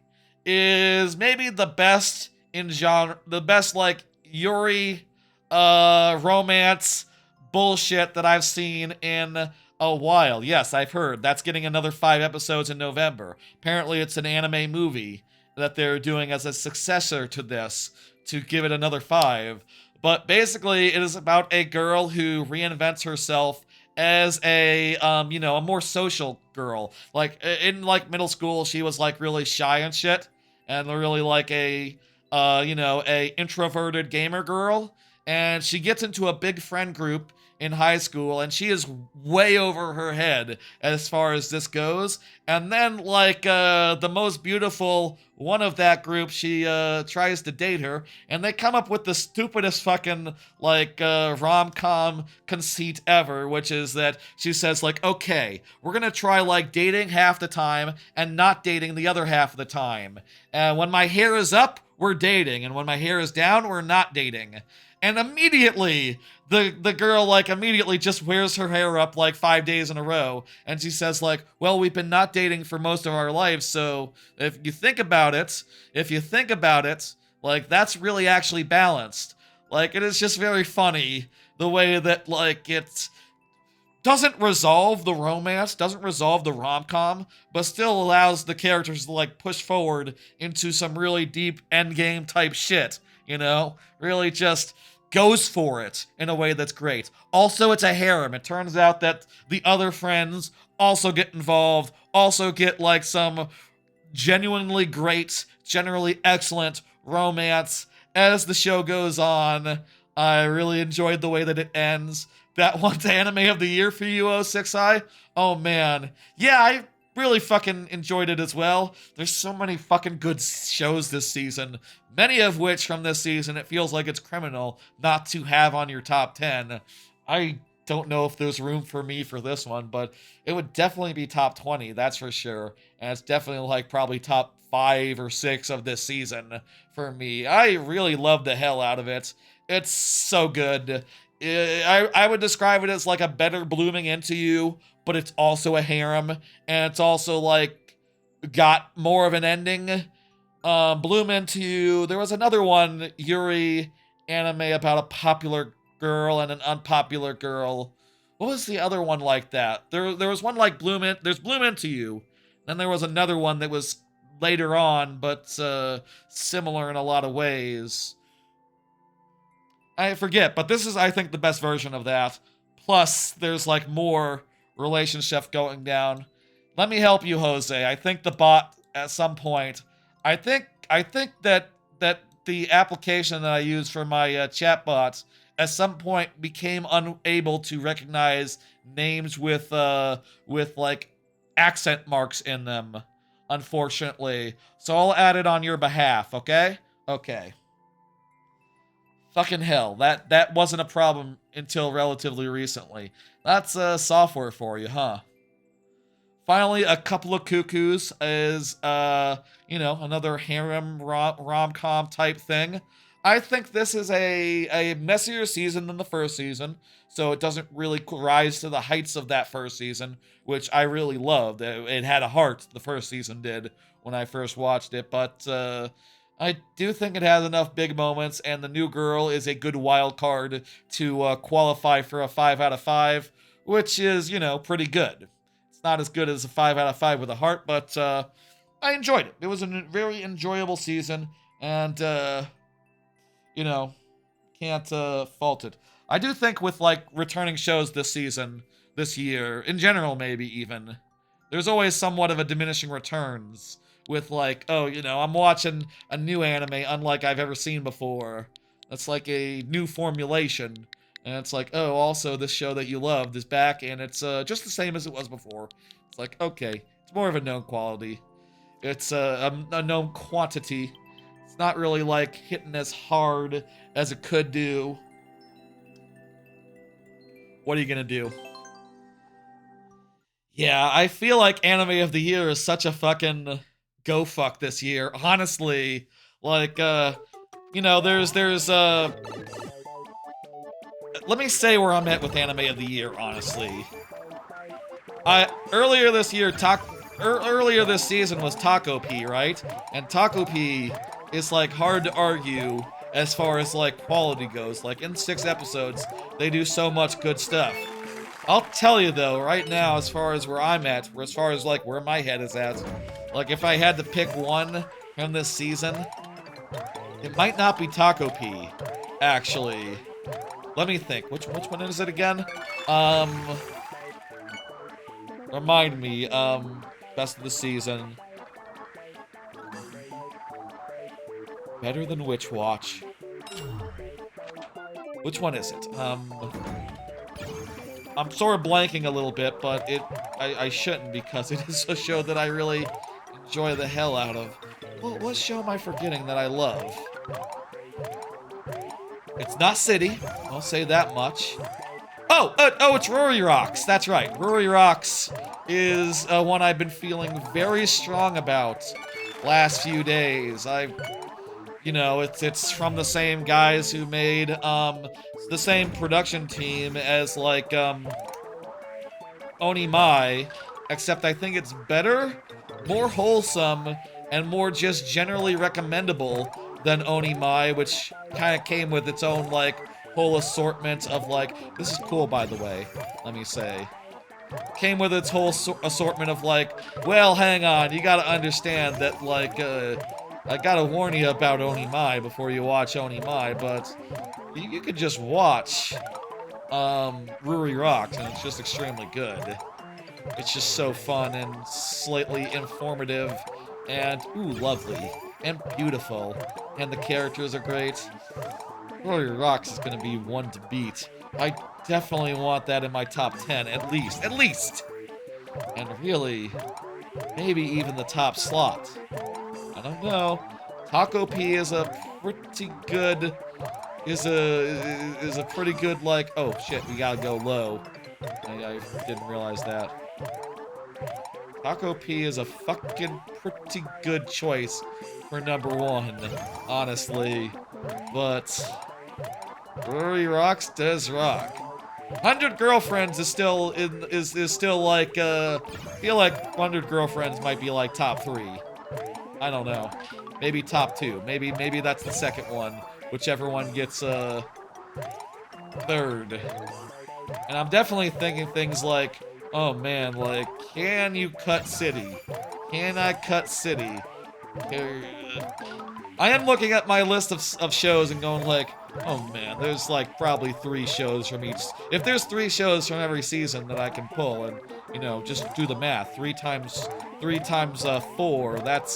is maybe the best in genre, the best, like, Yuri romance bullshit that I've seen in a while. Yes, I've heard. That's getting another 5 episodes in November. Apparently, it's an anime movie that they're doing as a successor to this to give it another 5. But basically, it is about a girl who reinvents herself as a more social girl. Like in like middle school, she was like really shy and shit, and really like a introverted gamer girl. And she gets into a big friend group in high school, and she is way over her head as far as this goes. And then, like, the most beautiful one of that group, she tries to date her, and they come up with the stupidest fucking, like, rom-com conceit ever, which is that she says, like, okay, we're gonna try, like, dating half the time and not dating the other half of the time. And when my hair is up, we're dating, and when my hair is down, we're not dating. And immediately, the girl, like, immediately just wears her hair up, like, 5 days in a row. And she says, like, well, we've been not dating for most of our lives, so if you think about it, like, that's really actually balanced. Like, it is just very funny the way that, like, it doesn't resolve the romance, doesn't resolve the rom-com, but still allows the characters to, like, push forward into some really deep endgame type shit, you know? Really just goes for it in a way that's great. Also, it's a harem. It turns out that the other friends also get involved, also get, like, some genuinely great, generally excellent romance as the show goes on. I really enjoyed the way that it ends. That one's anime of the year for you, 06i? Oh man. Yeah, I really fucking enjoyed it as well. There's so many fucking good shows this season. Many of which from this season, it feels like it's criminal not to have on your top 10. I don't know if there's room for me for this one, but it would definitely be top 20, that's for sure. And it's definitely like probably top 5 or 6 of this season for me. I really love the hell out of it. It's so good. I would describe it as like a better Blooming Into You, but it's also a harem, and it's also like got more of an ending. Bloom Into You. There was another one, Yuri anime about a popular girl and an unpopular girl. What was the other one like that? There was one like there's Bloom Into You. Then there was another one that was later on, but similar in a lot of ways. I forget, but this is, I think, the best version of that. Plus, there's like more relationship going down. Let me help you, Jose. I think the bot at some point. I think that the application that I use for my chat bots at some point became unable to recognize names with like accent marks in them, unfortunately. So I'll add it on your behalf, okay? Okay. Fucking hell, that wasn't a problem until relatively recently. That's software for you, huh? Finally, A Couple of Cuckoos is, another harem rom-com type thing. I think this is a messier season than the first season, so it doesn't really rise to the heights of that first season, which I really loved. It had a heart, the first season did, when I first watched it, but I do think it has enough big moments, and the new girl is a good wild card to qualify for a 5 out of 5, which is, pretty good. It's not as good as a 5 out of 5 with a heart, but I enjoyed it. It was a very enjoyable season, and, can't fault it. I do think with, like, returning shows this year, in general maybe even, there's always somewhat of a diminishing returns. With like, I'm watching a new anime unlike I've ever seen before. That's like a new formulation. And it's like, oh, also this show that you loved is back and it's just the same as it was before. It's like, okay, it's more of a known quality. It's a known quantity. It's not really like hitting as hard as it could do. What are you gonna do? Yeah, I feel like Anime of the Year is such a fucking go fuck this year. Honestly, like, there's let me say where I'm at with Anime of the Year, honestly. Earlier this season was Taco P, right? And Taco P is, like, hard to argue as far as, like, quality goes. Like, in 6 episodes, they do so much good stuff. I'll tell you though, right now, as far as where I'm at, as far as like where my head is at, like if I had to pick one from this season, it might not be Taco P, actually. Let me think. Which one is it again? Um, Remind me. Best of the season. Better than Witch Watch. Which one is it? I'm sort of blanking a little bit, but I shouldn't because it is a show that I really enjoy the hell out of. What show am I forgetting that I love? It's not City. I'll say that much. Oh, it's Rory Rocks. That's right. Rory Rocks is one I've been feeling very strong about last few days. It's from the same guys who made the same production team as like Oni Mai, except I think it's better, more wholesome, and more just generally recommendable than Oni Mai, which kind of came with its own like whole assortment of like, this is cool by the way, let me say. Came with its whole assortment of like, well, hang on, you gotta understand that like, I gotta warn you about Oni Mai before you watch Oni Mai, but you could just watch Ruri Rocks and it's just extremely good. It's just so fun and slightly informative and, ooh, lovely and beautiful. And the characters are great. Ruri Rocks is gonna be one to beat. I definitely want that in my top 10, at least! And really, maybe even the top slot. I don't know. Taco P is a pretty good, is a pretty good, like, oh shit, we gotta go low. I didn't realize that. Taco P is a fucking pretty good choice for number one, honestly. But Rory Rocks does rock. 100 Girlfriends is still is still like I feel like 100 Girlfriends might be like top 3. I don't know. Maybe top 2. Maybe that's the second one. Whichever one gets third. And I'm definitely thinking things like, oh man, like, can you cut City? Can I cut City? I am looking at my list of shows and going like, oh man, there's like probably 3 shows from each. If there's 3 shows from every season that I can pull and, you know, just do the math. 3 times 4, that's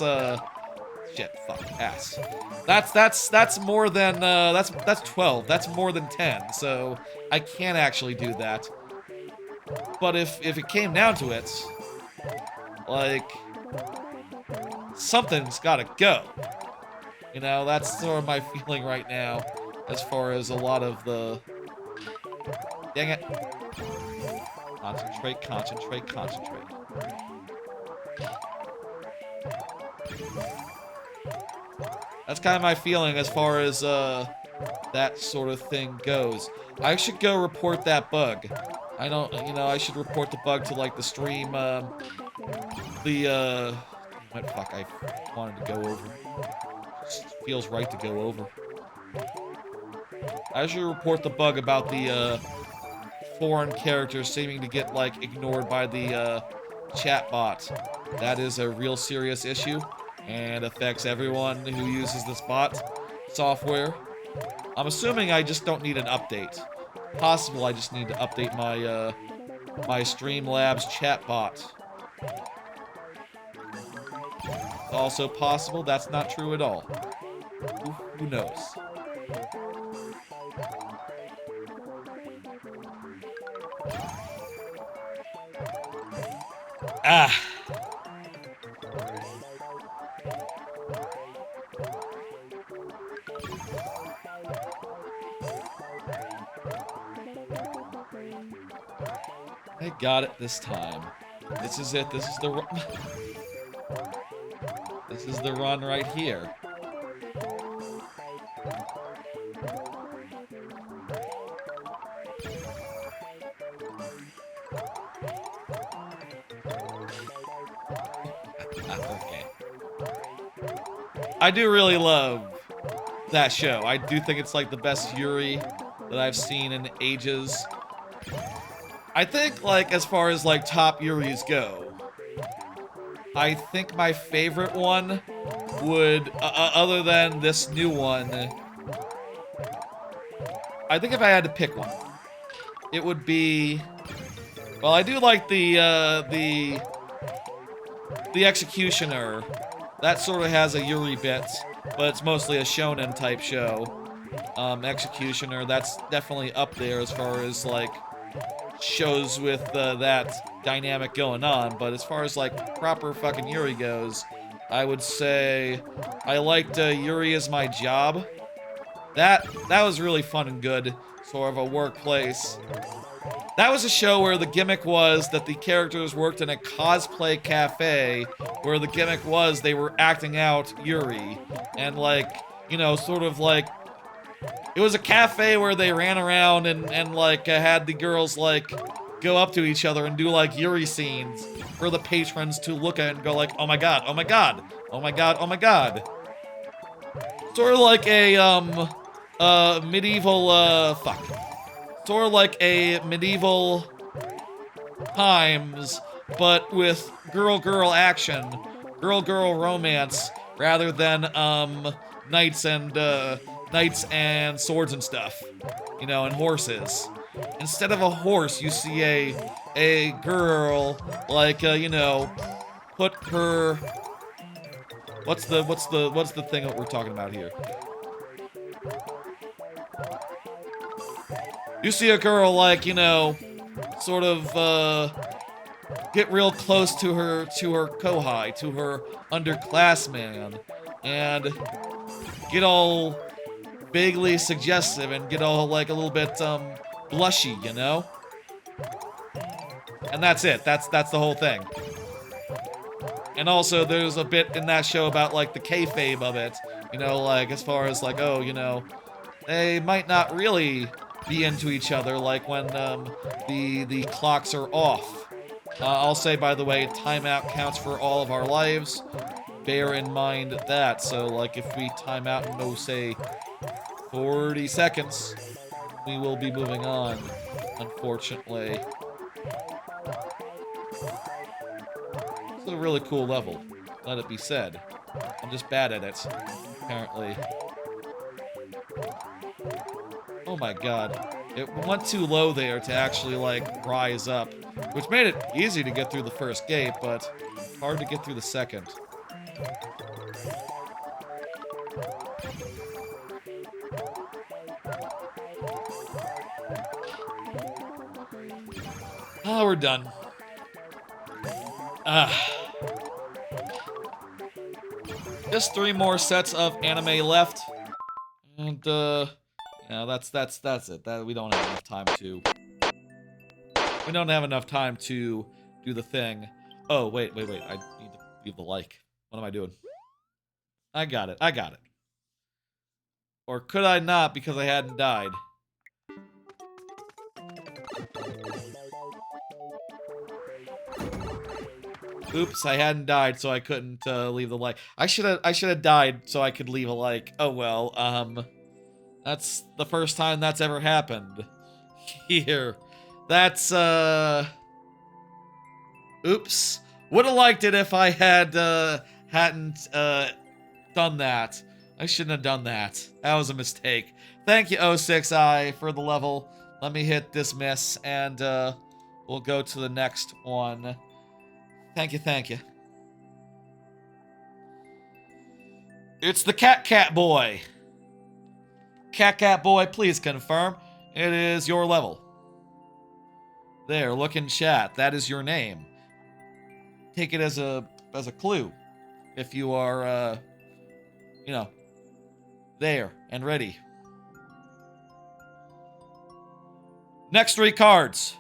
shit, fuck, ass. That's more than that's 12. That's more than 10. So I can't actually do that. But if it came down to it, like, something's gotta go. You know, that's sort of my feeling right now, as far as a lot of the... Dang it. Concentrate. That's kind of my feeling as far as, that sort of thing goes. I should go report that bug. I should report the bug to, like, the stream, what fuck, I wanted to go over. Feels right to go over. I should report the bug about the foreign characters seeming to get like ignored by the chat bot. That is a real serious issue and affects everyone who uses this bot software. I'm assuming I just don't need an update. Possible I just need to update my my Streamlabs chat bot. Also possible that's not true at all. Who knows? Ah. I got it this time. This is it. This is the run. This is the run right here. Okay. I do really love that show. I do think it's like the best Yuri that I've seen in ages. I think, like, as far as, like, top Yuris go, I think my favorite one would, other than this new one, I think if I had to pick one, it would be, well, I do like the Executioner. That sort of has a Yuri bit, but it's mostly a shonen type show. Executioner, that's definitely up there as far as, like, shows with that dynamic going on, but as far as, like, proper fucking Yuri goes, I would say I liked Yuri Is My Job. That was really fun and good, sort of a workplace. That was a show where the gimmick was that the characters worked in a cosplay cafe, where the gimmick was they were acting out Yuri, and, like, you know, sort of like, it was a cafe where they ran around and like, had the girls, like, go up to each other and do, like, Yuri scenes for the patrons to look at and go like, oh my god, oh my god, oh my god, oh my god. Sort of like a, medieval, fuck. Sort of like a medieval times, but with girl-girl action, girl-girl romance, rather than, knights and swords and stuff, you know, and horses. Instead of a horse, you see a girl, like, you know, put her, what's the thing that we're talking about here? You see a girl, like, you know, sort of, get real close to her kohai, to her underclassman, and get all vaguely suggestive and get all, like, a little bit, blushy, you know? And that's it. That's the whole thing. And also, there's a bit in that show about, like, the kayfabe of it. You know, like, as far as, like, oh, you know, they might not really be into each other, like, when, the clocks are off. I'll say, by the way, timeout counts for all of our lives. Bear in mind that. So, like, if we time out in, oh, say, 40 seconds, we will be moving on, unfortunately. It's a really cool level, let it be said. I'm just bad at it, apparently. Oh my god. It went too low there to actually, like, rise up, which made it easy to get through the first gate, but hard to get through the second. Ah, we're done. Just 3 more sets of anime left. And, you know, that's it. We don't have enough time to... We don't have enough time to do the thing. Oh, wait. I need to leave the like. What am I doing? I got it. Or could I not because I hadn't died? Oops, I hadn't died, so I couldn't leave the like. I should have died so I could leave a like. Oh well, that's the first time that's ever happened. Here. That's oops. Would have liked it if I had hadn't done that. I shouldn't have done that. That was a mistake. Thank you, 06i, for the level. Let me hit dismiss, and we'll go to the next one. Thank you. It's the Cat Boy. Cat Boy, please confirm. It is your level. There, look in chat. That is your name. Take it as a clue. If you are, you know, there and ready. Next 3 cards.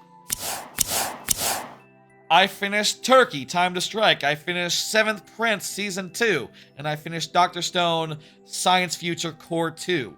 I finished Turkey, Time to Strike. I finished 7th Prince, Season 2. And I finished Dr. Stone, Science Future Core 2.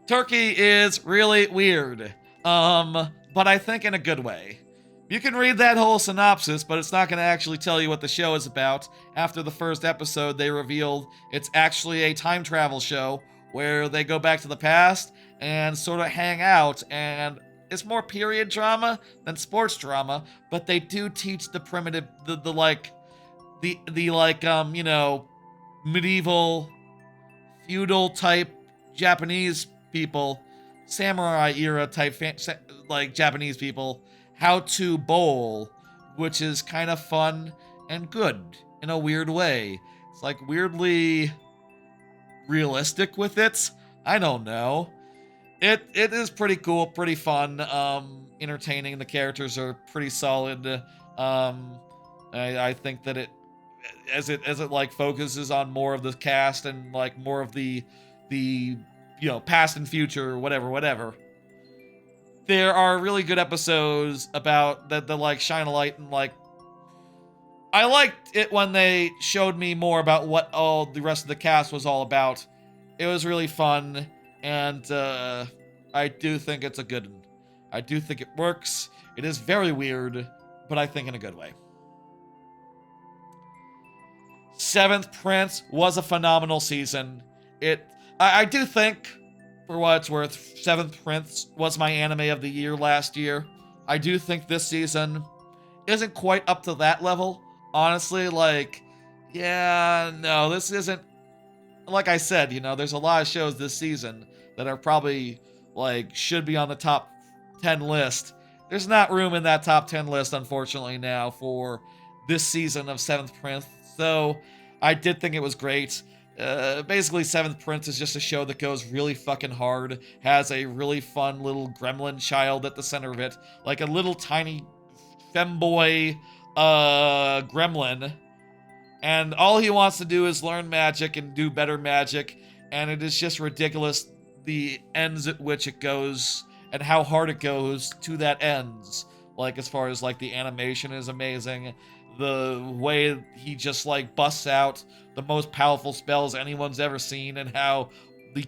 Turkey is really weird. But I think in a good way. You can read that whole synopsis, but it's not going to actually tell you what the show is about. After the first episode, they revealed it's actually a time travel show where they go back to the past and sort of hang out, and it's more period drama than sports drama, but they do teach the primitive, the like, the like, medieval, feudal type Japanese people, samurai era type, like Japanese people, how to bowl, which is kind of fun and good in a weird way. It's like weirdly realistic with it. I don't know. It is pretty cool, pretty fun, entertaining. The characters are pretty solid. I think that it like focuses on more of the cast and like more of the past and future, whatever. There are really good episodes about that like shine a light, and like I liked it when they showed me more about what all the rest of the cast was all about. It was really fun, and I do think it's a good one. I do think it works. It is very weird, but I think in a good way. Seventh Prince was a phenomenal season. I do think, for what it's worth, Seventh Prince was my anime of the year last year. I do think this season isn't quite up to that level. Honestly, like, yeah, no, this isn't. Like I said, there's a lot of shows this season that are probably, like, should be on the top 10 list. There's not room in that top 10 list, unfortunately, now for this season of Seventh Prince. So, I did think it was great. Basically, Seventh Prince is just a show that goes really fucking hard, has a really fun little gremlin child at the center of it, like a little tiny femboy gremlin, and all he wants to do is learn magic and do better magic, and it is just ridiculous the ends at which it goes and how hard it goes to that ends. Like, as far as like the animation is amazing, the way he just like busts out the most powerful spells anyone's ever seen, and how the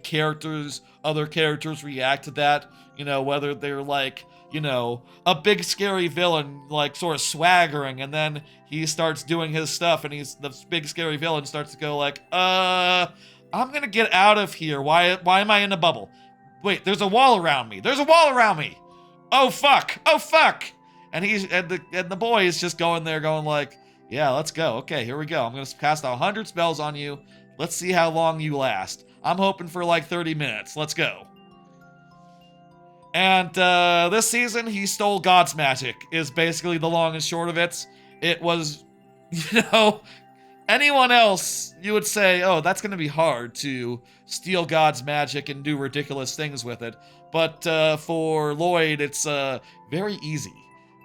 other characters react to that, whether they're like, a big scary villain, like sort of swaggering, and then he starts doing his stuff, and the big scary villain starts to go like, I'm gonna get out of here. Why am I in a bubble? Wait, there's a wall around me. Oh fuck. And the boy is just going there going like, yeah, let's go. Okay, here we go. I'm gonna cast 100 spells on you. Let's see how long you last. I'm hoping for like 30 minutes. Let's go. And this season, he stole God's magic, is basically the long and short of it. It was, anyone else, you would say, oh, that's going to be hard to steal God's magic and do ridiculous things with it. But for Lloyd, it's very easy.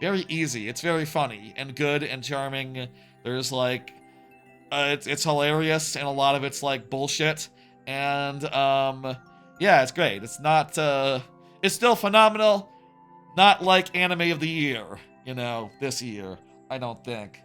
Very easy. It's very funny and good and charming. There's like, it's hilarious, and a lot of it's like bullshit. And yeah, it's great. It's not... It's still phenomenal. Not like anime of the year, this year, I don't think.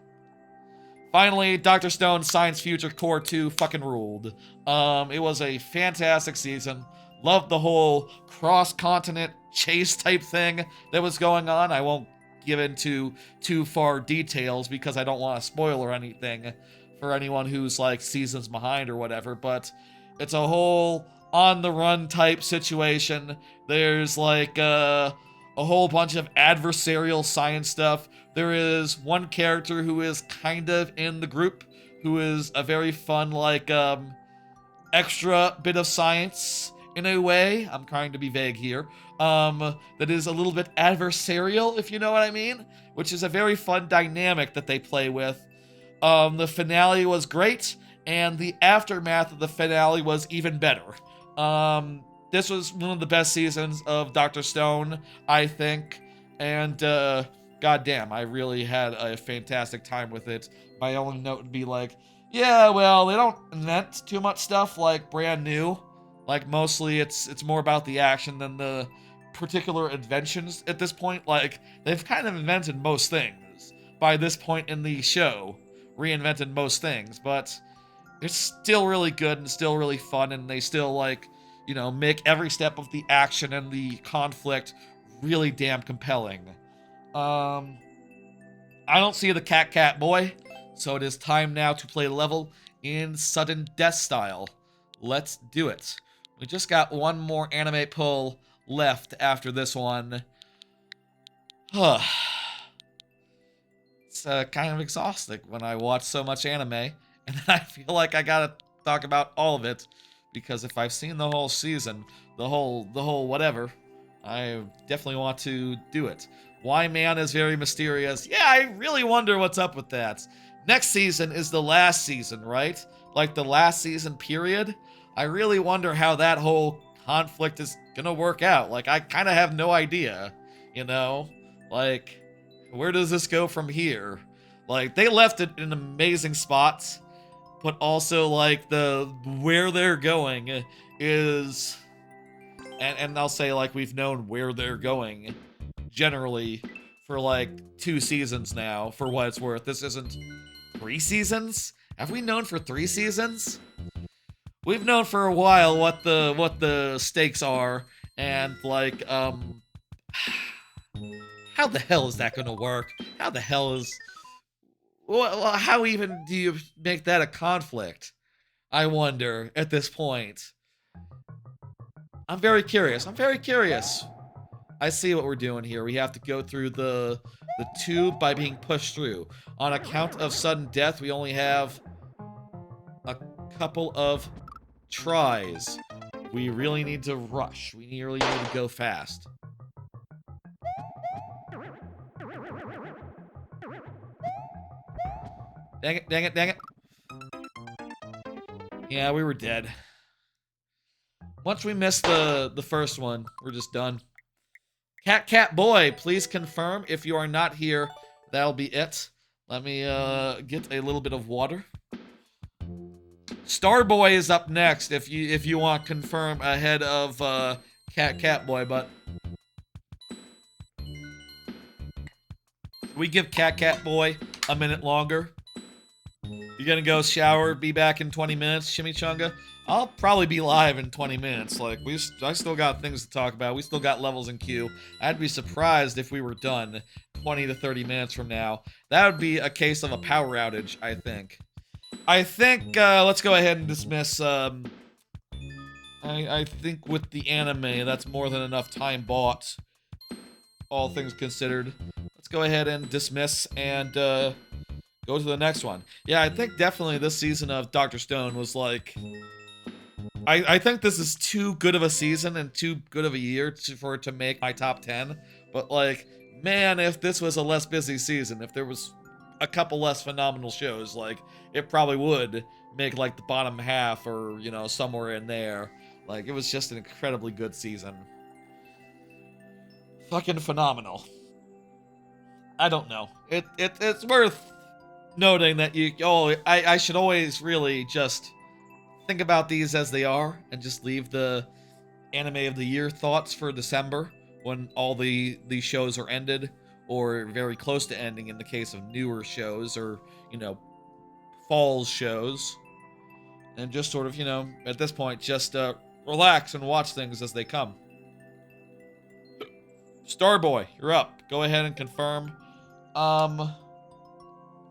Finally, Dr. Stone's Science Future Core 2 fucking ruled. It was a fantastic season. Loved the whole cross-continent chase type thing that was going on. I won't give into too far details because I don't want to spoil or anything for anyone who's like seasons behind or whatever, but it's a whole on-the-run type situation. There's like a whole bunch of adversarial science stuff. There is one character who is kind of in the group, who is a very fun, like, extra bit of science in a way. I'm trying to be vague here. That is a little bit adversarial, if you know what I mean, which is a very fun dynamic that they play with. The finale was great, and the aftermath of the finale was even better. This was one of the best seasons of Dr. Stone, I think, and goddamn, I really had a fantastic time with it. My only note would be like, yeah, well, they don't invent too much stuff like brand new. Like, mostly it's more about the action than the particular inventions at this point. Like, they've kind of invented most things by this point in the show, reinvented most things, but it's still really good and still really fun, and they still, like, make every step of the action and the conflict really damn compelling. I don't see the cat boy, so it is time now to play level in sudden death style. Let's do it. We just got one more anime pull left after this one. It's kind of exhausting when I watch so much anime, and then I feel like I gotta talk about all of it, because if I've seen the whole season, the whole whatever, I definitely want to do it. Why Man is very mysterious. Yeah, I really wonder what's up with that. Next season is the last season, right? Like the last season period. I really wonder how that whole conflict is gonna work out. Like, I kind of have no idea, you know? Like, where does this go from here? Like, they left it in amazing spots, but also, like, where they're going is... And I'll say, like, we've known where they're going, generally, for, like, 2 seasons now, for what it's worth. This isn't 3 seasons? Have we known for 3 seasons? We've known for a while what the stakes are, and, like, how the hell is that gonna work? How the hell is... Well, how even do you make that a conflict? I wonder, at this point. I'm very curious. I see what we're doing here. We have to go through the tube by being pushed through. On account of sudden death, we only have a couple of tries. We really need to rush. We really need to go fast. Dang it. Yeah, we were dead. Once we missed the first one, we're just done. Cat boy, please confirm if you are not here. That'll be it. Let me get a little bit of water. Starboy is up next if you want to confirm ahead of cat boy, but we give cat boy a minute longer. You're gonna go shower, be back in 20 minutes, Chimichanga? I'll probably be live in 20 minutes. Like, I still got things to talk about. We still got levels in queue. I'd be surprised if we were done 20 to 30 minutes from now. That would be a case of a power outage, I think. Let's go ahead and dismiss, I think with the anime, that's more than enough time bought, all things considered. Let's go ahead and dismiss and, go to the next one. Yeah, I think definitely this season of Dr. Stone was like... I think this is too good of a season and too good of a year for it to make my top 10. But, like, man, if this was a less busy season, if there was a couple less phenomenal shows, like, it probably would make, like, the bottom half or, you know, somewhere in there. Like, it was just an incredibly good season. Fucking phenomenal. I don't know. It's worth noting that I should always really just think about these as they are and just leave the anime of the year thoughts for December when all the shows are ended or very close to ending in the case of newer shows or, you know, fall shows. And just sort of, you know, at this point, just relax and watch things as they come. Starboy, you're up. Go ahead and confirm.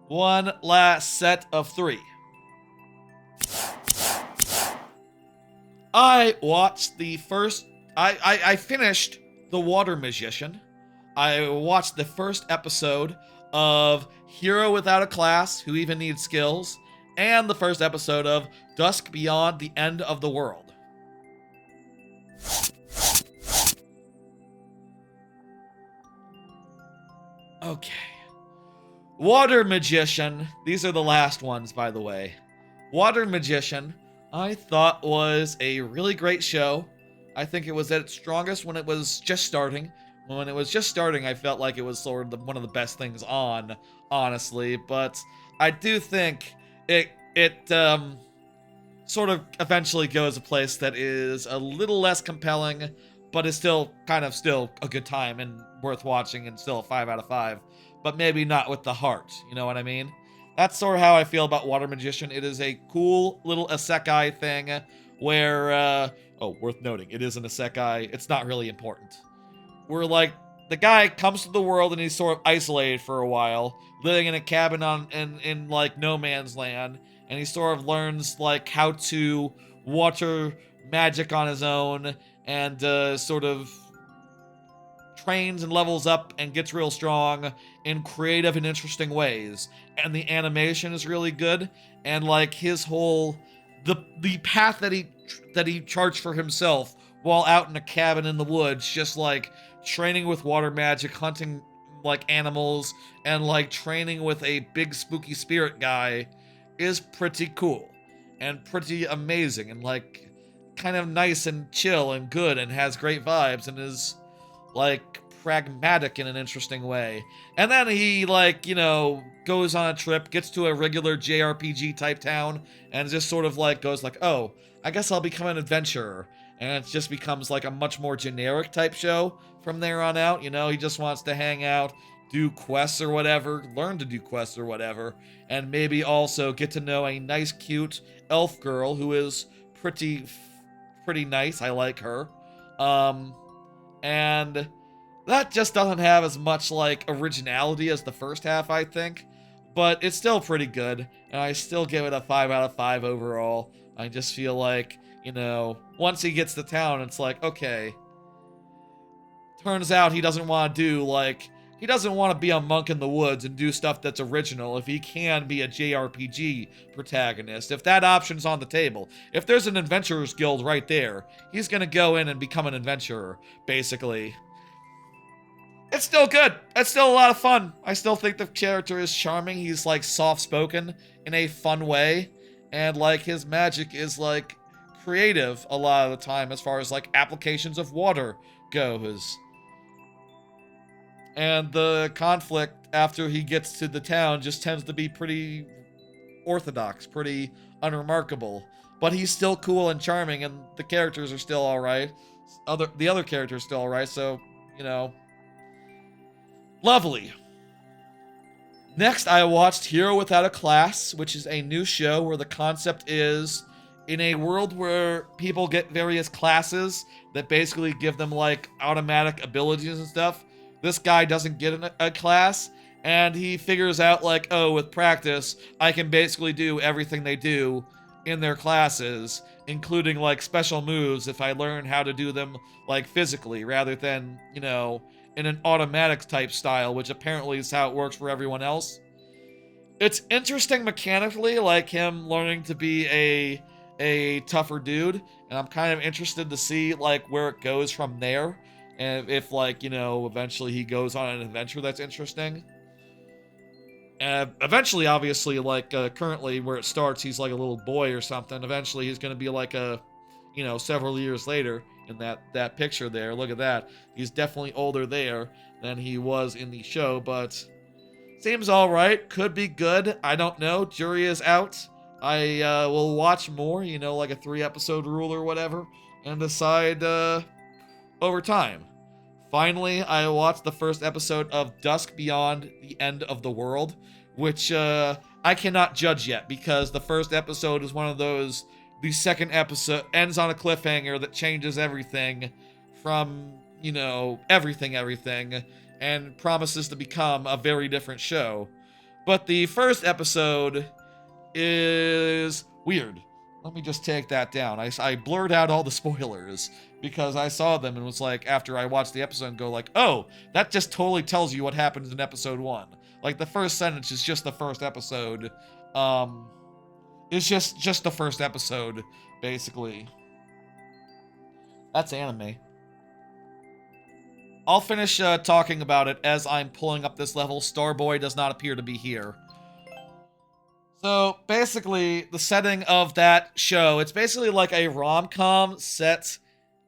One last set of 3. I watched the first... I finished The Water Magician. I watched the first episode of Hero Without a Class, Who Even Needs Skills, and the first episode of Dusk Beyond the End of the World. Okay. Water Magician. These are the last ones, by the way. Water Magician, I thought was a really great show. I think it was at its strongest when it was just starting. When it was just starting, I felt like it was sort of one of the best things on, honestly. But I do think it sort of eventually goes a place that is a little less compelling, but is still still a good time and worth watching and still a 5 out of 5. But maybe not with the heart, you know what I mean? That's sort of how I feel about Water Magician. It is a cool little isekai thing where, worth noting, it is an isekai. It's not really important. We're like the guy comes to the world and he's sort of isolated for a while, living in a cabin in like no man's land, and he sort of learns like how to water magic on his own, and sort of trains and levels up and gets real strong in creative and interesting ways. And the animation is really good, and like his whole the path that he charts for himself while out in a cabin in the woods, just like training with water magic, hunting like animals, and like training with a big spooky spirit guy, is pretty cool and pretty amazing, and like kind of nice and chill and good, and has great vibes, and is like pragmatic in an interesting way. And then he like, goes on a trip, gets to a regular JRPG type town, and just sort of like goes like, "Oh, I guess I'll become an adventurer." And it just becomes like a much more generic type show from there on out. He just wants to hang out, do quests or whatever, learn to do quests or whatever, and maybe also get to know a nice cute elf girl who is pretty nice. I like her. And that just doesn't have as much like originality as the first half, I think, but it's still pretty good, and I still give it a 5 out of 5 overall. I just feel like, once he gets to town, it's like, okay, turns out he doesn't want to be a monk in the woods and do stuff that's original if he can be a JRPG protagonist. If that option's on the table, if there's an adventurer's guild right there, he's gonna go in and become an adventurer, basically. It's still good. It's still a lot of fun. I still think the character is charming. He's like soft-spoken in a fun way, and like his magic is like creative a lot of the time as far as like applications of water goes. And the conflict after he gets to the town just tends to be pretty orthodox, pretty unremarkable. But he's still cool and charming, and the characters are still alright. The other characters are still alright, so, lovely. Next, I watched Hero Without a Class, which is a new show where the concept is, in a world where people get various classes that basically give them, like, automatic abilities and stuff, this guy doesn't get a class, and he figures out, like, oh, with practice, I can basically do everything they do in their classes, including, like, special moves if I learn how to do them, like, physically, rather than, in an automatic type style, which apparently is how it works for everyone else. It's interesting mechanically, like him learning to be a tougher dude, and I'm kind of interested to see, like, where it goes from there. And if, like, eventually he goes on an adventure that's interesting. Eventually, obviously, like, currently where it starts, he's like a little boy or something. Eventually, he's going to be like several years later in that picture there. Look at that. He's definitely older there than he was in the show, but seems alright. Could be good. I don't know. Jury is out. I will watch more, like a 3-episode rule or whatever, and decide over time. Finally, I watched the first episode of Dusk Beyond the End of the World, which I cannot judge yet because the first episode is one of those, the second episode ends on a cliffhanger that changes everything from, everything, and promises to become a very different show. But the first episode is weird. Let me just take that down. I blurred out all the spoilers because I saw them and was like, after I watched the episode, and go like, oh, that just totally tells you what happens in episode 1. Like, the first sentence is just the first episode. It's just the first episode, basically. That's anime. I'll finish talking about it as I'm pulling up this level. Starboy does not appear to be here. So, basically, the setting of that show, it's basically like a rom-com set,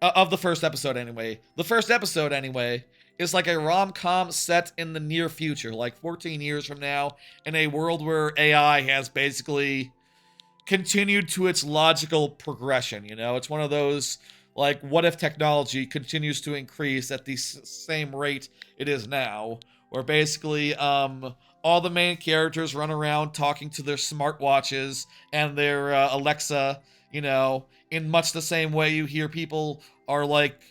of the first episode anyway. The first episode, anyway, is like a rom-com set in the near future, like 14 years from now, in a world where AI has basically continued to its logical progression, It's one of those, like, what if technology continues to increase at the same rate it is now, where basically, all the main characters run around talking to their smartwatches and their Alexa, in much the same way you hear people are like,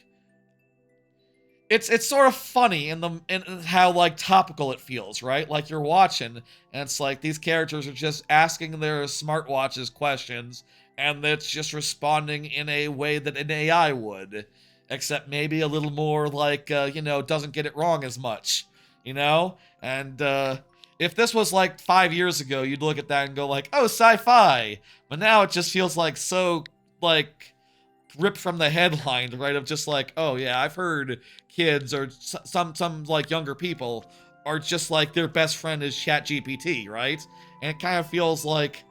it's sort of funny in how like topical it feels, right? Like you're watching and it's like these characters are just asking their smartwatches questions and it's just responding in a way that an AI would, except maybe a little more like doesn't get it wrong as much, you know? And if this was like 5 years ago, you'd look at that and go like, "Oh, sci-fi." But now it just feels like so like ripped from the headline, right? Of just like, oh yeah, I've heard kids or some like younger people are just like their best friend is Chat GPT, right? And it kind of feels like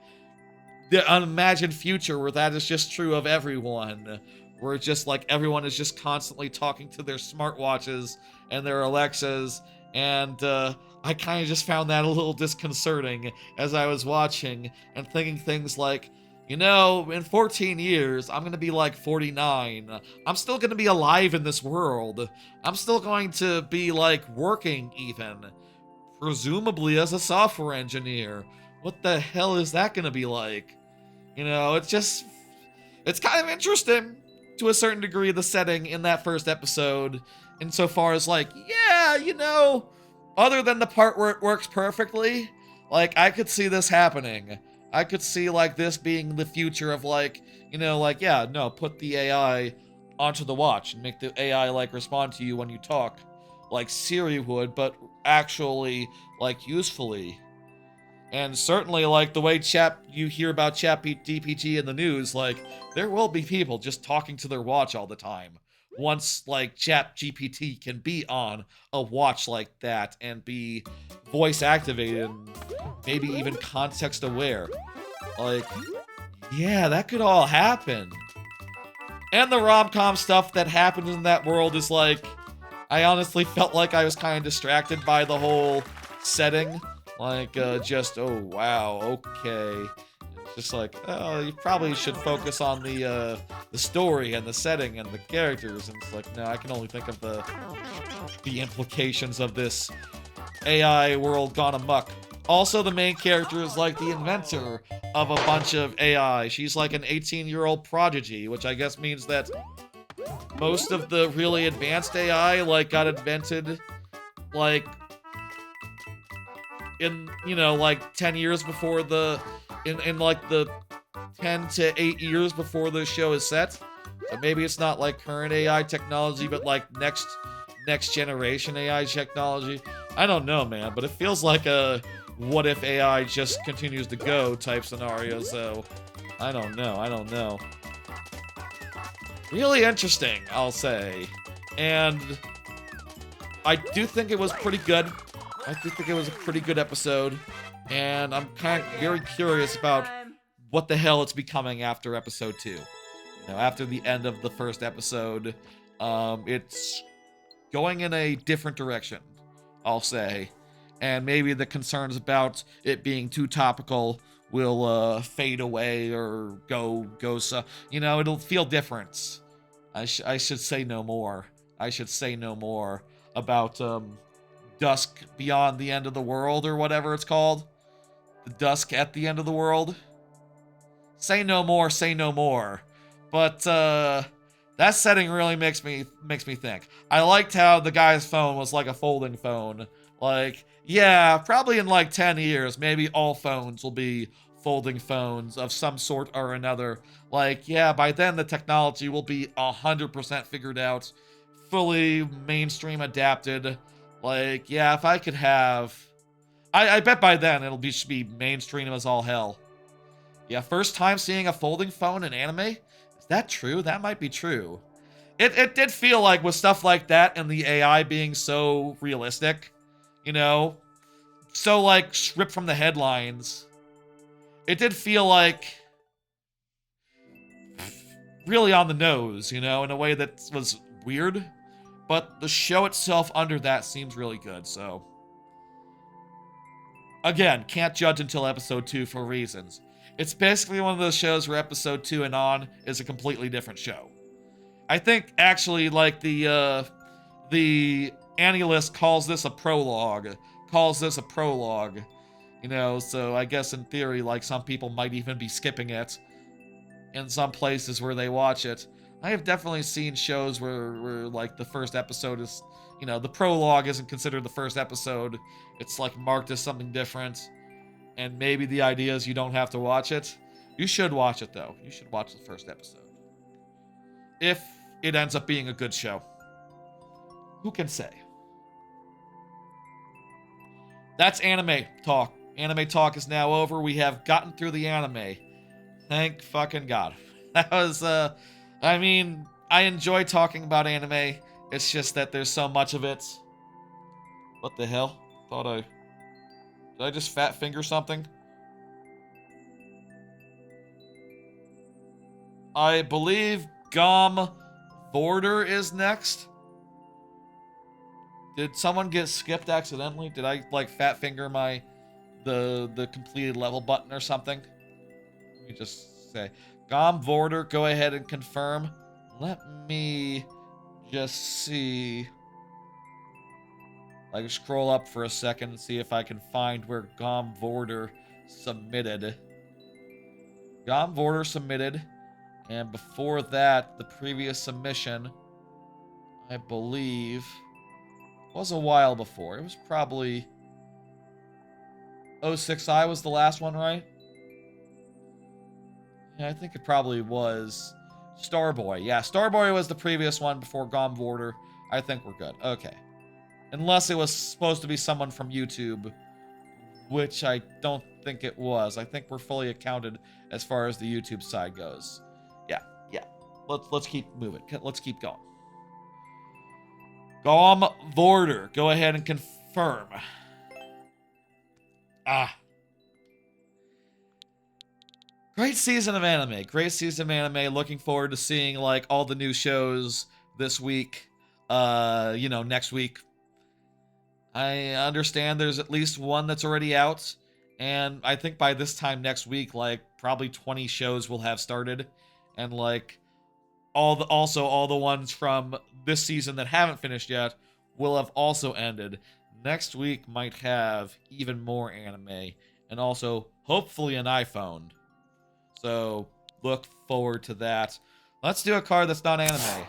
the unimagined future where that is just true of everyone, where just like everyone is just constantly talking to their smartwatches and their Alexas, and I kind of just found that a little disconcerting as I was watching and thinking things like, in 14 years, I'm going to be like 49. I'm still going to be alive in this world. I'm still going to be like working even, presumably as a software engineer. What the hell is that going to be like? It's kind of interesting to a certain degree, the setting in that first episode, insofar as like, yeah, other than the part where it works perfectly, like I could see this happening. I could see like this being the future of like, yeah, no, put the AI onto the watch and make the AI like respond to you when you talk, like Siri would, but actually like usefully. And certainly, like, the way you hear about Chat DPG in the news, like, there will be people just talking to their watch all the time. Once, like, Chat GPT can be on a watch like that and be voice activated and maybe even context aware. Like, yeah, that could all happen. And the rom-com stuff that happens in that world is like, I honestly felt like I was kind of distracted by the whole setting. Like, oh, wow, okay. It's just like, oh, you probably should focus on the story and the setting and the characters. And it's like, no, I can only think of the implications of this AI world gone amok. Also, the main character is like the inventor of a bunch of AI. She's like an 18-year-old prodigy, which I guess means that most of the really advanced AI, like, got invented, like, in, like 10 years before in like the 10 to 8 years before the show is set. So maybe it's not like current AI technology, but like next generation AI technology. I don't know, man, but it feels like a what if AI just continues to go type scenario, so I don't know. Really interesting, I'll say. And I do think it was pretty good. I do think it was a pretty good episode, and I'm kind of very curious about what the hell it's becoming after episode 2. After the end of the first episode, it's going in a different direction, I'll say, and maybe the concerns about it being too topical will fade away or go so, it'll feel different. I should say no more. I should say no more about Dusk Beyond the End of the World, or whatever it's called. The Dusk at the End of the World. Say no more, say no more. But that setting really makes me think. I liked how the guy's phone was like a folding phone. Like, yeah, probably in like 10 years, maybe all phones will be folding phones of some sort or another. Like, yeah, by then the technology will be 100% figured out, fully mainstream adapted. Like, yeah, if I could have... I bet by then it'll be mainstream as all hell. Yeah, first time seeing a folding phone in anime? Is that true? That might be true. It did feel like with stuff like that and the AI being so realistic, so like ripped from the headlines, it did feel like really on the nose, in a way that was weird. But the show itself under that seems really good, so... Again, can't judge until episode 2 for reasons. It's basically one of those shows where episode 2 and on is a completely different show. I think, actually, like, the Annulist calls this a prologue. So I guess in theory, like, some people might even be skipping it in some places where they watch it. I have definitely seen shows where like the first episode is, the prologue isn't considered the first episode. It's like marked as something different, and maybe the idea is you don't have to watch it. You should watch it though. You should watch the first episode. If it ends up being a good show. Who can say? That's anime talk. Anime talk is now over. We have gotten through the anime. Thank fucking God. That was, I mean, I enjoy talking about anime. It's just that there's so much of it. What the hell? Did I just fat finger something? I believe Gom Border is next. Did someone get skipped accidentally? Did I like fat finger the completed level button or something? Let me just say, Gom Border, go ahead and confirm. Let me just see. I can scroll up for a second and see if I can find where Gom Border submitted. Gom Border submitted, and before that, the previous submission, I believe, was a while before. It was probably 06i was the last one, right? Yeah, I think it probably was Starboy. Yeah, Starboy was the previous one before Gom Border. I think we're good. Okay. Unless it was supposed to be someone from YouTube, which I don't think it was. I think we're fully accounted as far as the YouTube side goes. Yeah. Let's keep moving. Let's keep going. Gom Border, go ahead and confirm. Great season of anime. Great season of anime. Looking forward to seeing like all the new shows this week. Next week. I understand there's at least one that's already out, and I think by this time next week, like probably 20 shows will have started, and like all the ones from this season that haven't finished yet will have also ended. Next week might have even more anime, and also hopefully an iPhone. So look forward to that. Let's do a card that's not anime.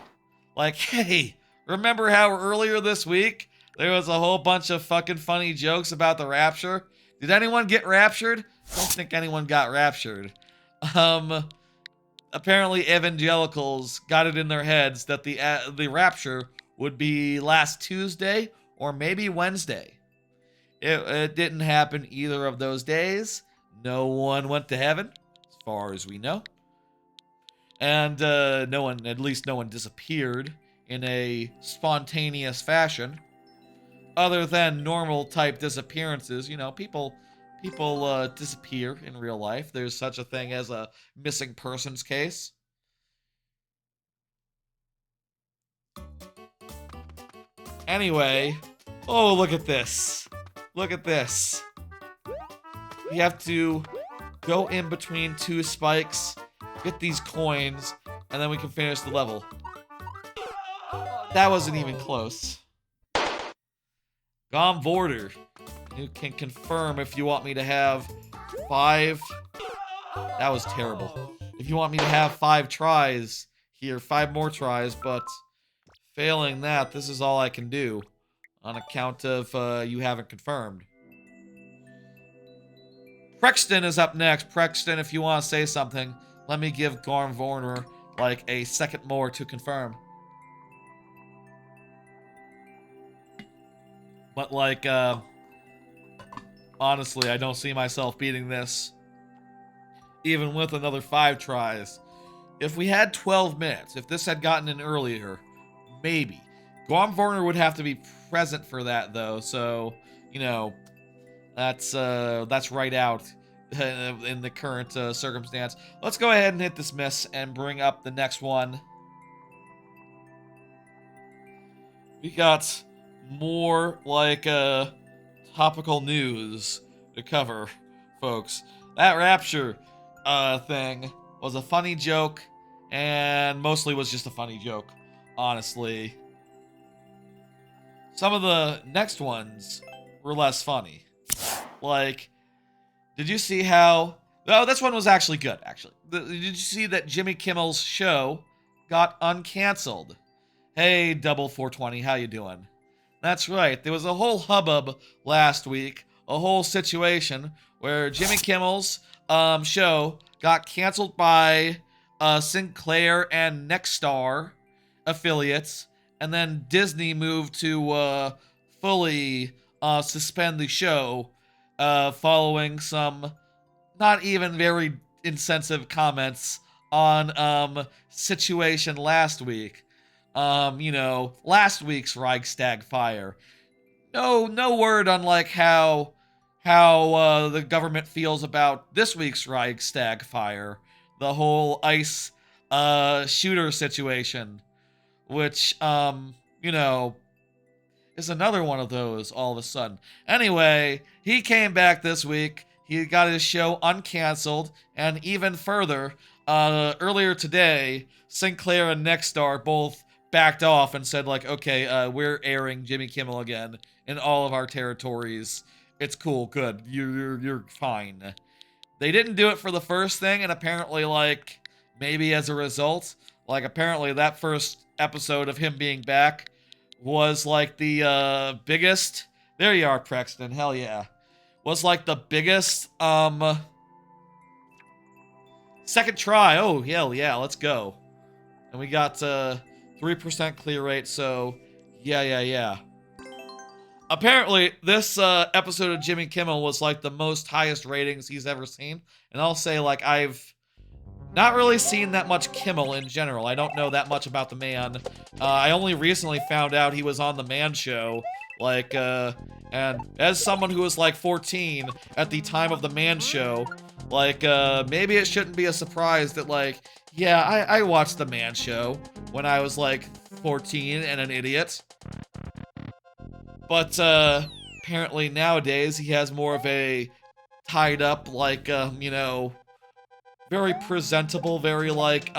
Like, hey, remember how earlier this week there was a whole bunch of fucking funny jokes about the rapture? Did anyone get raptured? I don't think anyone got raptured. Apparently evangelicals got it in their heads that the rapture would be last Tuesday or maybe Wednesday. It didn't happen either of those days. No one went to heaven, as far as we know. And no one disappeared in a spontaneous fashion. Other than normal type disappearances, people disappear in real life. There's such a thing as a missing persons case. Anyway, oh, look at this. Look at this. You have to go in between two spikes, get these coins, and then we can finish the level. That wasn't even close. Gom Border, you can confirm if you want me to have 5. That was terrible. If you want me to have 5 tries here, 5 more tries, but failing that, this is all I can do on account of you haven't confirmed. Prexton is up next. Prexton, if you want to say something, let me give Gom Border like a second more to confirm. But like, honestly, I don't see myself beating this, even with another 5 tries. If we had 12 minutes, if this had gotten in earlier, maybe. Gom Border would have to be present for that, though, so, that's right out in the current circumstance. Let's go ahead and hit dismiss and bring up the next one. We got more like topical news to cover, folks. That rapture thing was a funny joke, and mostly was just a funny joke, honestly. Some of the next ones were less funny. Like, did you see how... Oh, this one was actually good, actually. Did you see that Jimmy Kimmel's show, got uncanceled. Hey, Double 420, how you doing? That's right. There was a whole hubbub last week, a whole situation where Jimmy Kimmel's show got canceled by Sinclair and Nexstar affiliates, and then Disney moved to fully suspend the show following some not even very insensitive comments on situation last week. Last week's Reichstag fire. No word on like how the government feels about this week's Reichstag fire, the whole ice shooter situation, which is another one of those all of a sudden. Anyway, he came back this week. He got his show uncanceled, and even further, earlier today, Sinclair and Nexstar both backed off and said like, okay, we're airing Jimmy Kimmel again in all of our territories. It's cool, good. You're fine. They didn't do it for the first thing, and apparently, like, maybe as a result, like, apparently that first episode of him being back was like the biggest. There you are, Prexton. Hell yeah. Was like the biggest second try. Oh, hell yeah, let's go. And we got 3% clear rate, so yeah. Apparently, this episode of Jimmy Kimmel was like the most highest ratings he's ever seen. And I'll say, like, I've not really seen that much Kimmel in general. I don't know that much about the man. I only recently found out he was on the Man Show. Like, and as someone who was like 14 at the time of the Man Show, like, maybe it shouldn't be a surprise that, like, yeah, I watched the Man Show when I was like 14 and an idiot. But, apparently nowadays he has more of a tied up, like, very presentable, very, like,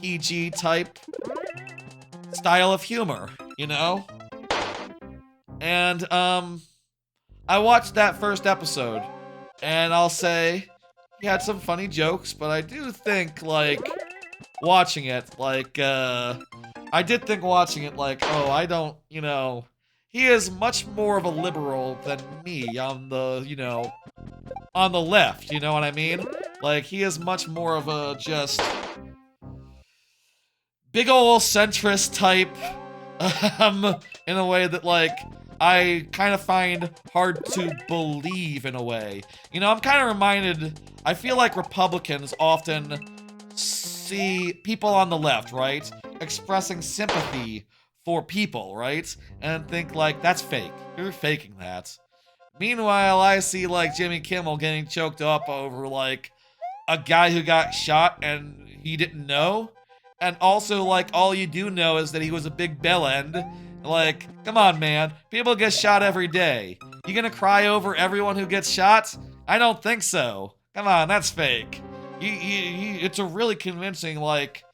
PG type style of humor, you know? And, I watched that first episode, and I'll say he had some funny jokes, but I do think, like, watching it, like, I did think watching it, like, oh, I don't, he is much more of a liberal than me on the, on the left, you know what I mean? Like, he is much more of a just big ol' centrist type, in a way that, like, I kind of find hard to believe in a way. You know, I'm kind of reminded, I feel like Republicans often see people on the left, right, expressing sympathy for people, right, and think, like, that's fake. You're faking that. Meanwhile, I see, like, Jimmy Kimmel getting choked up over, like, a guy who got shot and he didn't know. And also, like, all you do know is that he was a big bellend. Like, come on, man. People get shot every day. You gonna cry over everyone who gets shot? I don't think so. Come on, that's fake. It's a really convincing, like,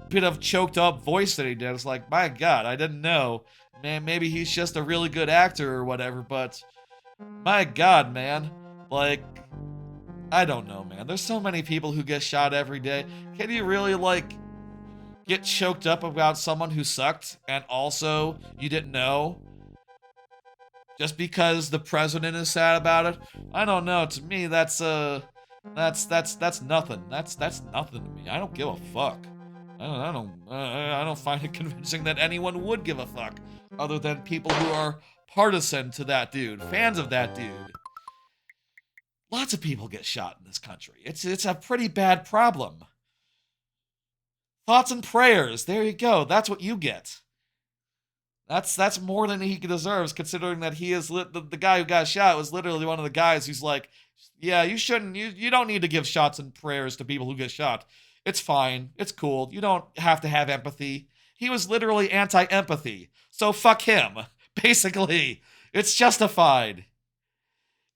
bit of choked up voice that he did. It's like, my God, I didn't know. Man, maybe he's just a really good actor or whatever, but my God, man. Like, I don't know, man. There's so many people who get shot every day. Can you really, like, get choked up about someone who sucked and also you didn't know? Just because the president is sad about it? I don't know. To me, that's nothing. That's nothing to me. I don't give a fuck. I don't find it convincing that anyone would give a fuck, other than people who are partisan to that dude, fans of that dude. Lots of people get shot in this country. It's a pretty bad problem. Thoughts and prayers. There you go. That's what you get. That's more than he deserves, considering that he is the guy who got shot was literally one of the guys who's like, yeah, you shouldn't. You don't need to give shots and prayers to people who get shot. It's fine. It's cool. You don't have to have empathy. He was literally anti-empathy. So fuck him. Basically, it's justified.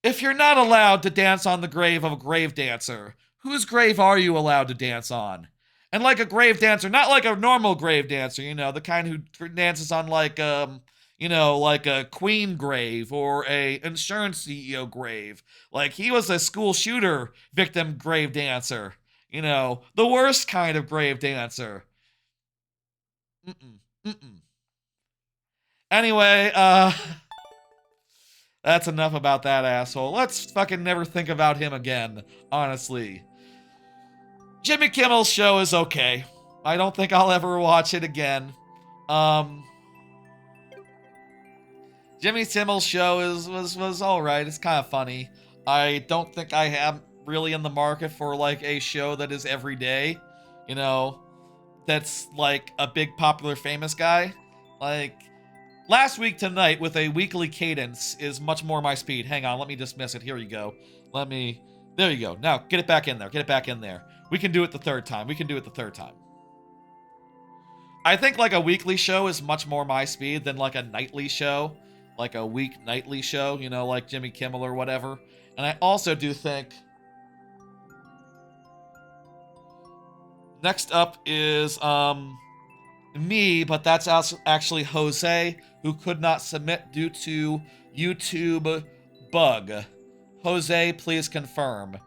If you're not allowed to dance on the grave of a grave dancer, whose grave are you allowed to dance on? And like a grave dancer, not like a normal grave dancer, the kind who dances on like, like a queen grave or a insurance CEO grave. Like, he was a school shooter victim grave dancer. You know, the worst kind of brave dancer. Mm-mm. Mm-mm. Anyway, that's enough about that asshole. Let's fucking never think about him again, honestly. Jimmy Kimmel's show is okay. I don't think I'll ever watch it again. Um, Jimmy Kimmel's show was all right. It's kind of funny. I don't think I am really in the market for like a show that is every day. You know, that's like a big popular famous guy. Like last week tonight with a weekly cadence is much more my speed. Hang on, let me dismiss it. Here you go. There you go. Now get it back in there. Get it back in there. We can do it the third time. We can do it the third time. I think like a weekly show is much more my speed than like a nightly show. Like a week nightly show, you know, like Jimmy Kimmel or whatever. And I also do think next up is me, but that's actually Jose, who could not submit due to YouTube bug. Jose, please confirm.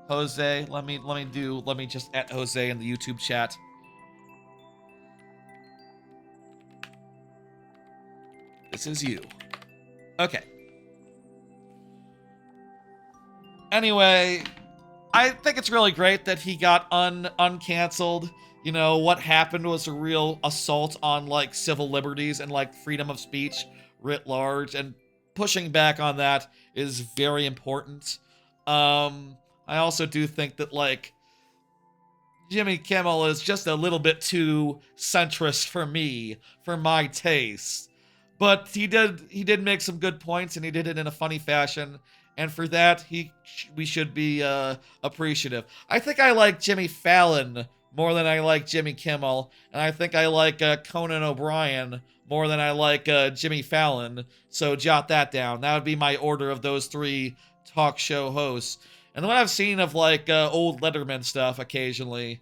Jose, let me just at Jose in the YouTube chat. This is you. Okay. Anyway, I think it's really great that he got uncanceled. You know, what happened was a real assault on like civil liberties and like freedom of speech writ large, and pushing back on that is very important. I also do think that like Jimmy Kimmel is just a little bit too centrist for me, for my taste. But he did make some good points, and he did it in a funny fashion, and for that we should be appreciative. I think I like Jimmy Fallon more than I like Jimmy Kimmel, and I think I like Conan O'Brien more than I like Jimmy Fallon. So jot that down. That would be my order of those three talk show hosts. And what I've seen of like old Letterman stuff occasionally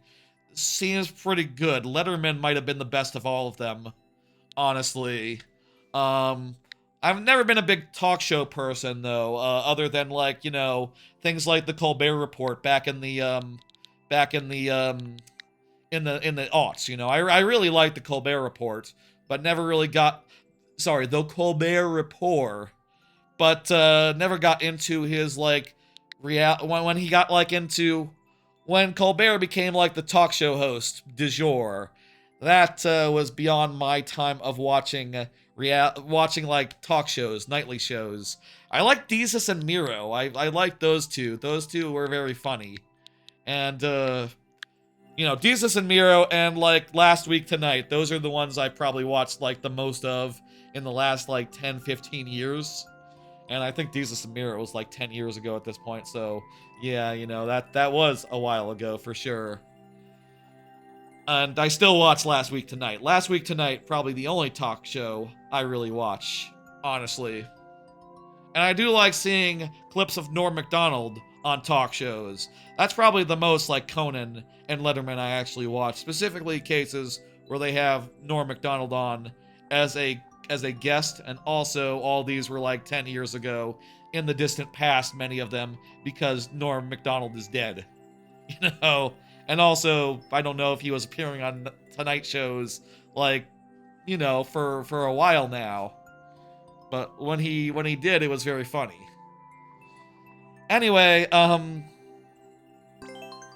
seems pretty good. Letterman might have been the best of all of them, honestly. I've never been a big talk show person though, other than like, you know, things like the Colbert Report back in the in the aughts, you know. I really liked the Colbert Report, but never really got the Colbert Report, but never got into his like when he got like into when Colbert became like the talk show host du jour. That was beyond my time of watching watching like talk shows, nightly shows. I like Desus and Miro. I like those two. Those two were very funny. And you know, Desus and Miro and like Last Week Tonight, those are the ones I probably watched like the most of in the last like 10-15 years. And I think Desus and Miro was like 10 years ago at this point. So yeah, you know, that was a while ago for sure. And I still watch Last Week Tonight. Last Week Tonight, probably the only talk show I really watch, honestly. And I do like seeing clips of Norm Macdonald on talk shows. That's probably the most like Conan and Letterman I actually watch, specifically cases where they have Norm Macdonald on as a guest, and also all these were like 10 years ago in the distant past, many of them, because Norm Macdonald is dead. You know? And also, I don't know if he was appearing on Tonight shows, like, you know, for a while now. But when he did, it was very funny. Anyway,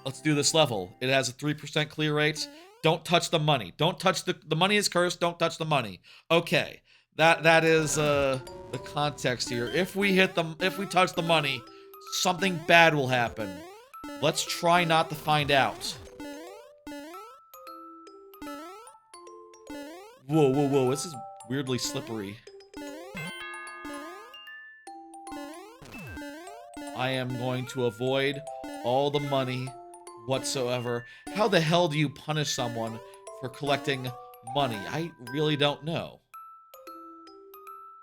let's do this level. It has a 3% clear rate. Don't touch the money. Don't touch the money is cursed. Don't touch the money. Okay, that is the context here. If we touch the money, something bad will happen. Let's try not to find out. Whoa, whoa, whoa, this is weirdly slippery. I am going to avoid all the money whatsoever. How the hell do you punish someone for collecting money? I really don't know.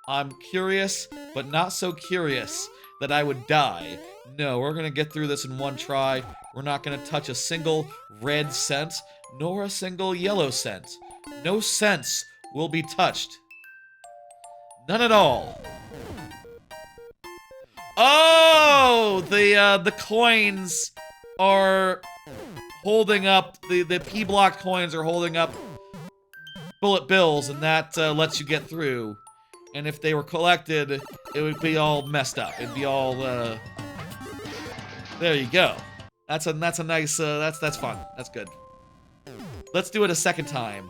I'm curious, but not so curious that I would die. No, we're gonna get through this in one try. We're not gonna touch a single red cent, nor a single yellow cent. No cents will be touched. None at all. Oh, the coins are holding up, the P-block coins are holding up bullet bills, and that lets you get through. And if they were collected, it would be all messed up. It'd be all, there you go. That's a nice, that's fun. That's good. Let's do it a second time.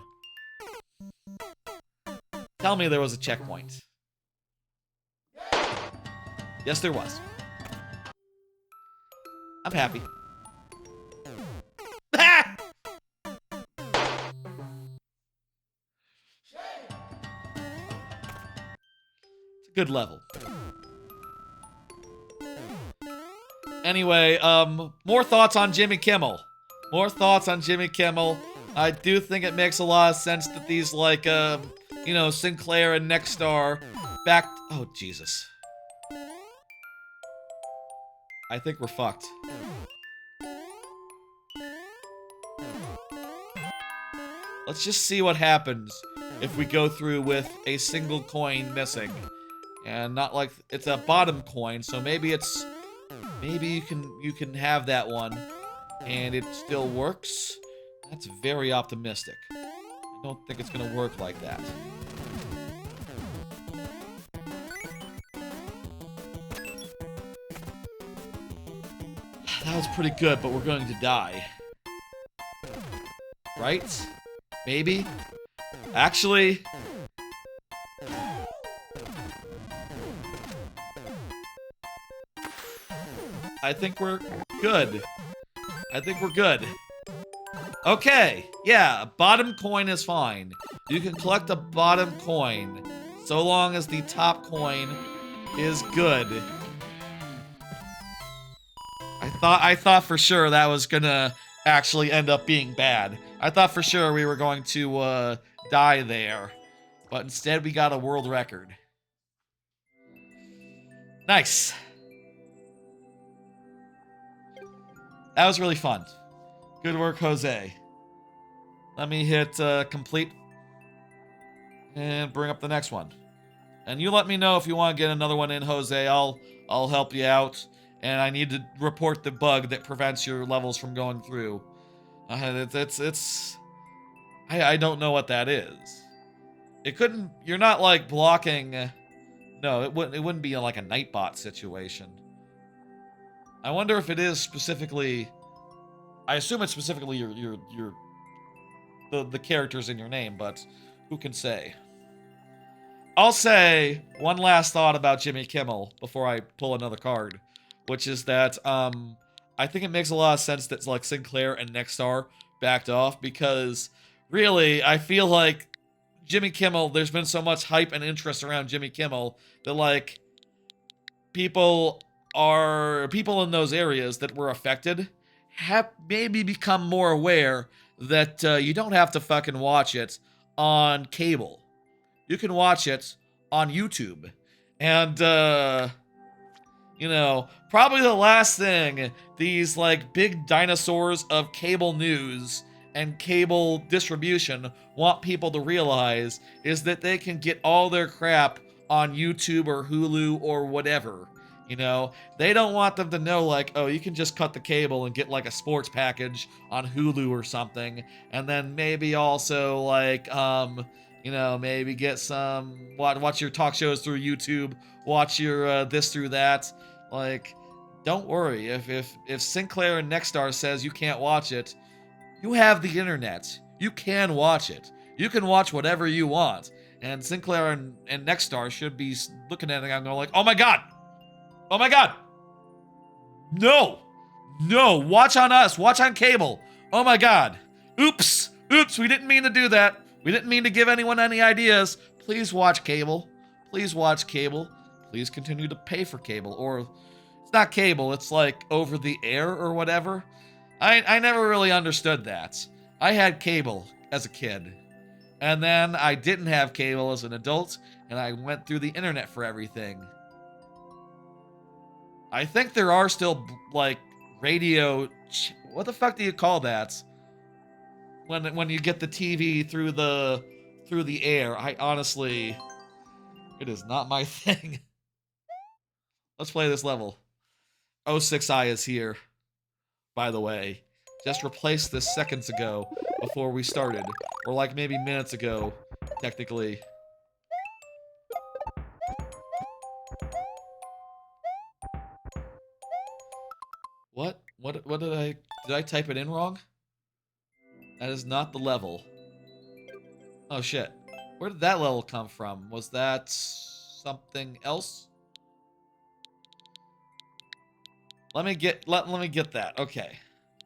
Tell me there was a checkpoint. Yes, there was. I'm happy. Ah! It's a good level. Anyway, more thoughts on Jimmy Kimmel. More thoughts on Jimmy Kimmel. I do think it makes a lot of sense that these, like, you know, Sinclair and Nexstar back... Oh, Jesus. I think we're fucked. Let's just see what happens if we go through with a single coin missing. And not like... It's a bottom coin, so maybe it's... Maybe you can have that one, and it still works. That's very optimistic. I don't think it's gonna work like that. That was pretty good, but we're going to die. Right? Maybe? Actually... I think we're good. I think we're good. Okay, yeah, bottom coin is fine. You can collect a bottom coin, so long as the top coin is good. I thought for sure that was gonna actually end up being bad. I thought for sure we were going to die there, but instead we got a world record. Nice. That was really fun. Good work, Jose. Let me hit complete and bring up the next one. And you let me know if you want to get another one in, Jose. I'll help you out. And I need to report the bug that prevents your levels from going through. I don't know what that is. It couldn't. You're not like blocking. No, it wouldn't be like a Nightbot situation. I wonder if it is specifically... I assume it's specifically the characters in your name, but who can say? I'll say one last thought about Jimmy Kimmel before I pull another card, which is that I think it makes a lot of sense that like Sinclair and Nexstar backed off, because really I feel like Jimmy Kimmel, there's been so much hype and interest around Jimmy Kimmel that like people in those areas that were affected have maybe become more aware that you don't have to fucking watch it on cable. You can watch it on YouTube. And, you know, probably the last thing these, like, big dinosaurs of cable news and cable distribution want people to realize is that they can get all their crap on YouTube or Hulu or whatever. You know, they don't want them to know, like, oh, you can just cut the cable and get, like, a sports package on Hulu or something. And then maybe also, like, you know, maybe get some, watch your talk shows through YouTube, watch your this through that. Like, don't worry. If Sinclair and Nexstar says you can't watch it, you have the internet. You can watch it. You can watch whatever you want. And Sinclair and Nexstar should be looking at it and going like, oh my god! Oh my god! No! No! Watch on us! Watch on cable! Oh my god! Oops! Oops! We didn't mean to do that! We didn't mean to give anyone any ideas! Please watch cable. Please watch cable. Please continue to pay for cable. Or, it's not cable, it's like over the air or whatever. I never really understood that. I had cable as a kid. And then I didn't have cable as an adult, and I went through the internet for everything. I think there are still, like, radio... What the fuck do you call that? When you get the TV through the air. I honestly... It is not my thing. Let's play this level. 06i is here. by the way. Just replaced this seconds ago before we started. Or like maybe minutes ago, technically. What? What did I type it in wrong? That is not the level. Oh shit. Where did that level come from? Was that something else? Let me get that. Okay.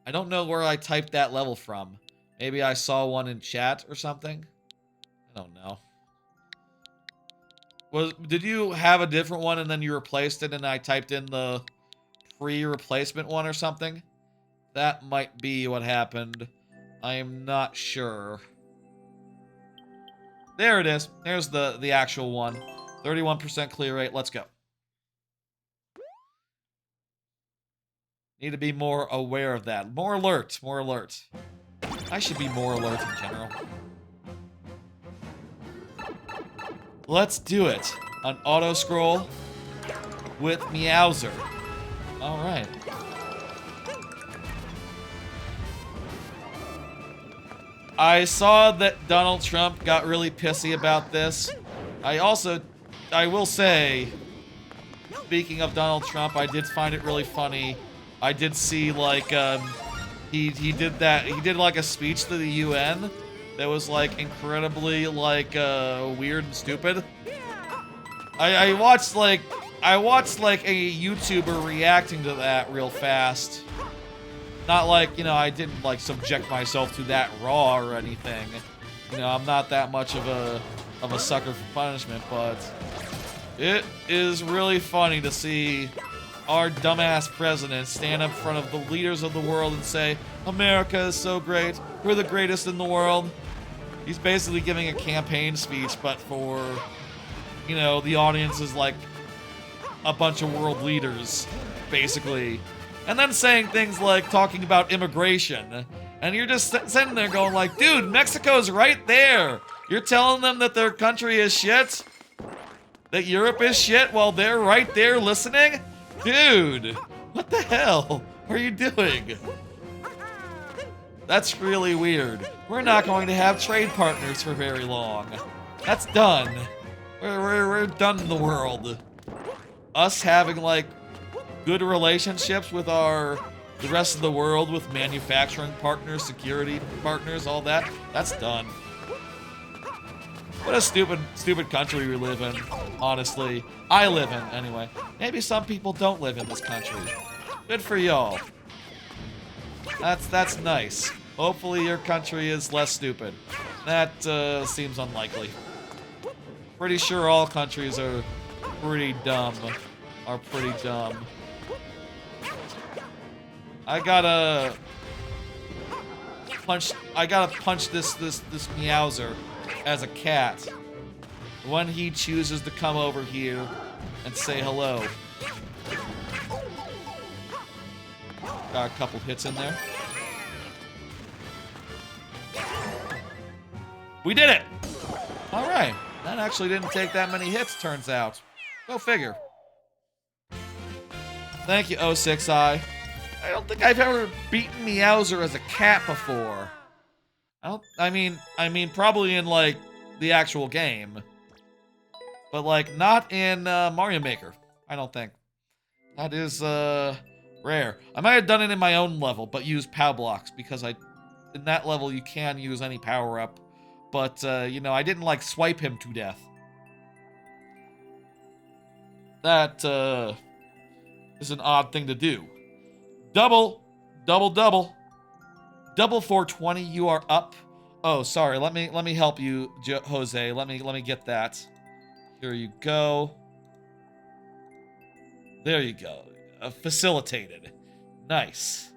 I don't know where I typed that level from. Maybe I saw one in chat or something. I don't know. Did you have a different one and then you replaced it and I typed in the pre-replacement one or something? That might be what happened. I am not sure. There it is. There's the actual one. 31% clear rate. Let's go. Need to be more aware of that. More alert. More alert. I should be more alert in general. Let's do it. An auto scroll with Meowser. Alright. I saw that Donald Trump got really pissy about this. I will say, speaking of Donald Trump, I did find it really funny. I did see like he did like a speech to the UN that was like incredibly like weird and stupid. I watched like a YouTuber reacting to that real fast. Not like, you know, I didn't like subject myself to that raw or anything. You know, I'm not that much of a sucker for punishment, but it is really funny to see our dumbass president stand up in front of the leaders of the world and say, America is so great, we're the greatest in the world. He's basically giving a campaign speech, but for, you know, the audience is like a bunch of world leaders, basically. And then saying things like talking about immigration. And you're just sitting there going like, dude, Mexico's right there. You're telling them that their country is shit? That Europe is shit while they're right there listening? Dude, what the hell are you doing? That's really weird. We're not going to have trade partners for very long. That's done. We're done in the world. Us having like good relationships with the rest of the world, with manufacturing partners, security partners, all that, that's done. What a stupid country we live in, honestly. I live in, anyway. Maybe some people don't live in this country. Good for y'all. That's nice. Hopefully your country is less stupid. That seems unlikely. Pretty sure all countries are pretty dumb. I gotta punch this Meowser as a cat when he chooses to come over here and say hello. Got a couple hits in there. We did it! Alright. That actually didn't take that many hits, turns out. Go figure. Thank you, 06i. I don't think I've ever beaten Meowser as a cat before. I mean, probably in, like, the actual game. But, like, not in Mario Maker, I don't think. That is, rare. I might have done it in my own level, but used POW blocks, because in that level you can use any power-up. But, you know, I didn't, like, swipe him to death. That, is an odd thing to do. Double 420, you are up. Oh, sorry, let me help you, Jose. Let me get that. Here you go. There you go. Facilitated. Nice.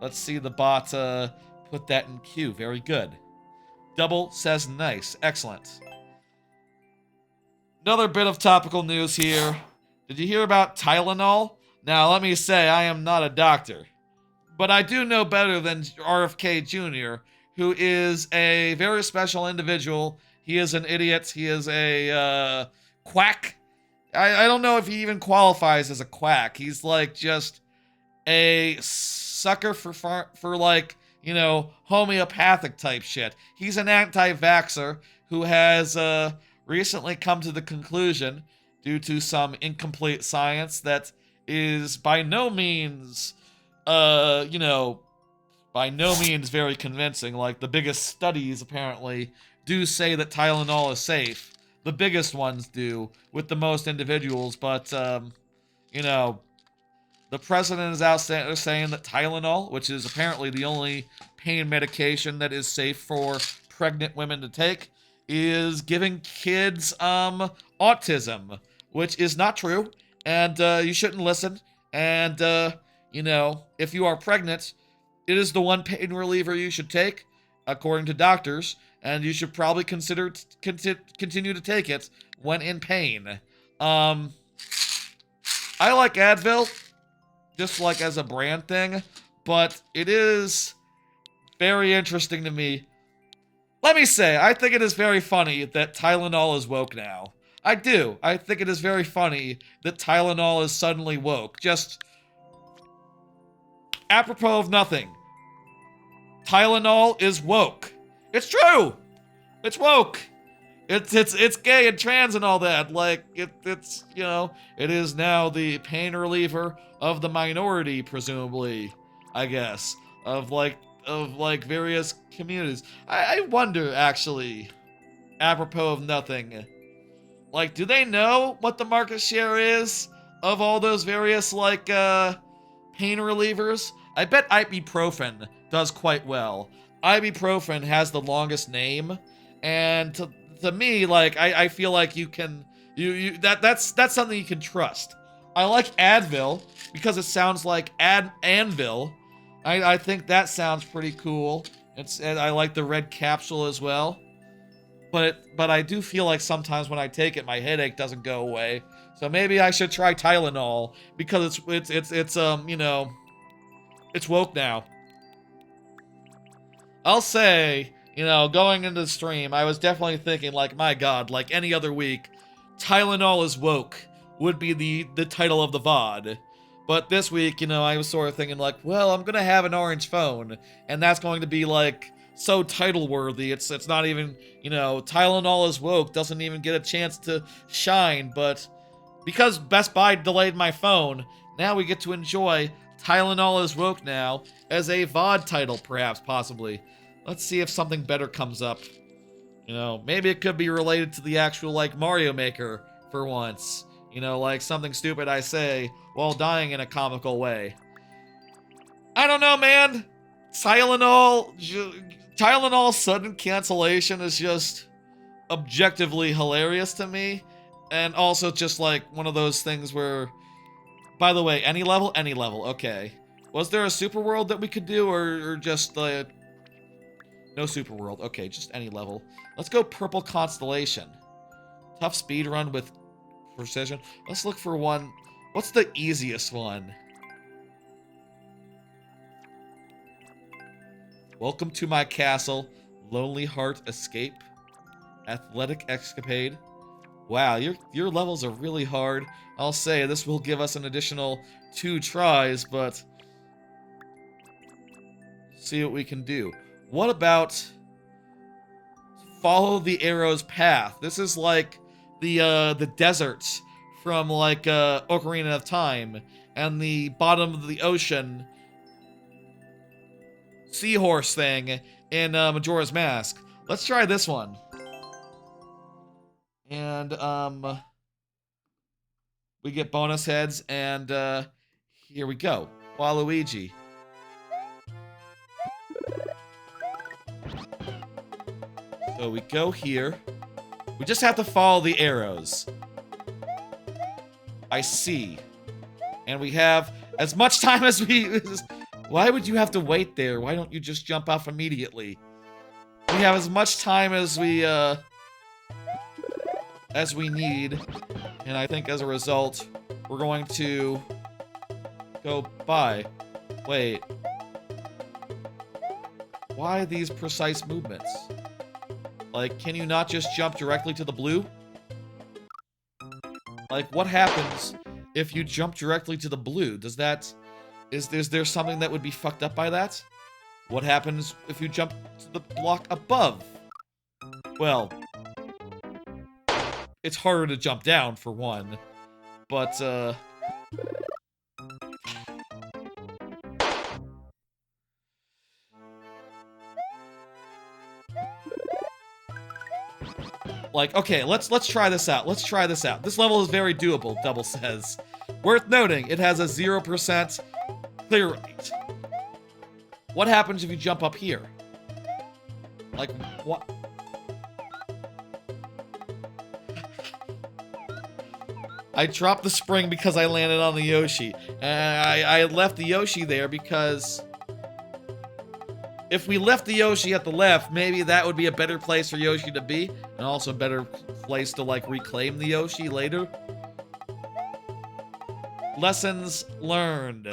Let's see the bot put that in queue. Very good. Double says nice. Excellent. Another bit of topical news here. Did you hear about Tylenol? Now, let me say, I am not a doctor. But I do know better than RFK Jr., who is a very special individual. He is an idiot. He is a quack. I don't know if he even qualifies as a quack. He's like just a sucker for like, you know, homeopathic type shit. He's an anti-vaxxer who has recently come to the conclusion, due to some incomplete science, that is by no means, you know, by no means very convincing. Like, the biggest studies apparently do say that Tylenol is safe. The biggest ones do, with the most individuals, but, you know, the president is out saying that Tylenol, which is apparently the only pain medication that is safe for pregnant women to take, is giving kids autism, which is not true, and you shouldn't listen. And you know, if you are pregnant, it is the one pain reliever you should take, according to doctors, and you should probably consider continue to take it when in pain. I like Advil, just like as a brand thing, but it is very interesting to me. Let me say, I think it is very funny that Tylenol is woke now. I do. I think it is very funny that Tylenol is suddenly woke. Just apropos of nothing. Tylenol is woke. It's true. It's woke. It's gay and trans and all that. Like, it's, you know, it is now the pain reliever of the minority, presumably, I guess, of like various communities. I wonder, actually, apropos of nothing, like, do they know what the market share is of all those various, like, pain relievers? I bet ibuprofen does quite well. Ibuprofen has the longest name, and to me, like, I feel like you can, that's something you can trust. I like Advil because it sounds like anvil. I think that sounds pretty cool. And I like the red capsule as well. But I do feel like sometimes when I take it, my headache doesn't go away. So maybe I should try Tylenol because it's you know, it's woke now. I'll say, you know, going into the stream, I was definitely thinking, like, my god, like any other week, Tylenol is woke would be the title of the VOD. But this week, you know, I was sort of thinking, like, well, I'm gonna have an orange phone, and that's going to be, like, so title-worthy. It's not even, you know, Tylenol is woke doesn't even get a chance to shine, but because Best Buy delayed my phone, now we get to enjoy Tylenol is woke now as a VOD title, perhaps, possibly. Let's see if something better comes up. You know, maybe it could be related to the actual, like, Mario Maker for once. You know, like something stupid I say while dying in a comical way. I don't know, man. Tylenol sudden cancellation is just objectively hilarious to me. And also just like one of those things where, by the way, any level? Any level, okay. Was there a super world that we could do, or just no super world? Okay, just any level. Let's go Purple Constellation. Tough speed run with precision. Let's look for one. What's the easiest one? Welcome to my castle. Lonely Heart Escape. Athletic Escapade. Wow, your levels are really hard. I'll say this will give us an additional 2 tries, but see what we can do. What about Follow the Arrow's Path? This is like the deserts from like Ocarina of Time and the bottom of the ocean seahorse thing in Majora's Mask. Let's try this one. And we get bonus heads, and here we go. Waluigi. So we go here. We just have to follow the arrows. I see. And we have as much time as we... Why would you have to wait there? Why don't you just jump off immediately? We have as much time as we need. And I think as a result, we're going to go by. Wait. Why these precise movements? Like, can you not just jump directly to the blue? Like, what happens if you jump directly to the blue? Does that... Is there something that would be fucked up by that? What happens if you jump to the block above? Well, it's harder to jump down, for one. But, like, okay, let's try this out. Let's try this out. This level is very doable, Double says. Worth noting, it has a 0% clear rate. What happens if you jump up here? Like, what? I dropped the spring because I landed on the Yoshi. And I left the Yoshi there because if we left the Yoshi at the left, maybe that would be a better place for Yoshi to be, and also a better place to, like, reclaim the Yoshi later. Lessons learned.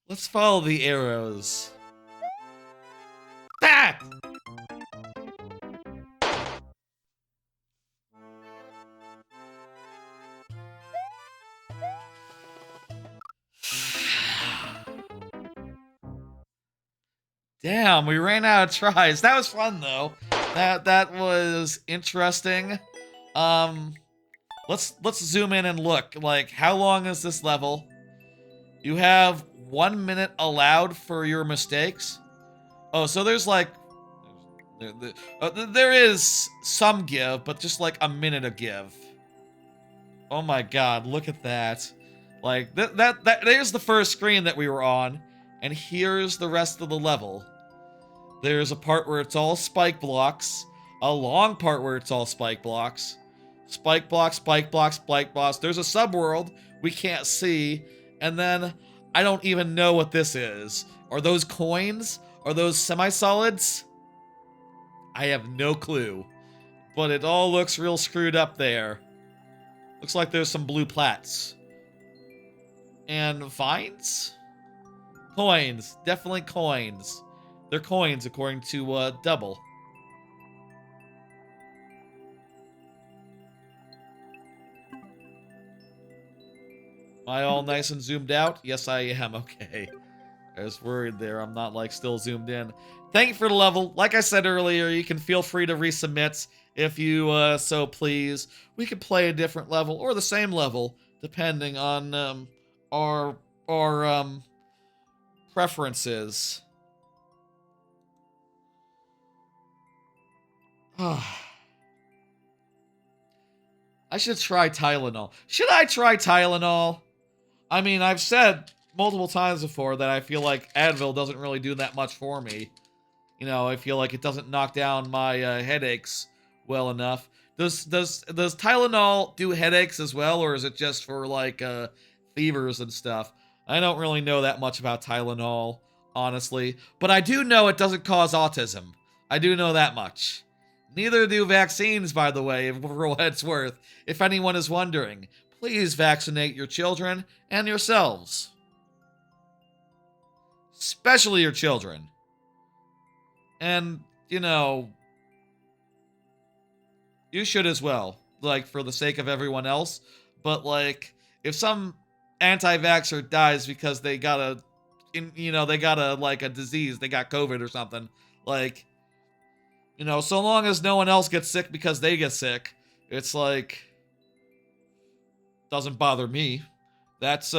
Let's follow the arrows. Ah! Damn, we ran out of tries. That was fun though. That was interesting. Let's zoom in and look. Like, how long is this level? You have 1 minute allowed for your mistakes. Oh, so there's like there is some give, but just like a minute of give. Oh my god, look at that. Like there's the first screen that we were on, and here's the rest of the level. There's a part where it's all spike blocks, a long part where it's all spike blocks. Spike blocks, spike blocks, spike blocks. There's a subworld we can't see, and then I don't even know what this is. Are those coins? Are those semi-solids? I have no clue. But it all looks real screwed up there. Looks like there's some blue plats. And vines? Coins. Definitely coins. They're coins according to Double. Am I all nice and zoomed out? Yes, I am. Okay. I was worried there. I'm not, like, still zoomed in. Thank you for the level. Like I said earlier, you can feel free to resubmit if you so please. We could play a different level or the same level, depending on our preferences. I should try Tylenol. Should I try Tylenol? I mean, I've said multiple times before that I feel like Advil doesn't really do that much for me. You know, I feel like it doesn't knock down my headaches well enough. Does Tylenol do headaches as well, or is it just for, like, fevers and stuff? I don't really know that much about Tylenol, honestly. But I do know it doesn't cause autism. I do know that much. Neither do vaccines, by the way, for what it's worth. If anyone is wondering, please vaccinate your children and yourselves. Especially your children. And, you know, you should as well, like, for the sake of everyone else. But, like, if some anti-vaxxer dies because they got a, like, a disease, they got COVID or something, like, you know, so long as no one else gets sick because they get sick, it's like, doesn't bother me. That's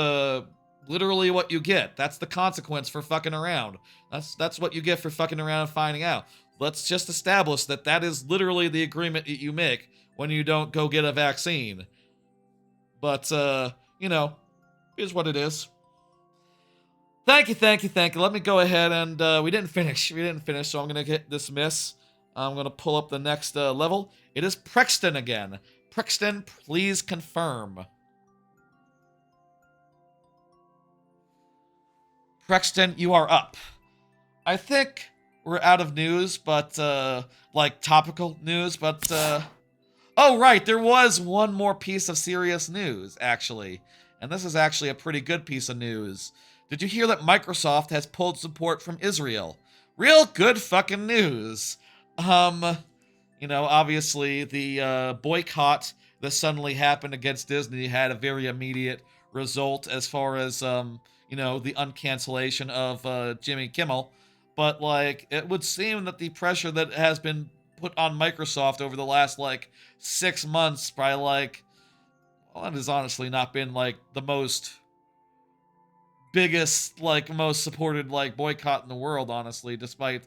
literally what you get. That's the consequence for fucking around. That's what you get for fucking around and finding out. Let's just establish that that is literally the agreement that you make when you don't go get a vaccine. But you know, here's what it is. Thank you. Let me go ahead and we didn't finish, so I'm gonna hit dismiss. I'm gonna pull up the next level. It is Prexton again. Prexton, please confirm. Prexton, you are up. I think we're out of news, but, like, topical news, but, oh, right, there was one more piece of serious news, actually. And this is actually a pretty good piece of news. Did you hear that Microsoft has pulled support from Israel? Real good fucking news. You know, obviously, the, boycott that suddenly happened against Disney had a very immediate result as far as you know, the uncancellation of Jimmy Kimmel, but like it would seem that the pressure that has been put on Microsoft over the last like 6 months by like, well, it has honestly not been like the most biggest, like most supported like boycott in the world, honestly, despite,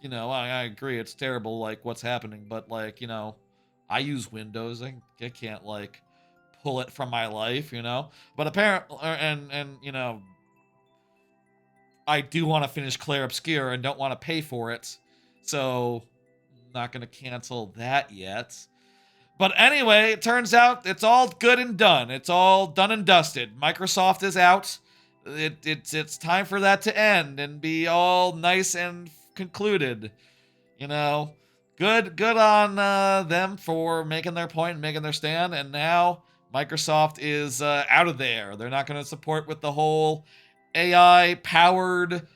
you know, I agree it's terrible like what's happening, but like, you know, I use Windows. I can't like pull it from my life, you know. But apparently, and you know, I do want to finish Claire Obscure and don't want to pay for it, so I'm not gonna cancel that yet. But anyway, it turns out it's all good and done. It's all done and dusted. Microsoft is out. It's time for that to end and be all nice and concluded. You know, good on them for making their point and making their stand. And now Microsoft is out of there. They're not going to support with the whole AI powered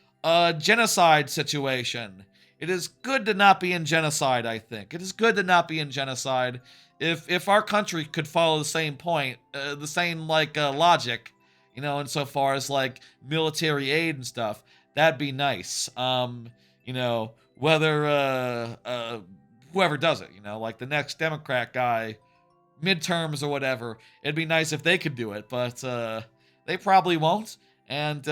genocide situation. It is good to not be in genocide, I think. It is good to not be in genocide. If our country could follow the same point, the same like logic, you know, insofar as like military aid and stuff, that'd be nice. You know, whether whoever does it, you know, like the next Democrat guy, midterms or whatever, it'd be nice if they could do it, but they probably won't. And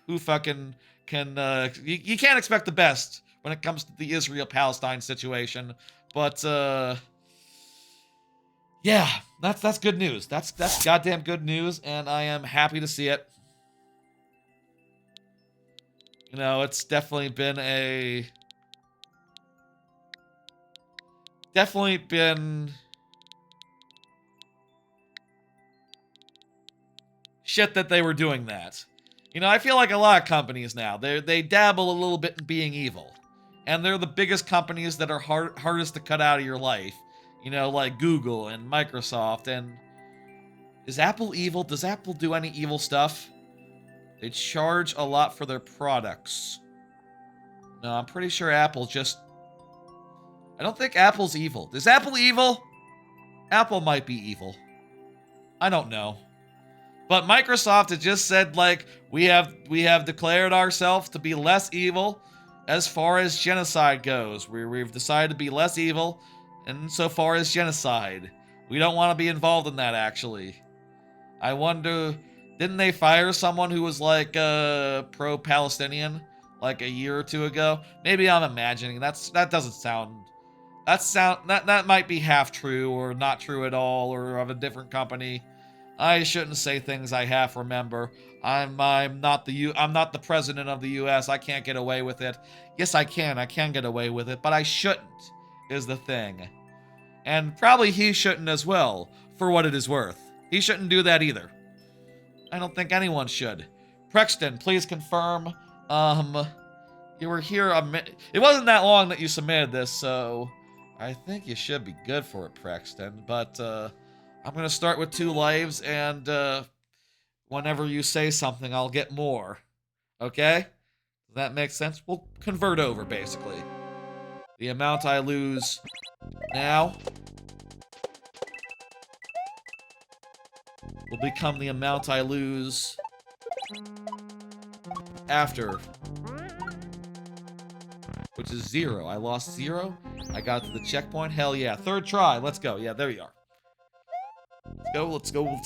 who fucking can? You can't expect the best when it comes to the Israel-Palestine situation. But yeah, that's good news. That's goddamn good news, and I am happy to see it. You know, it's definitely been shit that they were doing that. You know, I feel like a lot of companies now, they dabble a little bit in being evil. And they're the biggest companies that are hardest to cut out of your life. You know, like Google and Microsoft. And is Apple evil? Does Apple do any evil stuff? They charge a lot for their products. No, I'm pretty sure Apple just... I don't think Apple's evil. Is Apple evil? Apple might be evil. I don't know. But Microsoft has just said, like, we have declared ourselves to be less evil as far as genocide goes. We've decided to be less evil insofar as genocide. We don't want to be involved in that, actually. I wonder, didn't they fire someone who was like pro-Palestinian like a year or two ago? Maybe I'm imagining. That doesn't sound. That might be half true or not true at all or of a different company. I shouldn't say things I half remember. I'm not the president of the US. I can't get away with it. Yes, I can. I can get away with it, but I shouldn't is the thing. And probably he shouldn't as well, for what it is worth. He shouldn't do that either. I don't think anyone should. Prexton, please confirm. You were here it wasn't that long that you submitted this, so I think you should be good for it, Prexton. But I'm gonna start with 2 lives, and whenever you say something, I'll get more. Okay? Does that make sense? We'll convert over, basically. The amount I lose now will become the amount I lose after, which is 0. I lost 0. I got to the checkpoint. Hell yeah. 3rd try. Let's go. Yeah, there you are. Let's go.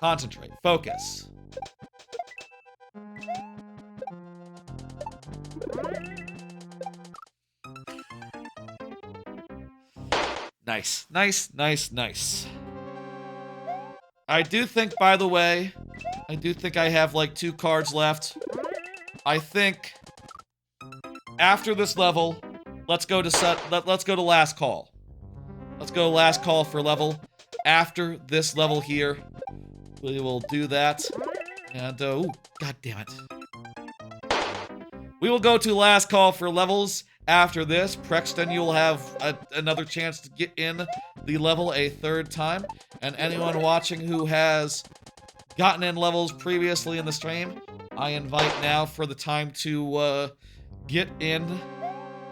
Concentrate. Focus. Nice. I do think, by the way, I have like 2 cards left. I think after this level, let's go to last call. Let's go last call for level. After this level here, we will do that. And, ooh, god damn it. We will go to last call for levels after this. Prexton, you'll have another chance to get in the level a 3rd time. And anyone watching who has gotten in levels previously in the stream, I invite now for the time to get in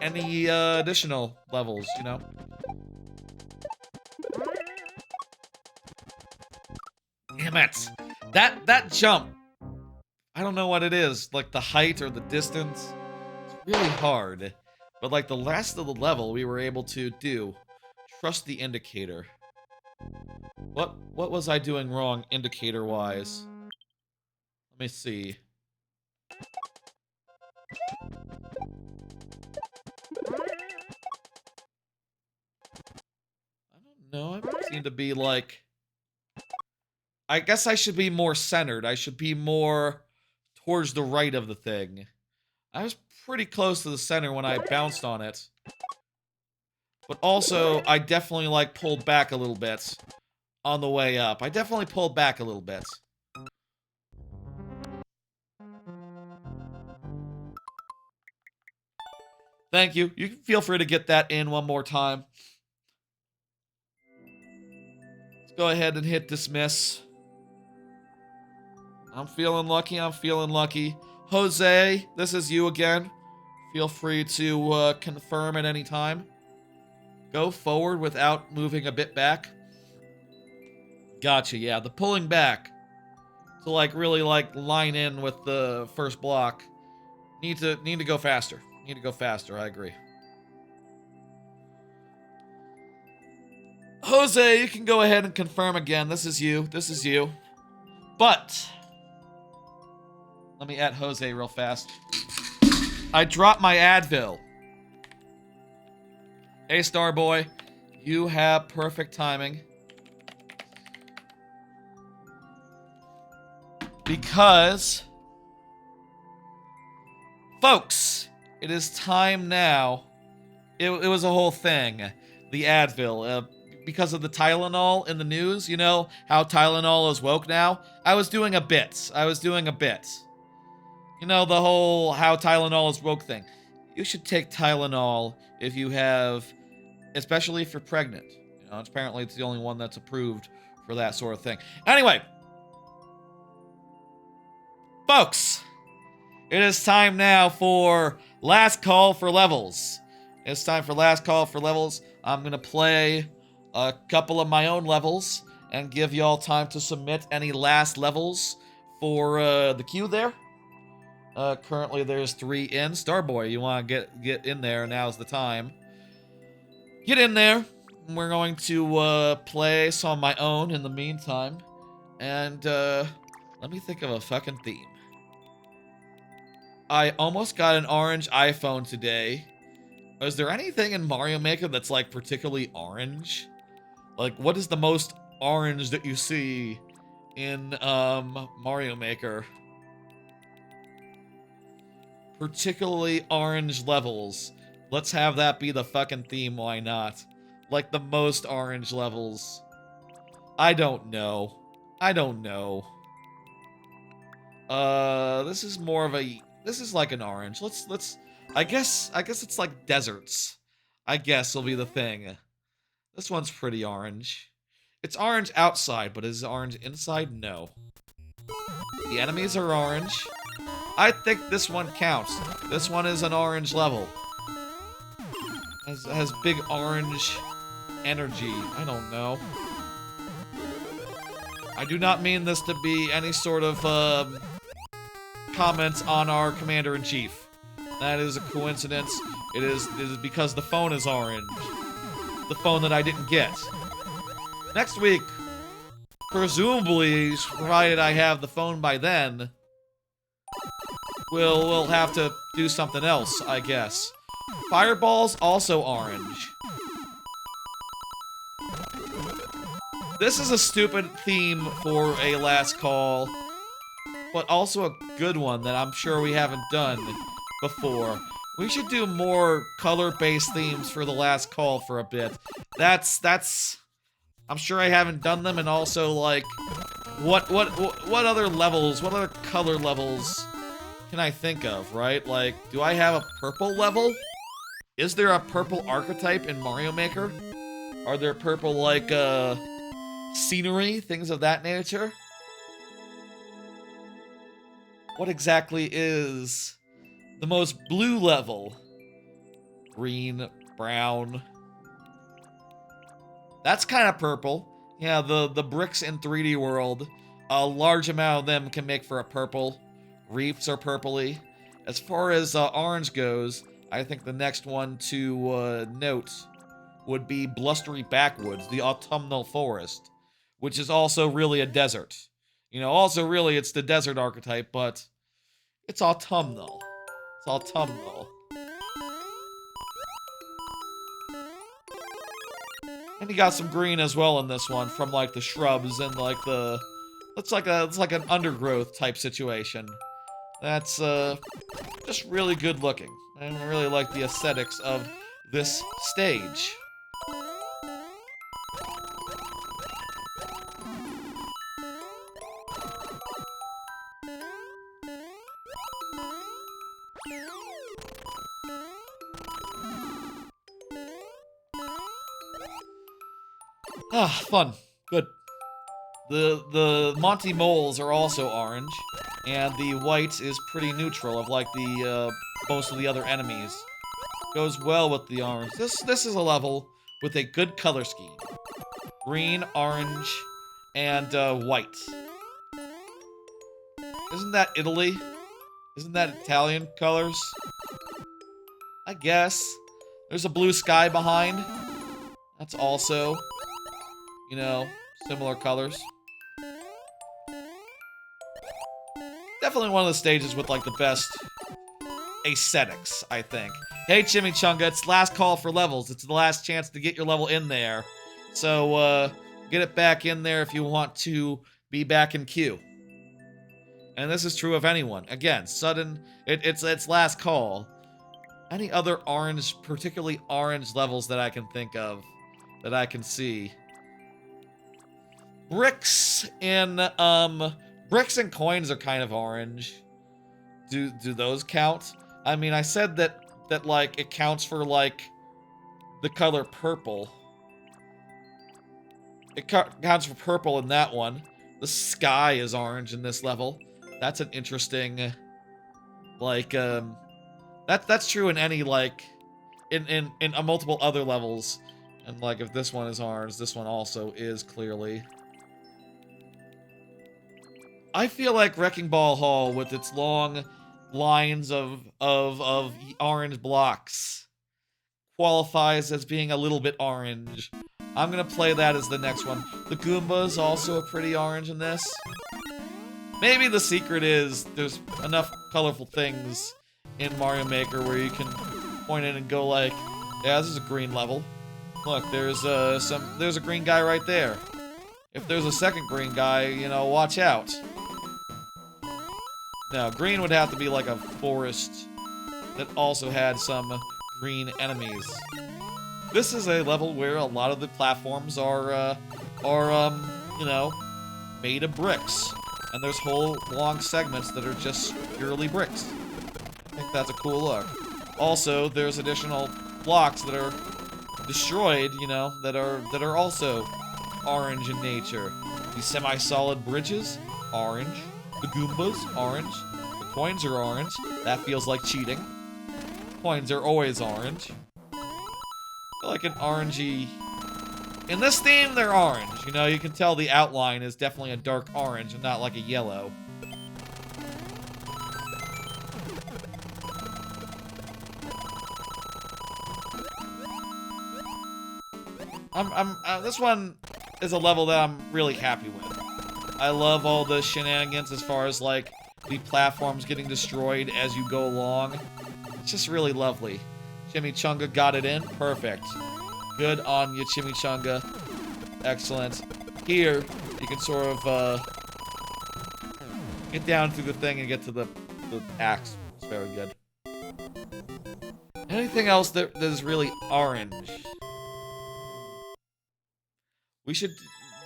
any additional levels, you know. Damn it. That jump, I don't know what it is, like the height or the distance. It's really hard. But like the rest of the level we were able to do. Trust the indicator. What was I doing wrong indicator-wise? Let me see. I don't know. I seem to be like... I guess I should be more centered. I should be more towards the right of the thing. I was pretty close to the center when I bounced on it. But also, I definitely, like, pulled back a little bit on the way up. I definitely pulled back a little bit. Thank you. You can feel free to get that in one more time. Let's go ahead and hit dismiss. I'm feeling lucky. I'm feeling lucky. Jose, this is you again. Feel free to confirm at any time. Go forward without moving a bit back. Gotcha, yeah. The pulling back to, like, really, like, line in with the first block. Need to go faster. Need to go faster, I agree. Jose, you can go ahead and confirm again. This is you. This is you. But let me add Jose real fast. I dropped my Advil. Hey, Starboy. You have perfect timing. Because, folks, it is time now. It was a whole thing. The Advil. Because of the Tylenol in the news, you know, how Tylenol is woke now. I was doing a bit. You know, the whole how Tylenol is woke thing. You should take Tylenol if you have, especially if you're pregnant. You know, apparently it's the only one that's approved for that sort of thing. Anyway, folks, it is time now for last call for levels. It's time for last call for levels. I'm going to play a couple of my own levels and give y'all time to submit any last levels for the queue there. Currently there's 3 in. Starboy, you want to get in there, now's the time. Get in there. We're going to play some of my own in the meantime. And let me think of a fucking theme. I almost got an orange iPhone today. Is there anything in Mario Maker that's, like, particularly orange? Like, what is the most orange that you see in Mario Maker? Particularly orange levels. Let's have that be the fucking theme, why not? Like, the most orange levels. I don't know. This is more of a... This is like an orange. Let's... I guess it's like deserts. I guess will be the thing. This one's pretty orange. It's orange outside, but is it orange inside? No. The enemies are orange. I think this one counts. This one is an orange level. Has big orange energy. I don't know. I do not mean this to be any sort of comments on our Commander-in-Chief. That is a coincidence. It is because the phone is orange. The phone that I didn't get. Next week, presumably, provided I have the phone by then, we'll have to do something else, I guess. Fireball's also orange. This is a stupid theme for a last call, but also a good one that I'm sure we haven't done before. We should do more color-based themes for the last call for a bit. That's... I'm sure I haven't done them, and also, like, what other levels, what other color levels can I think of, right? Like, do I have a purple level? Is there a purple archetype in Mario Maker? Are there purple, like, scenery, things of that nature? What exactly is the most blue level? Green, brown. That's kind of purple. Yeah, the bricks in 3D World A large amount of them can make for a purple. Reefs are purpley. As far as orange goes, I think the next one to note would be Blustery Backwoods, the autumnal forest, which is also really a desert. You know, also really it's the desert archetype, but it's autumnal. It's autumnal. And you got some green as well in this one from like the shrubs and like the it's like an undergrowth type situation. That's just really good looking. I really like the aesthetics of this stage. Ah, fun. Good. The Monty Moles are also orange, and the white is pretty neutral of like the most of the other enemies. Goes well with the orange. This is a level with a good color scheme. Green, orange, and white. Isn't that Italy? Isn't that Italian colors? I guess. There's a blue sky behind. That's also, you know, similar colors. Definitely one of the stages with like the best aesthetics, I think. Hey Chimichunga, it's last call for levels. It's the last chance to get your level in there. So get it back in there if you want to be back in queue. And this is true of anyone. Again, it's last call. Any other orange, particularly orange levels that I can think of, that I can see? Bricks and coins are kind of orange. Do those count? I mean, I said that like it counts for like the color purple. It counts for purple in that one. The sky is orange in this level. That's an interesting like that's true in any like in multiple other levels. And like if this one is orange, this one also is clearly. I feel like Wrecking Ball Hall with its long lines of orange blocks qualifies as being a little bit orange. I'm gonna play that as the next one. The Goombas also are pretty orange in this. Maybe the secret is there's enough colorful things in Mario Maker where you can point in and go like, yeah, this is a green level. Look, there's a green guy right there. If there's a second green guy, you know, watch out. Now, green would have to be like a forest that also had some green enemies. This is a level where a lot of the platforms are you know, made of bricks. And there's whole long segments that are just purely bricks. I think that's a cool look. Also, there's additional blocks that are destroyed, you know, that are also orange in nature. These semi-solid bridges, orange. The Goombas, orange. The coins are orange. That feels like cheating. Coins are always orange. I feel like an orangey... In this theme, they're orange. You know, you can tell the outline is definitely a dark orange and not like a yellow. This one is a level that I'm really happy with. I love all the shenanigans as far as, like, the platforms getting destroyed as you go along. It's just really lovely. Chimichunga got it in. Perfect. Good on you, Chimichunga. Excellent. Here, you can sort of, get down through the thing and get to the axe. It's very good. Anything else that is really orange?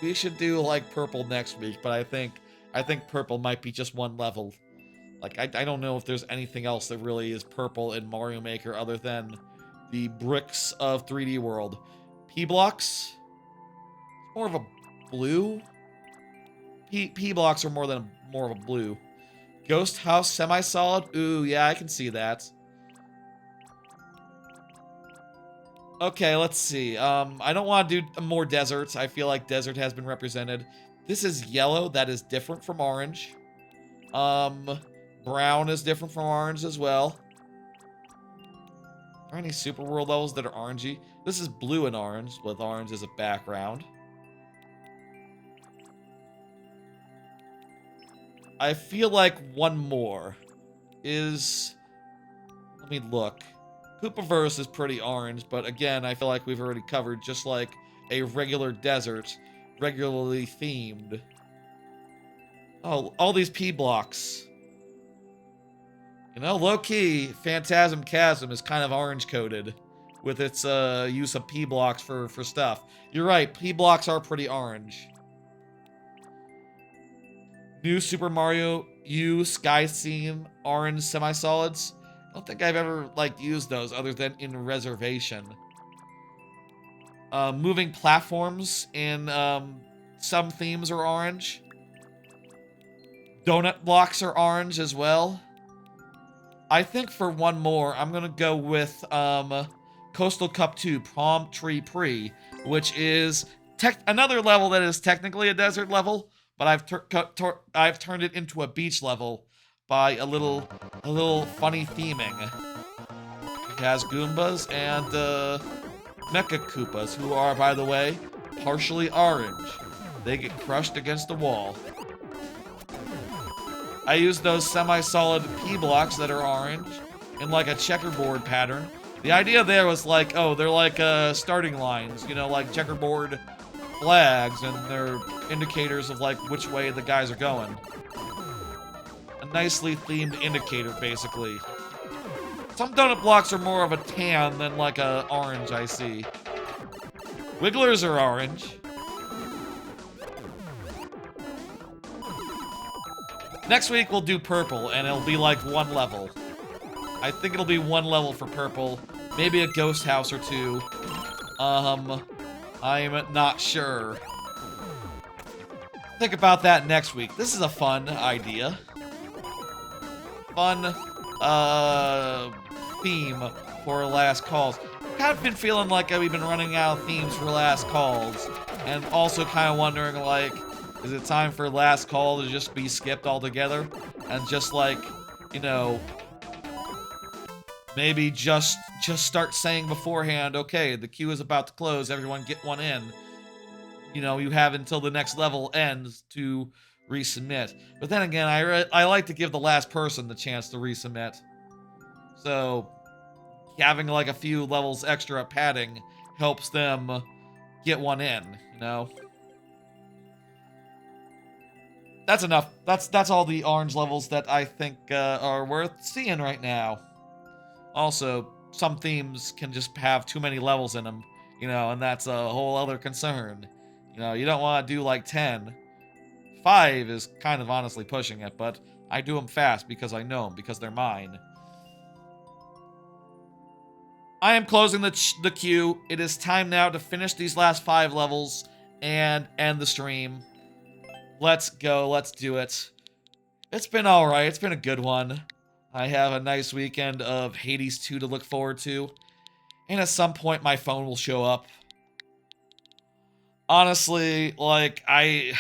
We should do like purple next week, but I think purple might be just one level. Like I don't know if there's anything else that really is purple in Mario Maker other than the bricks of 3D World. P blocks, more of a blue. P blocks are more of a blue. Ghost House semi-solid. Ooh, yeah, I can see that. Okay, let's see. I don't want to do more deserts. I feel like desert has been represented. This is yellow. That is different from orange. Brown is different from orange as well. Are there any super world levels that are orangey? This is blue and orange, with orange as a background. I feel like one more is... Let me look. Poopaverse is pretty orange, but again, I feel like we've already covered just like a regular desert, regularly themed. Oh, all these P blocks. You know, low-key, Phantasm Chasm is kind of orange-coded with its use of P blocks for stuff. You're right, P blocks are pretty orange. New Super Mario U Sky Theme orange semi-solids. I don't think I've ever, like, used those other than in Reservation. Moving platforms in some themes are orange. Donut blocks are orange as well. I think for one more, I'm gonna go with Coastal Cup 2 Prom Tree Pre, which is another level that is technically a desert level, but I've turned it into a beach level by a little funny theming. It has Goombas and Mecha Koopas, who are, by the way, partially orange. They get crushed against the wall. I use those semi-solid P blocks that are orange in like a checkerboard pattern. The idea there was like, oh, they're like starting lines, you know, like checkerboard flags, and they're indicators of like which way the guys are going. A nicely themed indicator, basically. Some donut blocks are more of a tan than like a orange, I see. Wigglers are orange. Next week we'll do purple, and it'll be like one level. I think it'll be one level for purple. Maybe a ghost house or two. I'm not sure. Think about that next week. This is a fun idea. Fun, theme for Last Calls. Kind of been feeling like we've been running out of themes for Last Calls. And also kind of wondering, like, is it time for Last Call to just be skipped altogether? And just like, you know, maybe just start saying beforehand, okay, the queue is about to close, everyone get one in. You know, you have until the next level ends to resubmit. But then again, I like to give the last person the chance to resubmit. So, having like a few levels extra padding helps them get one in, you know? That's enough. That's all the orange levels that I think are worth seeing right now. Also, some themes can just have too many levels in them, you know, and that's a whole other concern. You know, you don't want to do like 10. 5 is kind of honestly pushing it, but I do them fast because I know them, because they're mine. I am closing the queue. It is time now to finish these last 5 levels and end the stream. Let's go. Let's do it. It's been alright. It's been a good one. I have a nice weekend of Hades 2 to look forward to. And at some point, my phone will show up. Honestly, like, I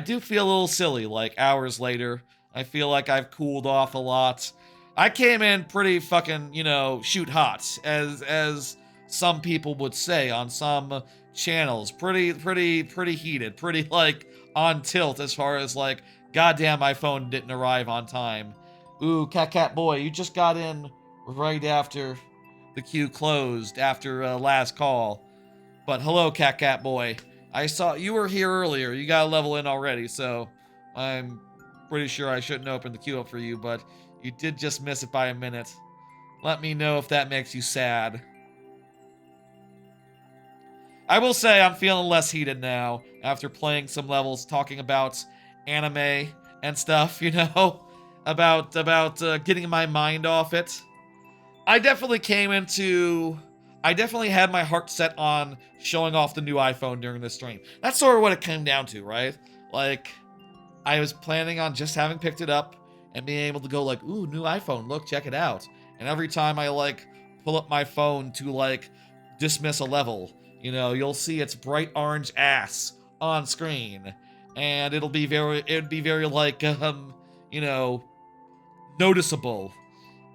do feel a little silly, like, hours later. I feel like I've cooled off a lot. I came in pretty fucking, you know, shoot hot, as some people would say on some channels. Pretty heated. Pretty, like, on tilt as far as, like, goddamn, my phone didn't arrive on time. Ooh, Cat Boy, you just got in right after the queue closed, after last call. But hello, Cat Boy. I saw you were here earlier. You got a level in already, so I'm pretty sure I shouldn't open the queue up for you, but you did just miss it by a minute. Let me know if that makes you sad. I will say I'm feeling less heated now after playing some levels talking about anime and stuff, you know, about getting my mind off it. I definitely had my heart set on showing off the new iPhone during this stream. That's sort of what it came down to, right? Like, I was planning on just having picked it up and being able to go like, ooh, new iPhone, look, check it out. And every time I, like, pull up my phone to, like, dismiss a level, you know, you'll see its bright orange ass on screen, and it'd be very like you know, noticeable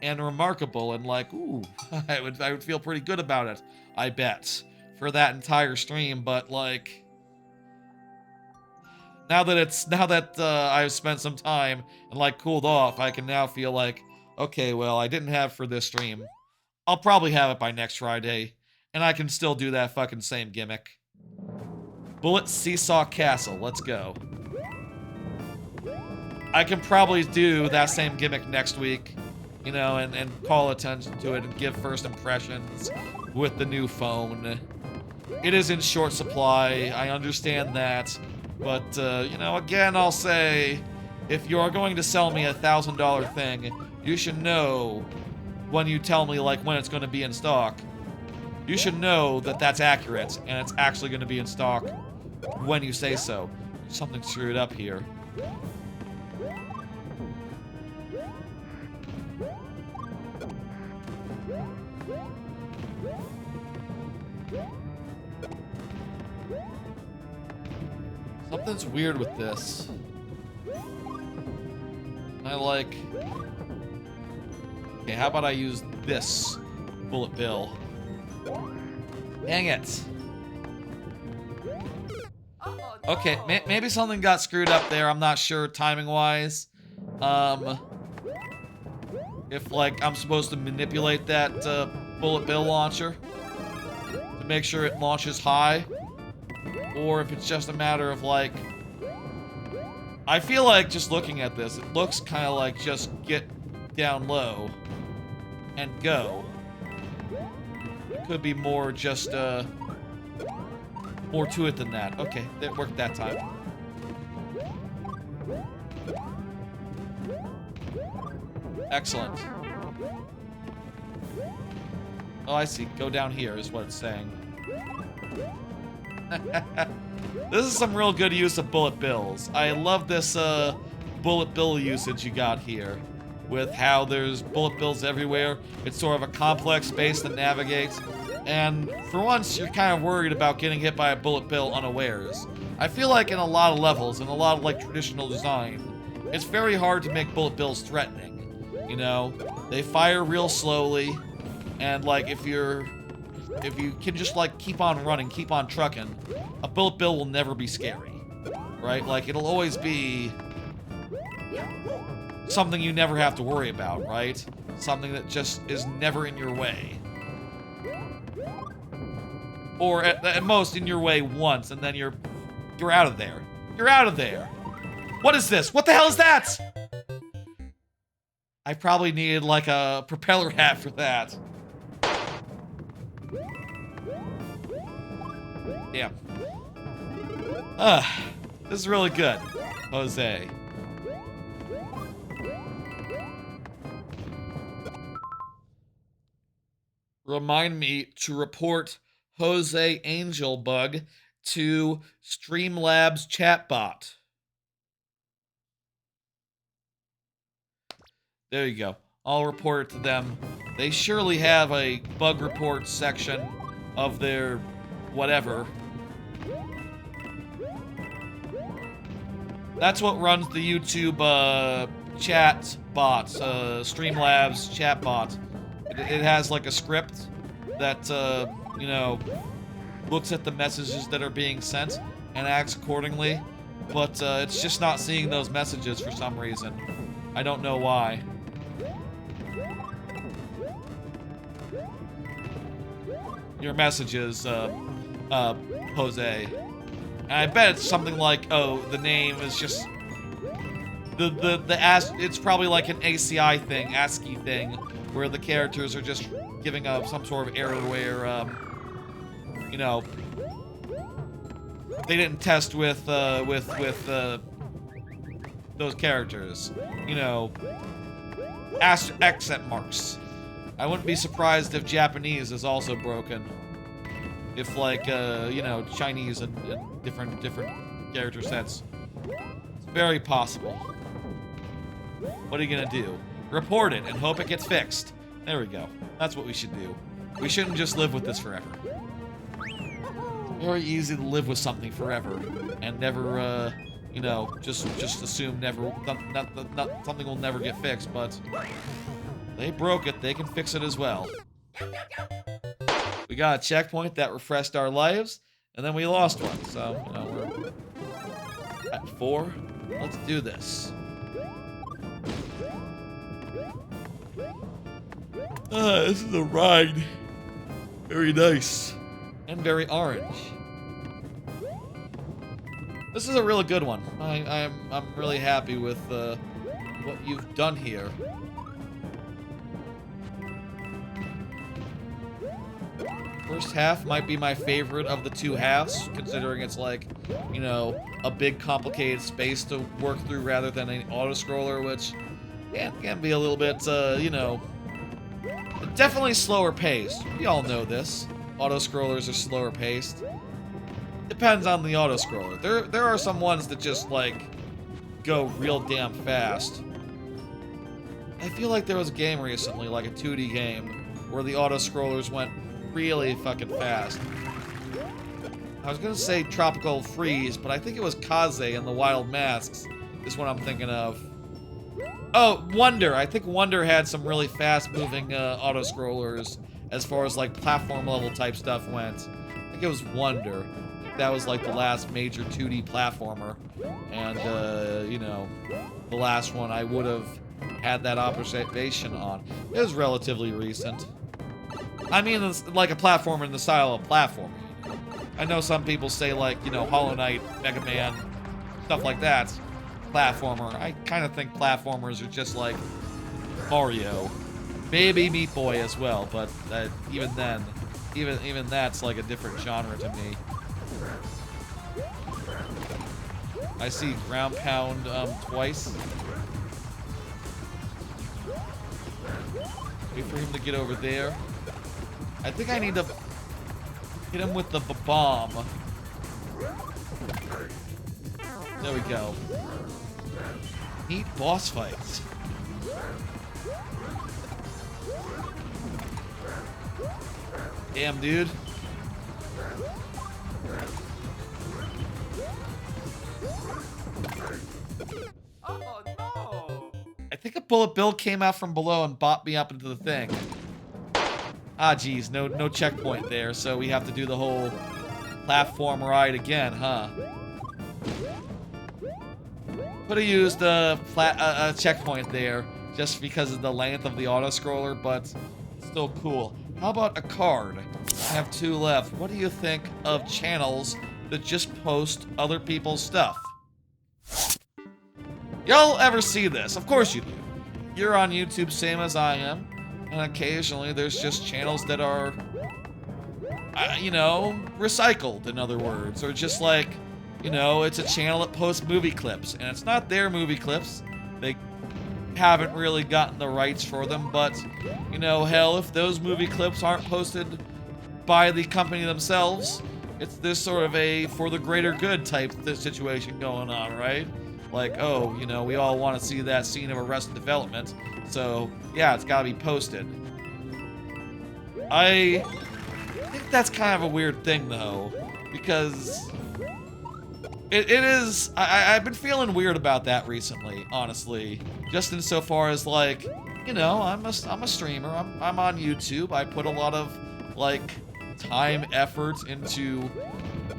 and remarkable, and like, ooh, I would feel pretty good about it, I bet, for that entire stream. But like, now that I've spent some time and like cooled off, I can now feel like, okay, well, I didn't have for this stream. I'll probably have it by next Friday, and I can still do that fucking same gimmick. Bullet Seesaw Castle, let's go. I can probably do that same gimmick next week, you know, and call attention to it and give first impressions with the new phone. It is in short supply, I understand that, but, you know, again, I'll say, if you're going to sell me a $1,000 thing, you should know when you tell me, like, when it's going to be in stock. You should know that that's accurate, and it's actually going to be in stock when you say so. Something screwed up here. Something's weird with this. I like... Okay, how about I use this bullet bill? Dang it. Okay, maybe something got screwed up there. I'm not sure timing-wise. If, like, I'm supposed to manipulate that bullet bill launcher to make sure it launches high, or if it's just a matter of, like... I feel like, just looking at this, it looks kind of like just get down low and go. It could be more just, more to it than that. Okay, that worked that time. Excellent. Oh, I see. Go down here is what it's saying. This is some real good use of bullet bills. I love this bullet bill usage you got here, with how there's bullet bills everywhere. It's sort of a complex space to navigate, and for once you're kind of worried about getting hit by a bullet bill unawares. I feel like in a lot of levels, in a lot of like traditional design, it's very hard to make bullet bills threatening. You know, they fire real slowly, and like if you can just like keep on running, keep on trucking, a bullet bill will never be scary, right? Like it'll always be something you never have to worry about, right? Something that just is never in your way. Or at most in your way once, and then you're out of there. You're out of there. What is this? What the hell is that? I probably needed like a propeller hat for that. Damn. This is really good, Jose. Remind me to report Jose Angelbug to Streamlabs chatbot. There you go. I'll report it to them. They surely have a bug report section of their whatever. That's what runs the YouTube chat bot, Streamlabs chat bot. It has like a script that, you know, looks at the messages that are being sent and acts accordingly, but it's just not seeing those messages for some reason. I don't know why. Your messages, Jose. And I bet it's something like, oh, the name is just it's probably like an ACI thing, ASCII thing, where the characters are just giving up some sort of error where, you know, they didn't test with those characters. You know, accent marks. I wouldn't be surprised if Japanese is also broken. If like, you know, Chinese and different character sets. It's very possible. What are you gonna do? Report it and hope it gets fixed. There we go. That's what we should do. We shouldn't just live with this forever. very easy to live with something forever and never, you know, just assume something will never get fixed, but they broke it, they can fix it as well. We got a checkpoint that refreshed our lives, and then we lost one, so, you know, we're at 4. Let's do this. This is a ride. Very nice. And very orange. This is a really good one. I'm really happy with what you've done here. First half might be my favorite of the 2 halves, considering it's like, you know, a big complicated space to work through rather than an auto-scroller, which can be a little bit, you know, definitely slower paced. We all know this. Auto-scrollers are slower paced. Depends on the auto-scroller. There are some ones that just, like, go real damn fast. I feel like there was a game recently, like a 2D game, where the auto-scrollers went really fucking fast. I was gonna say Tropical Freeze, but I think it was Kaze and the Wild Masks is what I'm thinking of. Oh, Wonder. I think Wonder had some really fast-moving auto-scrollers as far as, like, platform level type stuff went. I think it was Wonder. That was, like, the last major 2D platformer. And, you know, the last one I would have had that observation on. It was relatively recent. I mean, it's like a platformer in the style of platforming. I know some people say, like, you know, Hollow Knight, Mega Man, stuff like that. Platformer. I kind of think platformers are just like Mario. Maybe Meat Boy as well, but even then, even that's like a different genre to me. I see ground pound twice. Wait for him to get over there. I think I need to hit him with the bomb. There we go. Neat boss fights. Damn, dude. Oh no! I think a bullet bill came out from below and bopped me up into the thing. Ah, geez, no checkpoint there, so we have to do the whole platform ride again, huh? Could have used a checkpoint there just because of the length of the auto-scroller, but still cool. How about a card? I have 2 left. What do you think of channels that just post other people's stuff? Y'all ever see this? Of course you do. You're on YouTube, same as I am. And occasionally there's just channels that are, you know, recycled, in other words. Or just like, you know, it's a channel that posts movie clips. And it's not their movie clips. They haven't really gotten the rights for them. But, you know, hell, if those movie clips aren't posted by the company themselves, it's this sort of a for the greater good type situation going on, right? Like, oh, you know, we all want to see that scene of Arrested Development. So, yeah, it's gotta be posted. I think that's kind of a weird thing, though, because it is. I've been feeling weird about that recently, honestly. Just insofar as, like, you know, I'm a streamer. I'm on YouTube. I put a lot of, like, time, effort into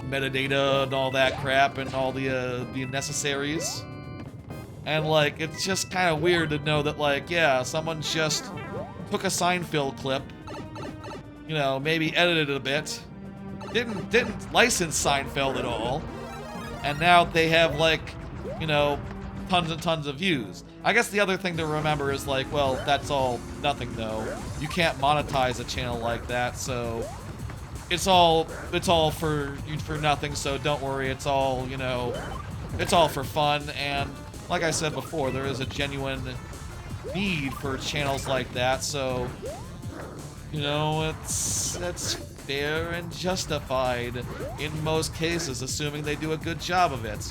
metadata and all that crap and all the necessaries. And, like, it's just kind of weird to know that, like, yeah, someone just took a Seinfeld clip, you know, maybe edited it a bit, didn't license Seinfeld at all, and now they have, like, you know, tons and tons of views. I guess the other thing to remember is, like, well, that's all nothing, though. You can't monetize a channel like that, so it's all for nothing, so don't worry, it's all, you know, it's all for fun. And like I said before, there is a genuine need for channels like that, so, you know, that's fair and justified in most cases, assuming they do a good job of it.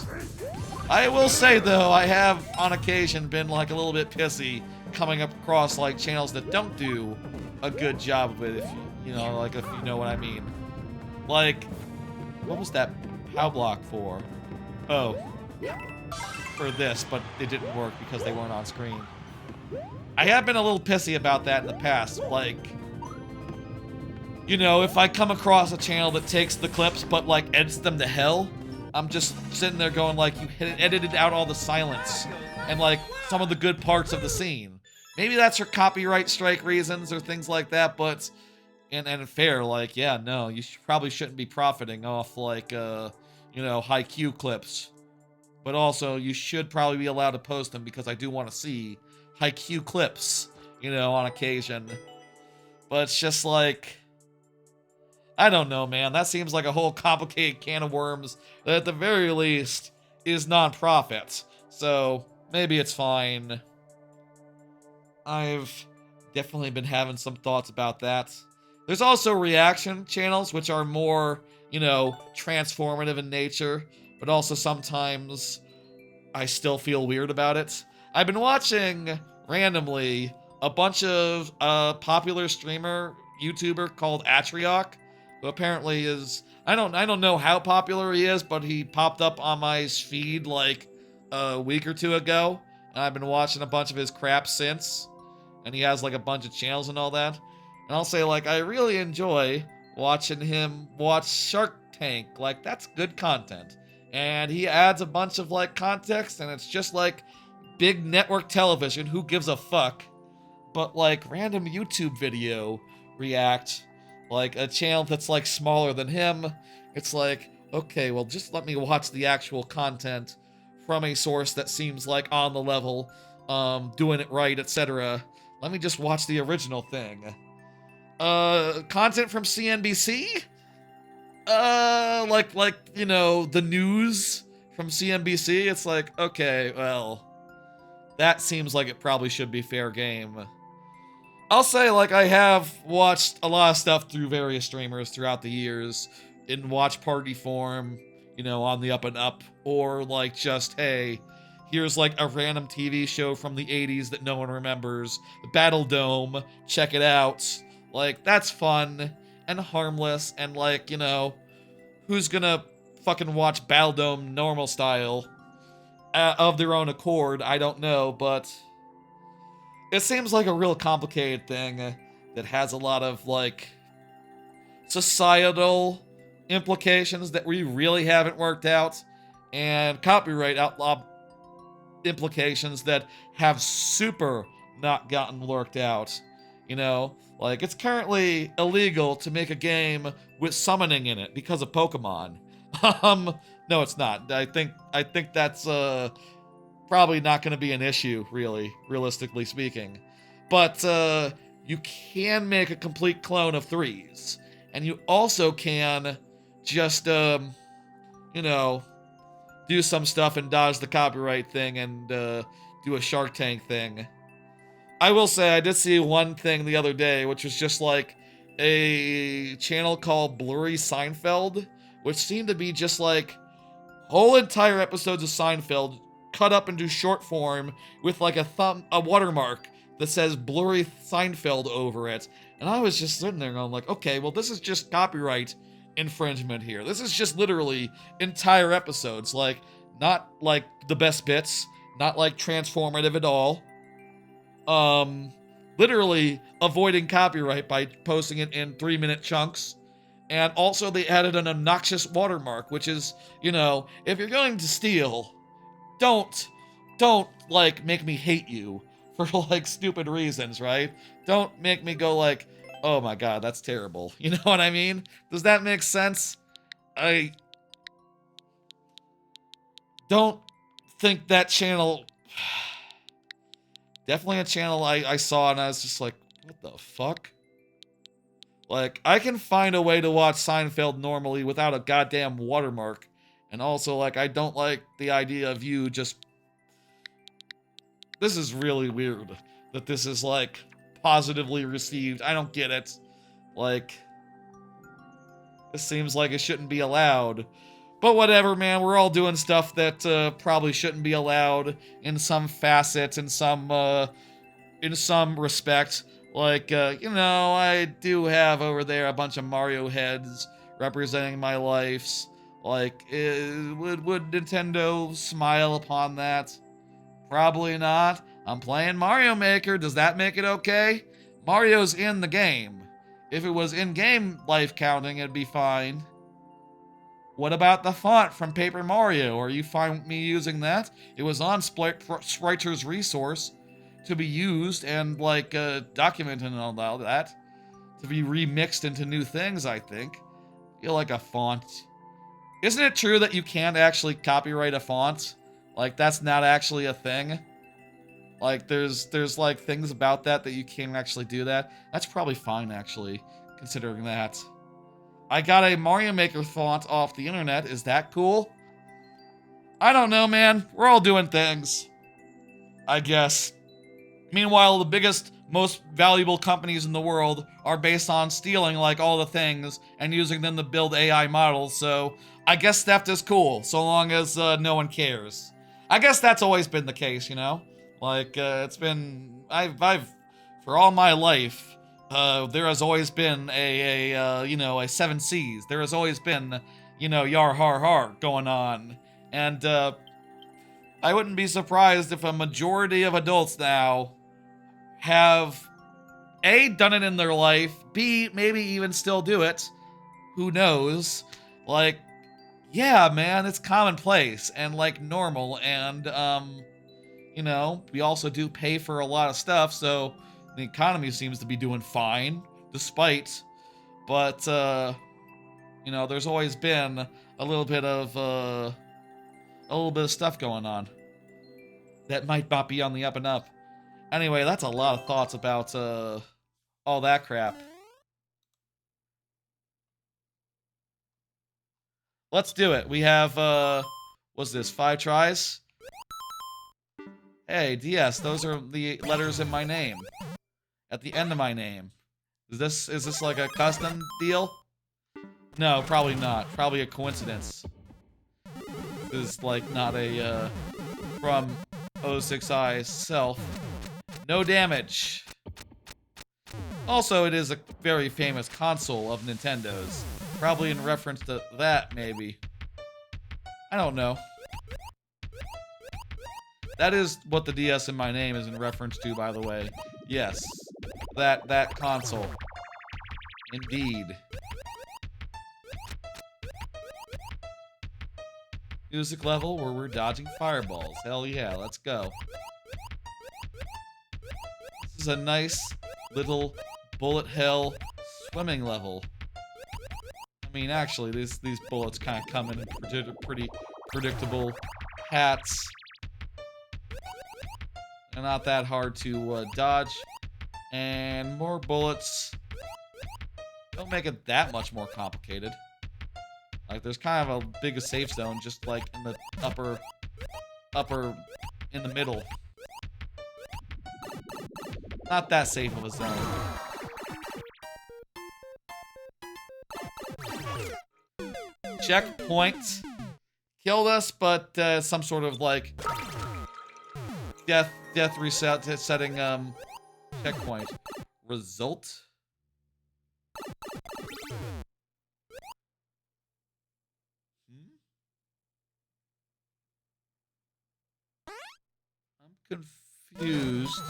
I will say, though, I have on occasion been, like, a little bit pissy coming up across, like, channels that don't do a good job of it, if you know, like, if you know what I mean. Like, What was that POW block for? Oh, for this, but it didn't work because they weren't on screen. I have been a little pissy about that in the past. Like, you know, if I come across a channel that takes the clips but, like, edits them to hell, I'm just sitting there going, like, you edited out all the silence and, like, some of the good parts of the scene. Maybe that's for copyright strike reasons or things like that, but, and fair, like, yeah, no, you probably shouldn't be profiting off, like, you know, high Q clips. But also, you should probably be allowed to post them because I do want to see high Q clips, you know, on occasion. But it's just like, I don't know, man. That seems like a whole complicated can of worms that at the very least is non-profit. So maybe it's fine. I've definitely been having some thoughts about that. There's also reaction channels, which are more, you know, transformative in nature, but also sometimes I still feel weird about it. I've been watching randomly a bunch of popular streamer YouTuber called Atriok, who apparently is I don't know how popular he is, but he popped up on my feed like a week or two ago, and I've been watching a bunch of his crap since. And he has like a bunch of channels and all that. And I'll say, like, I really enjoy watching him watch Shark Tank. Like, that's good content. And he adds a bunch of like context, and it's just like big network television, who gives a fuck, but like random YouTube video react, like a channel that's like smaller than him. It's like, okay, well, just let me watch the actual content from a source that seems like on the level, doing it right, etc. Let me just watch the original thing. Content from CNBC? Like, you know, the news from CNBC, it's like, okay, well, that seems like it probably should be fair game. I'll say, like, I have watched a lot of stuff through various streamers throughout the years in watch party form, you know, on the up and up, or like just, hey, here's like a random TV show from the 80s that no one remembers, Battle Dome, check it out. Like, that's fun and harmless, and like, you know, who's gonna fucking watch Battle Dome normal style of their own accord? I don't know, but it seems like a real complicated thing that has a lot of like societal implications that we really haven't worked out, and copyright outlaw implications that have super not gotten worked out. You know, like, it's currently illegal to make a game with summoning in it because of Pokemon. No, it's not. I think that's probably not going to be an issue, really, realistically speaking. But you can make a complete clone of threes, and you also can just you know, do some stuff and dodge the copyright thing and do a Shark Tank thing. I will say I did see one thing the other day, which was just like a channel called Blurry Seinfeld, which seemed to be just like whole entire episodes of Seinfeld cut up into short form with like a watermark that says Blurry Seinfeld over it. And I was just sitting there going like, okay, well, this is just copyright infringement here. This is just literally entire episodes, like not like the best bits, not like transformative at all. Literally avoiding copyright by posting it in 3-minute chunks. And also they added an obnoxious watermark, which is, you know, if you're going to steal, don't like make me hate you for like stupid reasons, right? Don't make me go like, oh my god, that's terrible. You know what I mean? Does that make sense? I don't think that channel... Definitely a channel I saw and I was just like, what the fuck? Like, I can find a way to watch Seinfeld normally without a goddamn watermark. And also, like, I don't like the idea of you just... This is really weird that this is, like, positively received. I don't get it. Like, this seems like it shouldn't be allowed. But whatever, man, we're all doing stuff that probably shouldn't be allowed in some facet, in some respect. Like, you know, I do have over there a bunch of Mario heads representing my lives. Like, would Nintendo smile upon that? Probably not. I'm playing Mario Maker. Does that make it okay? Mario's in the game. If it was in-game life counting, it'd be fine. What about the font from Paper Mario? Are you fine with me using that? It was on Spriter's resource to be used and, like, documented and all that. To be remixed into new things, I think. Feel like a font. Isn't it true that you can't actually copyright a font? Like, that's not actually a thing? Like, there's like, things about that you can't actually do that. That's probably fine, actually, considering that. I got a Mario Maker font off the internet. Is that cool? I don't know, man. We're all doing things. I guess. Meanwhile, the biggest, most valuable companies in the world are based on stealing, like, all the things and using them to build AI models, so I guess theft is cool, so long as no one cares. I guess that's always been the case, you know? Like, it's been... I've for all my life, there has always been a 7 C's. There has always been, yar har har going on. And, I wouldn't be surprised if a majority of adults now have, A, done it in their life, B, maybe even still do it. Who knows? Like, yeah, man, it's commonplace and, like, normal, and, we also do pay for a lot of stuff, so the economy seems to be doing fine, despite, but, there's always been a little bit of stuff going on that might not be on the up and up. Anyway, that's a lot of thoughts about, all that crap. Let's do it. We have, what's this, 5 tries? Hey, DS, those are the letters in my name. At the end of my name. Is this like a custom deal? No, probably not. Probably a coincidence. This is like not a, from 06i's self. No damage. Also, it is a very famous console of Nintendo's. Probably in reference to that, maybe. I don't know. That is what the DS in my name is in reference to, by the way. Yes. That console. Indeed. Music level where we're dodging fireballs. Hell yeah, let's go. This is a nice little bullet hell swimming level. I mean, actually, these bullets kind of come in pretty predictable paths. They're not that hard to dodge. And more bullets. Don't make it that much more complicated. Like, there's kind of a big safe zone just like in the upper, in the middle. Not that safe of a zone. Checkpoint. Killed us, but some sort of like death reset setting checkpoint. Result. I'm confused.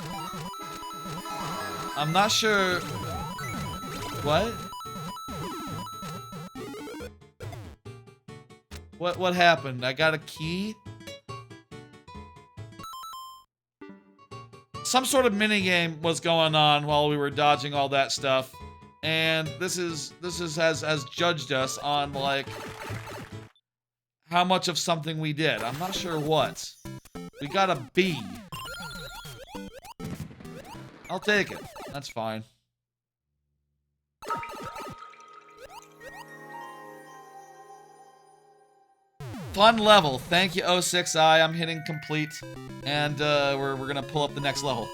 I'm not sure. What? What happened? I got a key? Some sort of minigame was going on while we were dodging all that stuff. And this has judged us on, like, how much of something we did. I'm not sure what. We got a B. I'll take it. That's fine. Fun level. Thank you, 06i. I'm hitting complete. And we're gonna pull up the next level.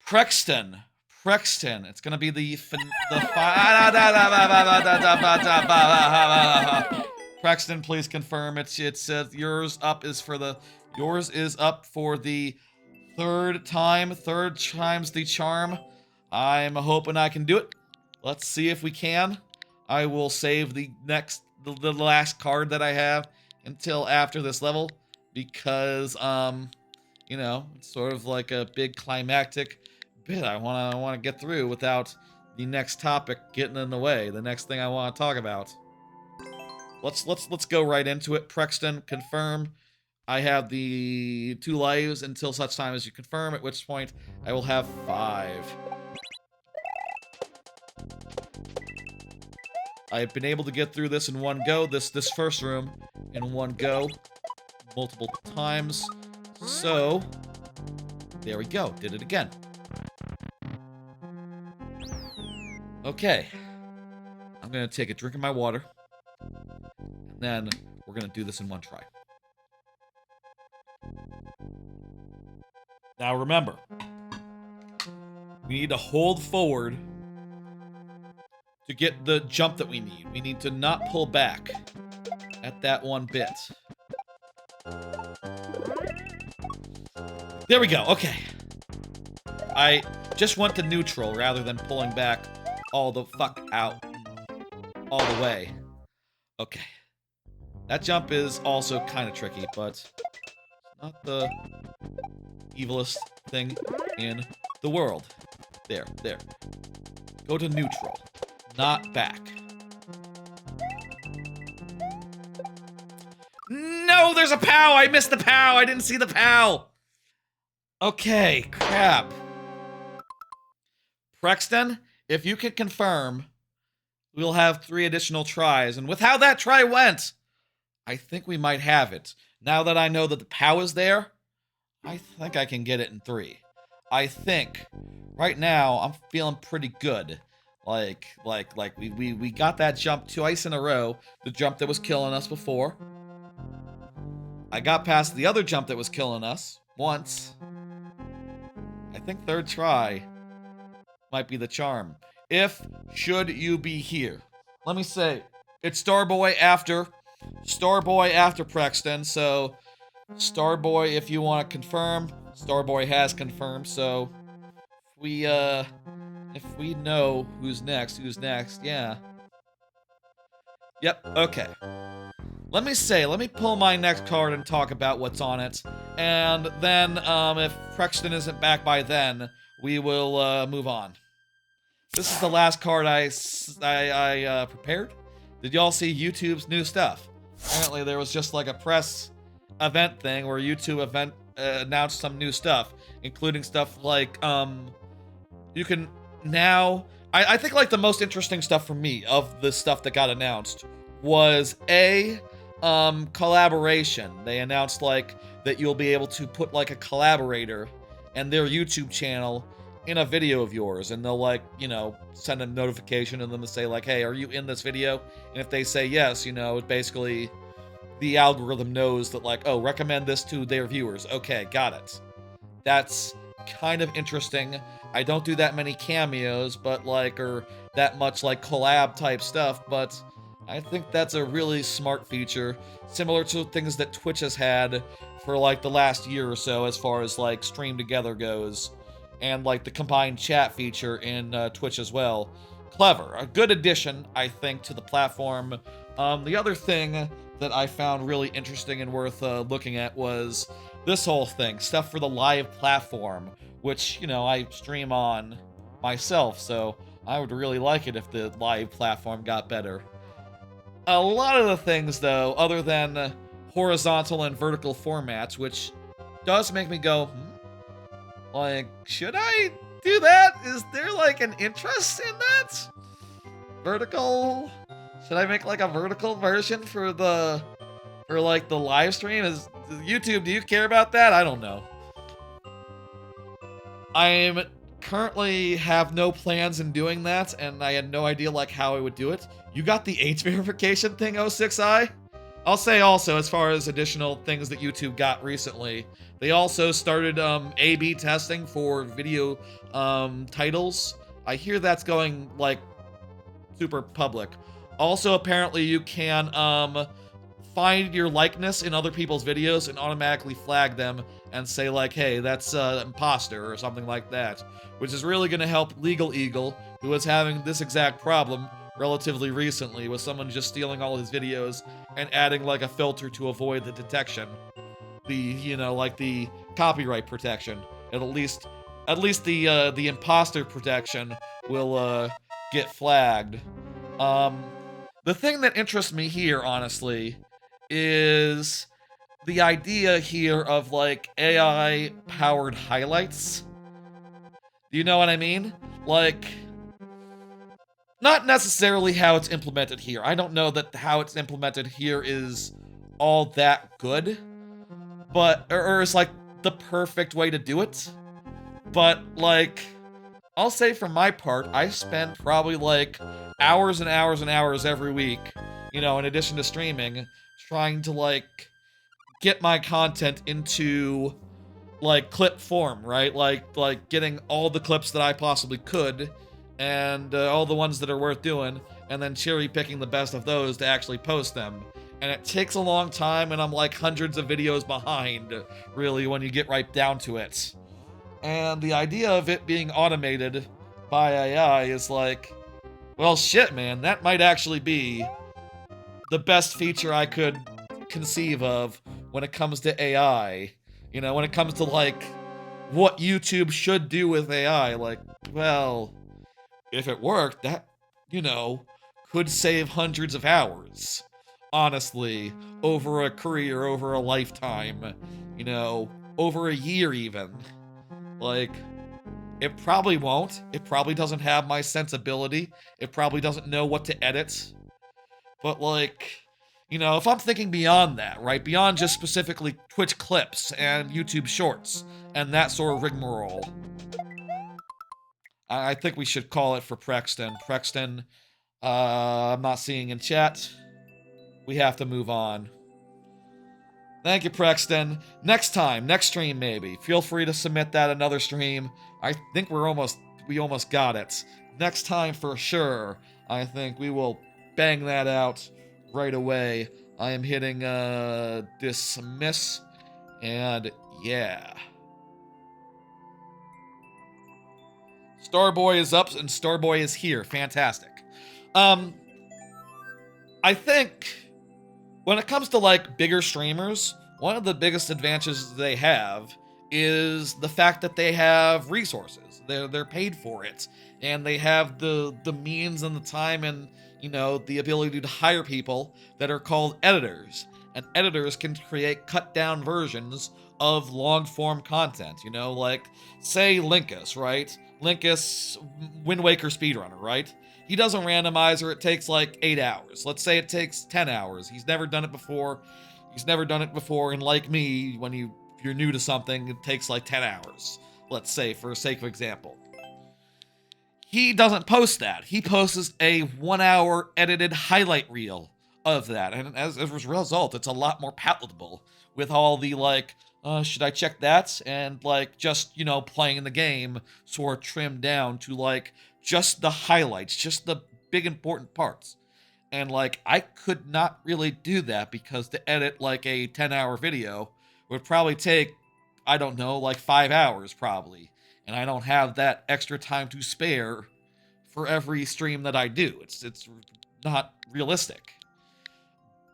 Prexton. It's gonna be Prexton, please confirm. It says yours is up for the third time's the charm. I'm hoping I can do it. Let's see if we can. I will save the last card that I have until after this level because, you know, it's sort of like a big climactic bit I want to get through without the next topic getting in the way. The next thing I want to talk about. Let's go right into it. Prexton, confirm. I have the 2 lives until such time as you confirm, at which point I will have 5. I've been able to get through this in one go, this first room in one go, multiple times. So, there we go, did it again. Okay, I'm gonna take a drink of my water, and then we're gonna do this in one try. Now remember, we need to hold forward to get the jump that we need. We need to not pull back at that one bit. There we go, okay. I just went to neutral rather than pulling back all the fuck out all the way. Okay. That jump is also kind of tricky, but not the evilest thing in the world. There. Go to neutral, not back. No, there's a POW! I missed the POW! I didn't see the POW! Okay, crap. Prexton, if you can confirm, we'll have 3 additional tries. And with how that try went, I think we might have it. Now that I know that the POW is there, I think I can get it in 3. I think. Right now, I'm feeling pretty good. Like we got that jump twice in a row. The jump that was killing us before. I got past the other jump that was killing us once. I think 3rd try might be the charm. If should you be here. Let me say, it's Starboy after Prexton, so Starboy, if you want to confirm, Starboy has confirmed, so if we know who's next, yeah. Yep, okay. Let me pull my next card and talk about what's on it, and then, if Prexton isn't back by then, we will, move on. This is the last card I prepared. Did y'all see YouTube's new stuff? Apparently there was just like a press event thing where YouTube announced some new stuff, including stuff like, you can now... I think like the most interesting stuff for me of the stuff that got announced was collaboration. They announced like that you'll be able to put like a collaborator and their YouTube channel in a video of yours, and they'll like, you know, send a notification to them to say like, hey, are you in this video? And if they say yes, you know, basically the algorithm knows that like, oh, recommend this to their viewers. Okay, got it. That's kind of interesting. I don't do that many cameos, but like, or that much like collab type stuff, but I think that's a really smart feature, similar to things that Twitch has had for like the last year or so as far as like stream together goes, and like the combined chat feature in Twitch as well. Clever. A good addition, I think, to the platform. The other thing that I found really interesting and worth looking at was this whole thing, stuff for the live platform, which, you know, I stream on myself, so I would really like it if the live platform got better. A lot of the things, though, other than horizontal and vertical formats, which does make me go, like, should I do that? Is there, like, an interest in that? Vertical? Should I make, like, a vertical version for like, the live stream? Is YouTube, do you care about that? I don't know. I currently have no plans in doing that, and I had no idea, like, how I would do it. You got the age verification thing, 06i? I'll say also, as far as additional things that YouTube got recently, they also started A/B testing for video titles. I hear that's going like super public. Also, apparently you can find your likeness in other people's videos and automatically flag them and say like, hey, that's imposter or something like that, which is really going to help Legal Eagle, who is having this exact problem relatively recently with someone just stealing all his videos and adding like a filter to avoid the detection. Like the copyright protection. At least the imposter protection will get flagged. Um, the thing that interests me here, honestly, is the idea here of like AI powered highlights. Do you know what I mean? Like, not necessarily how it's implemented here. I don't know that how it's implemented here is all that good, but or is like the perfect way to do it. But like, I'll say for my part, I spend probably like hours and hours and hours every week, in addition to streaming, trying to like get my content into like clip form, right? Like getting all the clips that I possibly could and all the ones that are worth doing, and then cherry picking the best of those to actually post them. And it takes a long time, and I'm like hundreds of videos behind, really, when you get right down to it. And the idea of it being automated by AI is like, well, shit, man, that might actually be the best feature I could conceive of when it comes to AI. When it comes to like what YouTube should do with AI, like, well, if it worked, that, could save hundreds of hours. Honestly, over a career, over a lifetime, over a year even. Like, it probably won't. It probably doesn't have my sensibility. It probably doesn't know what to edit. But like, if I'm thinking beyond that, right? Beyond just specifically Twitch clips and YouTube shorts and that sort of rigmarole, I think we should call it for Prexton. Prexton, I'm not seeing in chat. We have to move on. Thank you, Prexton. Next time, next stream maybe. Feel free to submit that another stream. I think we almost got it. Next time for sure. I think we will bang that out right away. I am hitting dismiss, and yeah. Starboy is up and Starboy is here. Fantastic. I think when it comes to like bigger streamers, one of the biggest advantages they have is the fact that they have resources. They're paid for it, and they have the means and the time and the ability to hire people that are called editors. And editors can create cut down versions of long form content. Like say Linkus, right? Linkus, Wind Waker speedrunner, right? He does a randomizer, it takes like 8 hours. Let's say it takes 10 hours. He's never done it before. And like me, when you're new to something, it takes like 10 hours. Let's say, for sake of example. He doesn't post that. He posts a 1 hour edited highlight reel of that. And as a result, it's a lot more palatable with all the like, should I check that? And like just, playing the game sort of trimmed down to like just the highlights, just the big important parts. And like, I could not really do that because to edit like a 10-hour video would probably take, I don't know, like 5 hours probably. And I don't have that extra time to spare for every stream that I do. It's not realistic.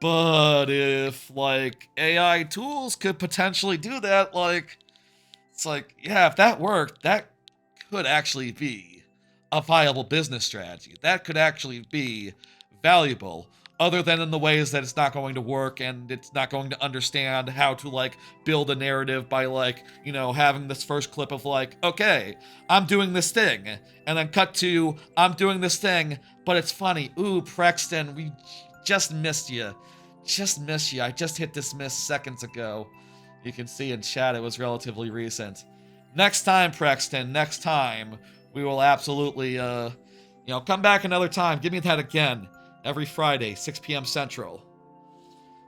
But if like AI tools could potentially do that, like, it's like, yeah, if that worked, that could actually be a viable business strategy. That could actually be valuable, other than in the ways that it's not going to work and it's not going to understand how to like build a narrative by like, having this first clip of like, okay, I'm doing this thing, and then cut to, I'm doing this thing, but it's funny. Ooh, Prexton, we just missed you. I just hit dismiss seconds ago. You can see in chat it was relatively recent. Next time, Prexton, next time, we will absolutely, come back another time. Give me that again. Every Friday, 6 p.m. Central.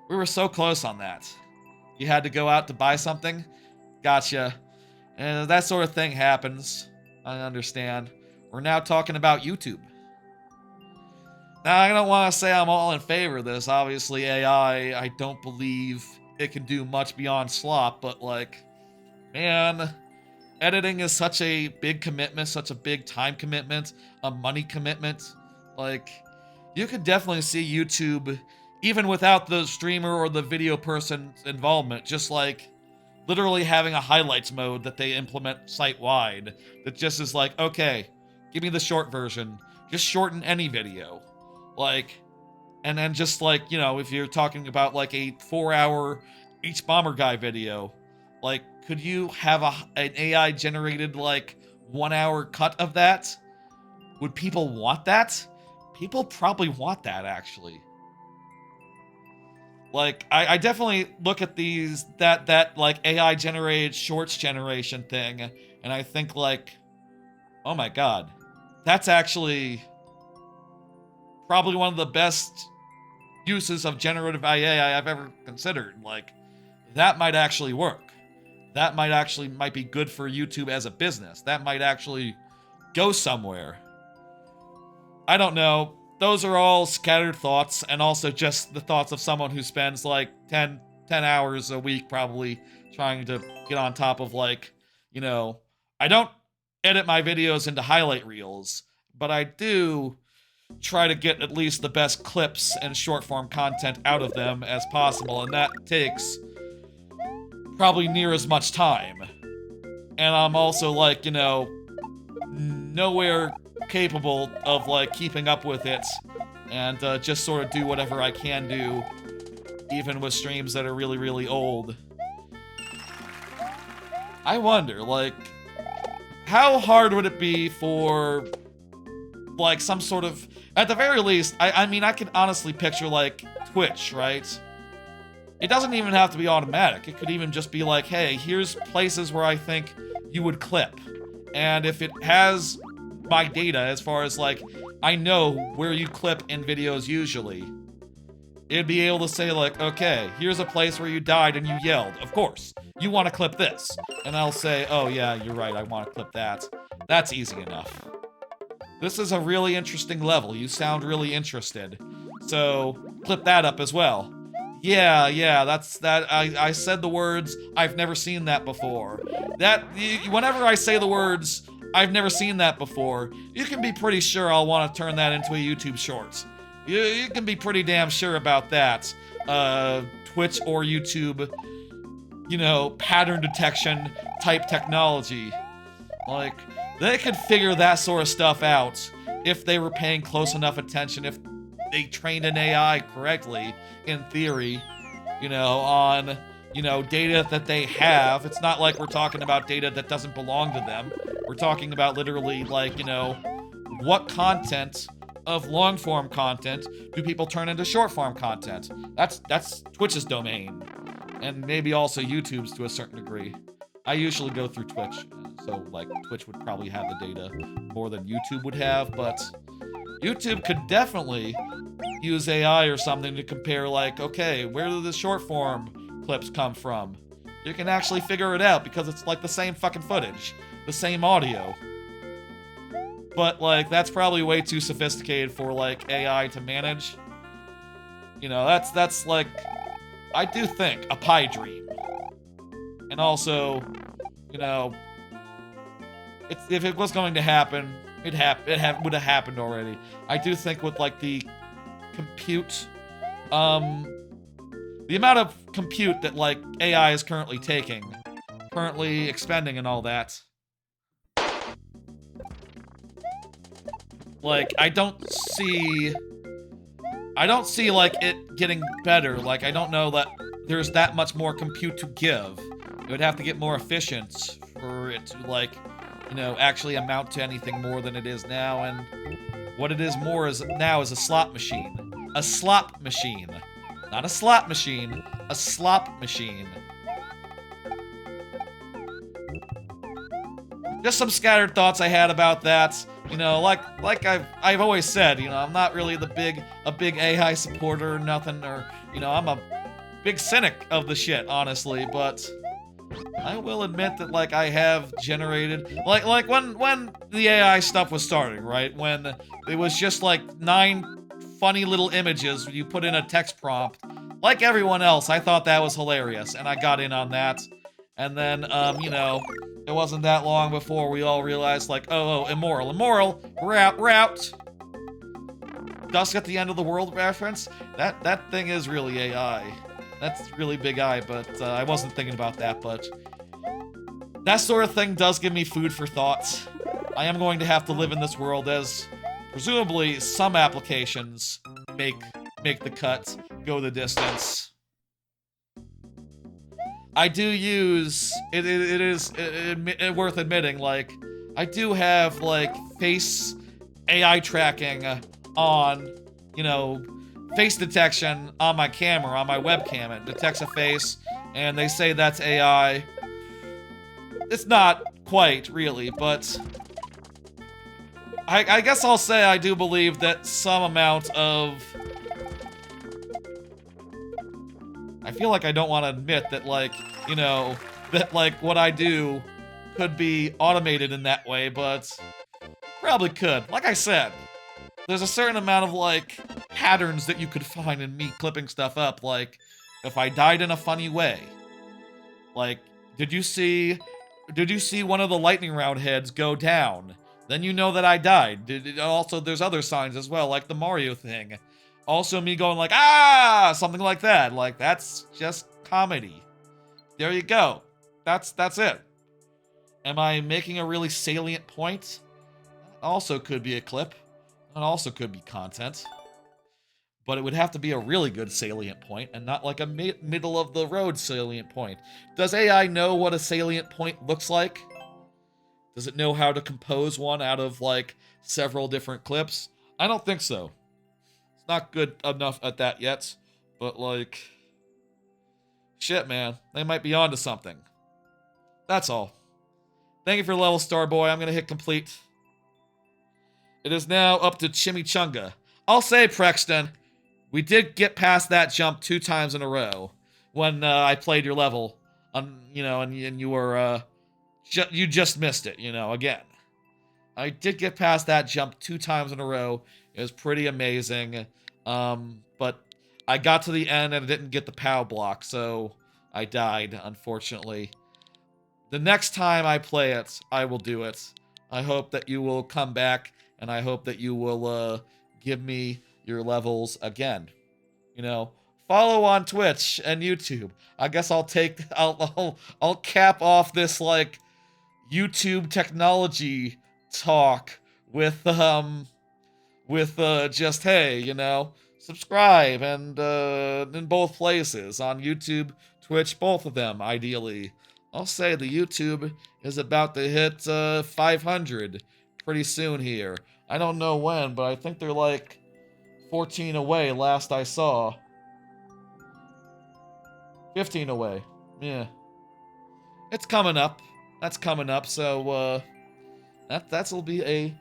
We were so close on that. You had to go out to buy something? Gotcha. And that sort of thing happens. I understand. We're now talking about YouTube. Now, I don't want to say I'm all in favor of this. Obviously, AI, I don't believe it can do much beyond slop, but like, man, editing is such a big commitment, such a big time commitment, a money commitment. Like, You could definitely see YouTube, even without the streamer or the video person's involvement, just like literally having a highlights mode that they implement site-wide that just is like, okay, give me the short version. Just shorten any video. Like, and then just like, you know, if you're talking about like a 4-hour H Bomber Guy video, like, could you have an AI generated like 1-hour cut of that? Would people want that? People probably want that, actually. Like, I definitely look at these, that like AI generated shorts generation thing, and I think like, oh my god, that's actually probably one of the best uses of generative AI I've ever considered. Like, that might actually work. That might be good for YouTube as a business. That might actually go somewhere. I don't know. Those are all scattered thoughts, and also just the thoughts of someone who spends like 10 hours a week probably trying to get on top of, like, you know, I don't edit my videos into highlight reels, but I do try to get at least the best clips and short form content out of them as possible, and that takes probably near as much time. And I'm also, like, you know, nowhere capable of like keeping up with it, and just sort of do whatever I can do, even with streams that are really, really old. I wonder, like, how hard would it be for like some sort of, at the very least, I mean, I can honestly picture like Twitch, right? It doesn't even have to be automatic. It could even just be like, hey, here's places where I think you would clip, and if it has my data as far as like, I know where you clip in videos usually, it'd be able to say like, okay, here's a place where you died and you yelled. Of course, you want to clip this. And I'll say, oh yeah, you're right, I want to clip that. That's easy enough. This is a really interesting level. You sound really interested. So, clip that up as well. Yeah, that's that. I said the words, I've never seen that before. Whenever I say the words, I've never seen that before, you can be pretty sure I'll want to turn that into a YouTube short. You can be pretty damn sure about that. Twitch or YouTube, you know, pattern detection type technology. Like, they could figure that sort of stuff out if they were paying close enough attention, if they trained an AI correctly, in theory, you know, on, you know, data that they have. It's not like we're talking about data that doesn't belong to them. We're talking about literally, like, you know, what content of long-form content do people turn into short-form content? That's Twitch's domain, and maybe also YouTube's to a certain degree. I usually go through Twitch, so, like, Twitch would probably have the data more than YouTube would have, but YouTube could definitely use AI or something to compare, like, okay, where do the short-form clips come from? You can actually figure it out because it's, like, the same fucking footage. The same audio. But, like, that's probably way too sophisticated for, like, AI to manage. You know, that's like, I do think a pie dream. And also, you know, if it was going to happen, would have happened already. I do think with, like, the compute, the amount of compute that, like, AI is currently expending and all that, like, I don't see, like, it getting better. Like, I don't know that there's that much more compute to give. It would have to get more efficient for it to, like, you know, actually amount to anything more than it is now, and what it is more is now is a slot machine. A slop machine. Not a slot machine, a slop machine. Just some scattered thoughts I had about that. You know, like I've always said, you know, I'm not really a big AI supporter or nothing, or, you know, I'm a big cynic of the shit, honestly, but I will admit that, like, I have generated, like when the AI stuff was starting, right? When it was just like 9 funny little images you put in a text prompt. Like everyone else, I thought that was hilarious, and I got in on that. And then, you know, it wasn't that long before we all realized, like, oh, immoral, we're out. Dusk at the End of the World reference, that thing is really AI. That's really big eye, but I wasn't thinking about that, but that sort of thing does give me food for thought. I am going to have to live in this world as presumably some applications make the cut, go the distance. I do use, it is worth admitting, like, I do have, like, face AI tracking on, you know, face detection on my camera, on my webcam. It detects a face, and they say that's AI. It's not quite, really, but I guess I'll say I do believe that some amount of... I feel like I don't want to admit that, like, you know, that, like, what I do could be automated in that way, but probably could. Like I said, there's a certain amount of, like, patterns that you could find in me clipping stuff up, like, if I died in a funny way. Like, did you see one of the lightning round heads go down? Then you know that I died. Also, there's other signs as well, like the Mario thing. Also me going like, ah, something like that. Like, that's just comedy. There you go. That's it. Am I making a really salient point? Also could be a clip. And also could be content. But it would have to be a really good salient point and not like a middle of the road salient point. Does AI know what a salient point looks like? Does it know how to compose one out of, like, several different clips? I don't think so. It's not good enough at that yet, but, like, shit, man. They might be onto something. That's all. Thank you for level, Starboy. I'm gonna hit complete. It is now up to Chimichunga. I'll say, Prexton, we did get past that jump 2 times in a row when I played your level, you know, and you were, you just missed it, you know, again. I did get past that jump 2 times in a row. It was pretty amazing. But I got to the end and I didn't get the POW block, so I died, unfortunately. The next time I play it, I will do it. I hope that you will come back, and I hope that you will give me your levels again. You know, follow on Twitch and YouTube. I guess I'll cap off this, like, YouTube technology talk with just, hey, you know, subscribe and in both places, on YouTube, Twitch, both of them, ideally. I'll say the YouTube is about to hit 500 pretty soon here. I don't know when, but I think they're like 14 away last I saw. 15 away. Yeah. It's coming up. That's coming up, so that'll be a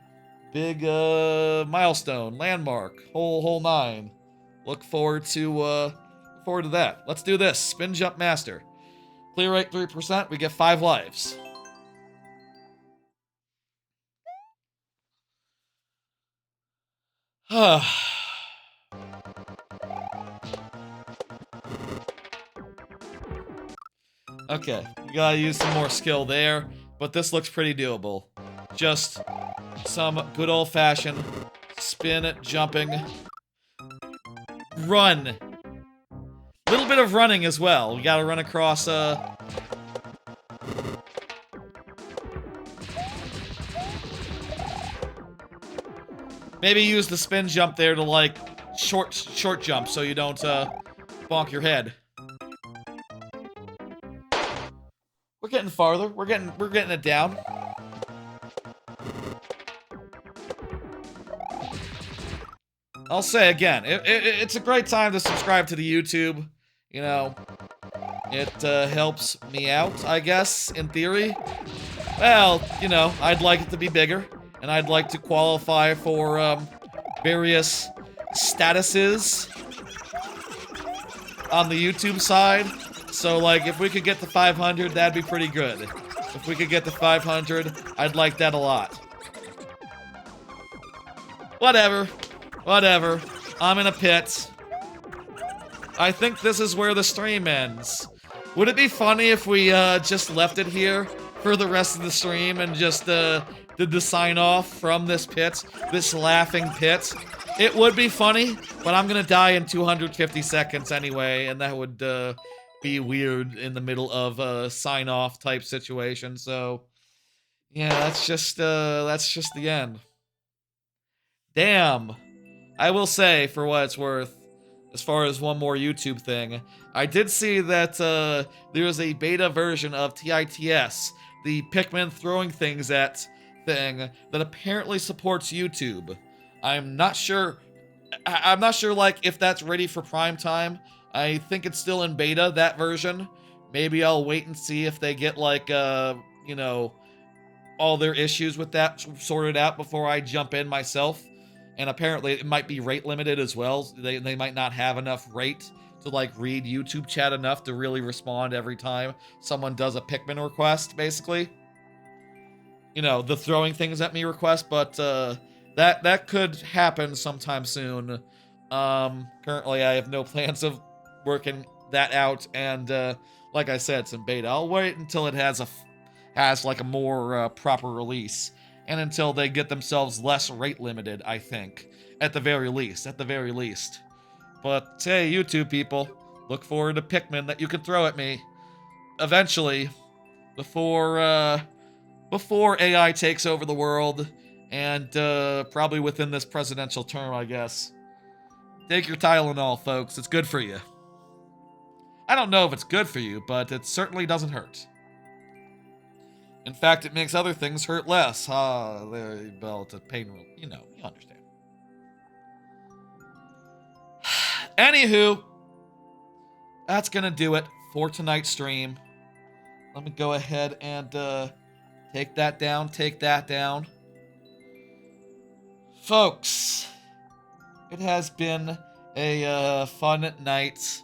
big milestone, landmark, whole nine. Look forward to that. Let's do this. Spin jump master. Clear rate 3%, we get 5 lives. Okay, you gotta use some more skill there, but this looks pretty doable. Just some good old-fashioned spin, jumping, run. Little bit of running as well. We gotta run across, maybe use the spin jump there to, like, short jump so you don't, bonk your head. We're getting farther. We're getting it down. I'll say again, it's a great time to subscribe to the YouTube. You know, it helps me out, I guess, in theory. Well, you know, I'd like it to be bigger, and I'd like to qualify for various statuses on the YouTube side. So, like, if we could get to 500, that'd be pretty good. If we could get to 500, I'd like that a lot. Whatever. I'm in a pit. I think this is where the stream ends. Would it be funny if we just left it here for the rest of the stream and just did the sign off from this pit, this laughing pit? It would be funny, but I'm gonna die in 250 seconds anyway, and that would be weird in the middle of a sign-off type situation. So yeah, that's just the end. Damn. I will say, for what it's worth, as far as one more YouTube thing, I did see that there was a beta version of TITS, the Pikmin throwing things at thing, that apparently supports YouTube. I'm not sure. I'm not sure, like, if that's ready for prime time. I think it's still in beta, that version. Maybe I'll wait and see if they get, like, you know, all their issues with that sorted out before I jump in myself. And apparently it might be rate limited as well. They might not have enough rate to like read YouTube chat enough to really respond every time someone does a Pikmin request, basically. You know, the throwing things at me request, but that could happen sometime soon. Currently I have no plans of working that out, and like I said, it's in beta. I'll wait until it has like a more proper release, and until they get themselves less rate limited, I think, at the very least. But hey, YouTube people, look forward to Pikmin that you can throw at me eventually, before AI takes over the world, and probably within this presidential term, I guess. Take your Tylenol, folks. It's good for you. I don't know if it's good for you, but it certainly doesn't hurt. In fact, it makes other things hurt less. Well, it's a pain relief. You know, you understand. Anywho, that's gonna do it for tonight's stream. Let me go ahead and take that down. Folks, it has been a fun night.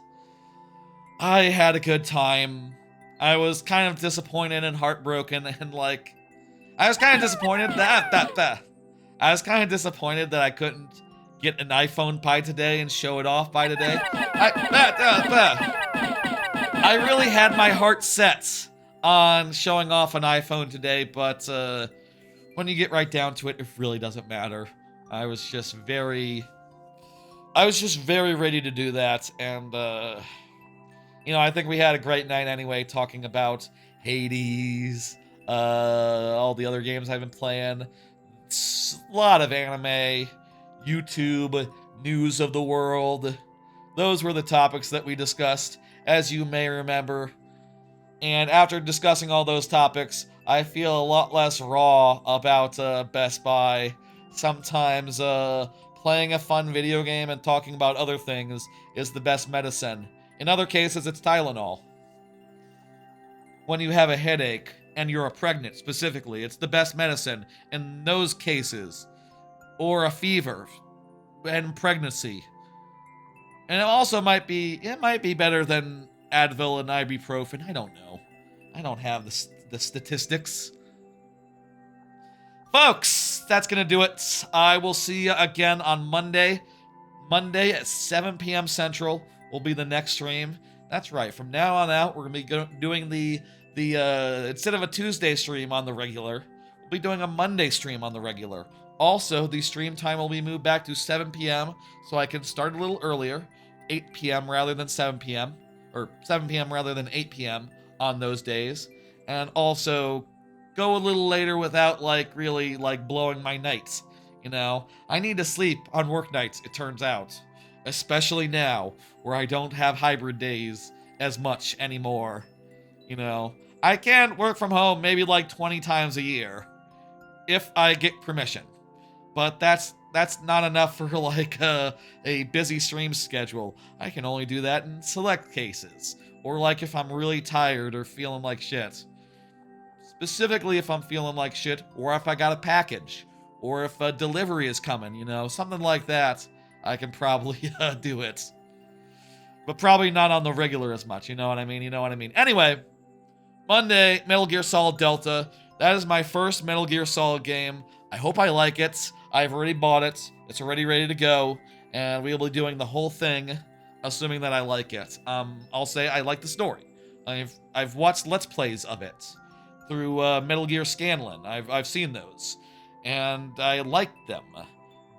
I had a good time. I was kind of disappointed and heartbroken, and like, I was kind of disappointed that I was kind of disappointed that I couldn't get an iPhone by today and show it off by today. I really had my heart set on showing off an iPhone today, but when you get right down to it, it really doesn't matter. I was just very ready to do that, and you know, I think we had a great night anyway, talking about Hades, all the other games I've been playing, a lot of anime, YouTube, news of the world. Those were the topics that we discussed, as you may remember. And after discussing all those topics, I feel a lot less raw about Best Buy. Sometimes playing a fun video game and talking about other things is the best medicine. In other cases, it's Tylenol. When you have a headache, and you're pregnant specifically, it's the best medicine in those cases. Or a fever and pregnancy. And it also might be better than Advil and Ibuprofen. I don't know. I don't have the statistics. Folks, that's going to do it. I will see you again on Monday. Monday at 7 p.m. Central will be the next stream. That's right. From now on out, we're going to be doing the instead of a Tuesday stream on the regular, we'll be doing a Monday stream on the regular. Also, the stream time will be moved back to 7 p.m. so I can start a little earlier, 8 p.m. rather than 7 p.m. or 7 p.m. rather than 8 p.m. on those days, and also go a little later without really blowing my nights. You know, I need to sleep on work nights, it turns out, especially now where I don't have hybrid days as much anymore. You know, I can work from home maybe 20 times a year if I get permission, but that's not enough for a busy stream schedule. I can only do that in select cases, or if I'm really tired or feeling like shit. Specifically if I'm feeling like shit, or if I got a package, or if a delivery is coming, you know, something like that, I can probably do it. But probably not on the regular as much, you know what I mean? Anyway, Monday, Metal Gear Solid Delta. That is my first Metal Gear Solid game. I hope I like it. I've already bought it. It's already ready to go. And we'll be doing the whole thing, assuming that I like it. I'll say I like the story. I've watched Let's Plays of it through Metal Gear Scanlan. I've seen those. And I liked them.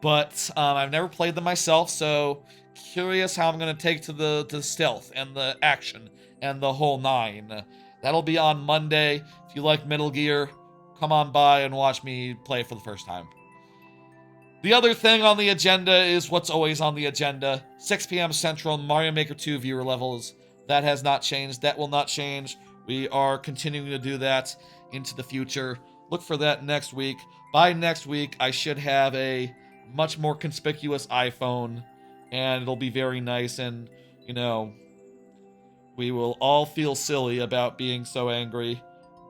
but I've never played them myself, so curious how I'm gonna take to the stealth and the action and the whole nine. That'll be on Monday. If you like Metal Gear, come on by and watch me play for the first time. The other thing on the agenda is what's always on the agenda. 6 p.m. Central, Mario Maker 2 viewer levels. That has not changed. That will not change. We are continuing to do that into the future. Look for that next week. By next week, I should have a much more conspicuous iPhone, and it'll be very nice, and, you know, we will all feel silly about being so angry.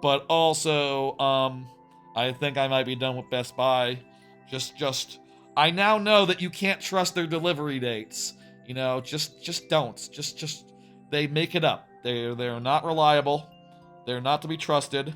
But also, I think I might be done with Best Buy. I now know that you can't trust their delivery dates. You know, just don't. They make it up. They're not reliable. They're not to be trusted.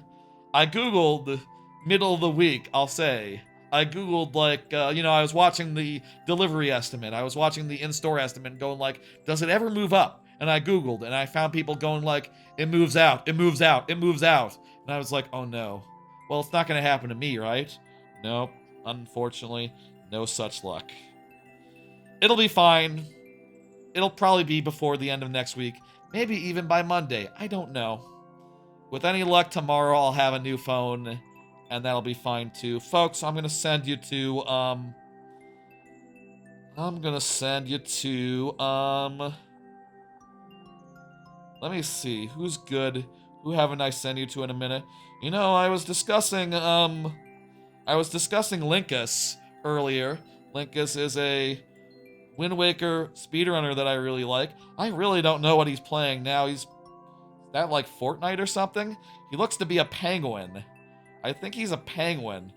I googled middle of the week, I'll say. I googled, like, I was watching the delivery estimate. I was watching the in-store estimate going like, does it ever move up? And I googled, and I found people going like, it moves out, it moves out, it moves out. And I was like, oh no. Well, it's not going to happen to me, right? Nope. Unfortunately, no such luck. It'll be fine. It'll probably be before the end of next week. Maybe even by Monday. I don't know. With any luck, tomorrow I'll have a new phone, and that'll be fine too. Folks, I'm going to send you to, let me see. Who's good? Who haven't I sent you to in a minute? You know, I was discussing Linkus earlier. Linkus is a Wind Waker speedrunner that I really like. I really don't know what he's playing now. Is that like Fortnite or something? He looks to be a penguin. I think he's a penguin.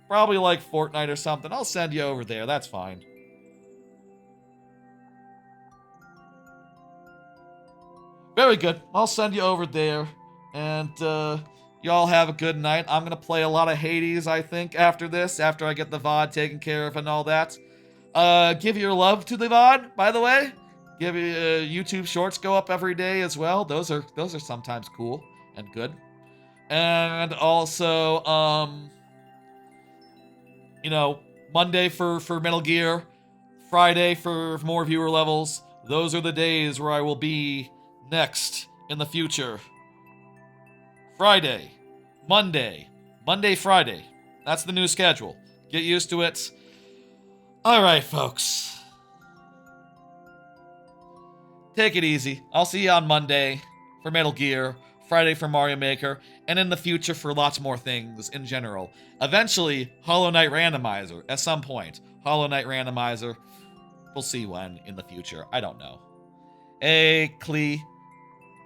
Probably like Fortnite or something. I'll send you over there. That's fine. Very good. I'll send you over there. And y'all have a good night. I'm going to play a lot of Hades, I think, after this. After I get the VOD taken care of and all that. Give your love to the VOD, by the way. Give YouTube shorts go up every day as well. Those are sometimes cool and good. And also, Monday for Metal Gear, Friday for more viewer levels. Those are the days where I will be next in the future. Friday, Monday, Friday. That's the new schedule. Get used to it. All right, folks. Take it easy. I'll see you on Monday for Metal Gear, Friday for Mario Maker, and in the future for lots more things in general. Eventually, Hollow Knight Randomizer at some point. Hollow Knight Randomizer. We'll see when in the future. I don't know. Hey, Klee.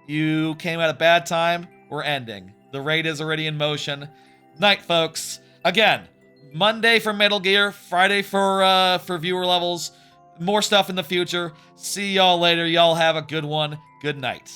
You came at a bad time. We're ending. The raid is already in motion. Night, folks. Again, Monday for Metal Gear, Friday for viewer levels. More stuff in the future. See y'all later. Y'all have a good one. Good night.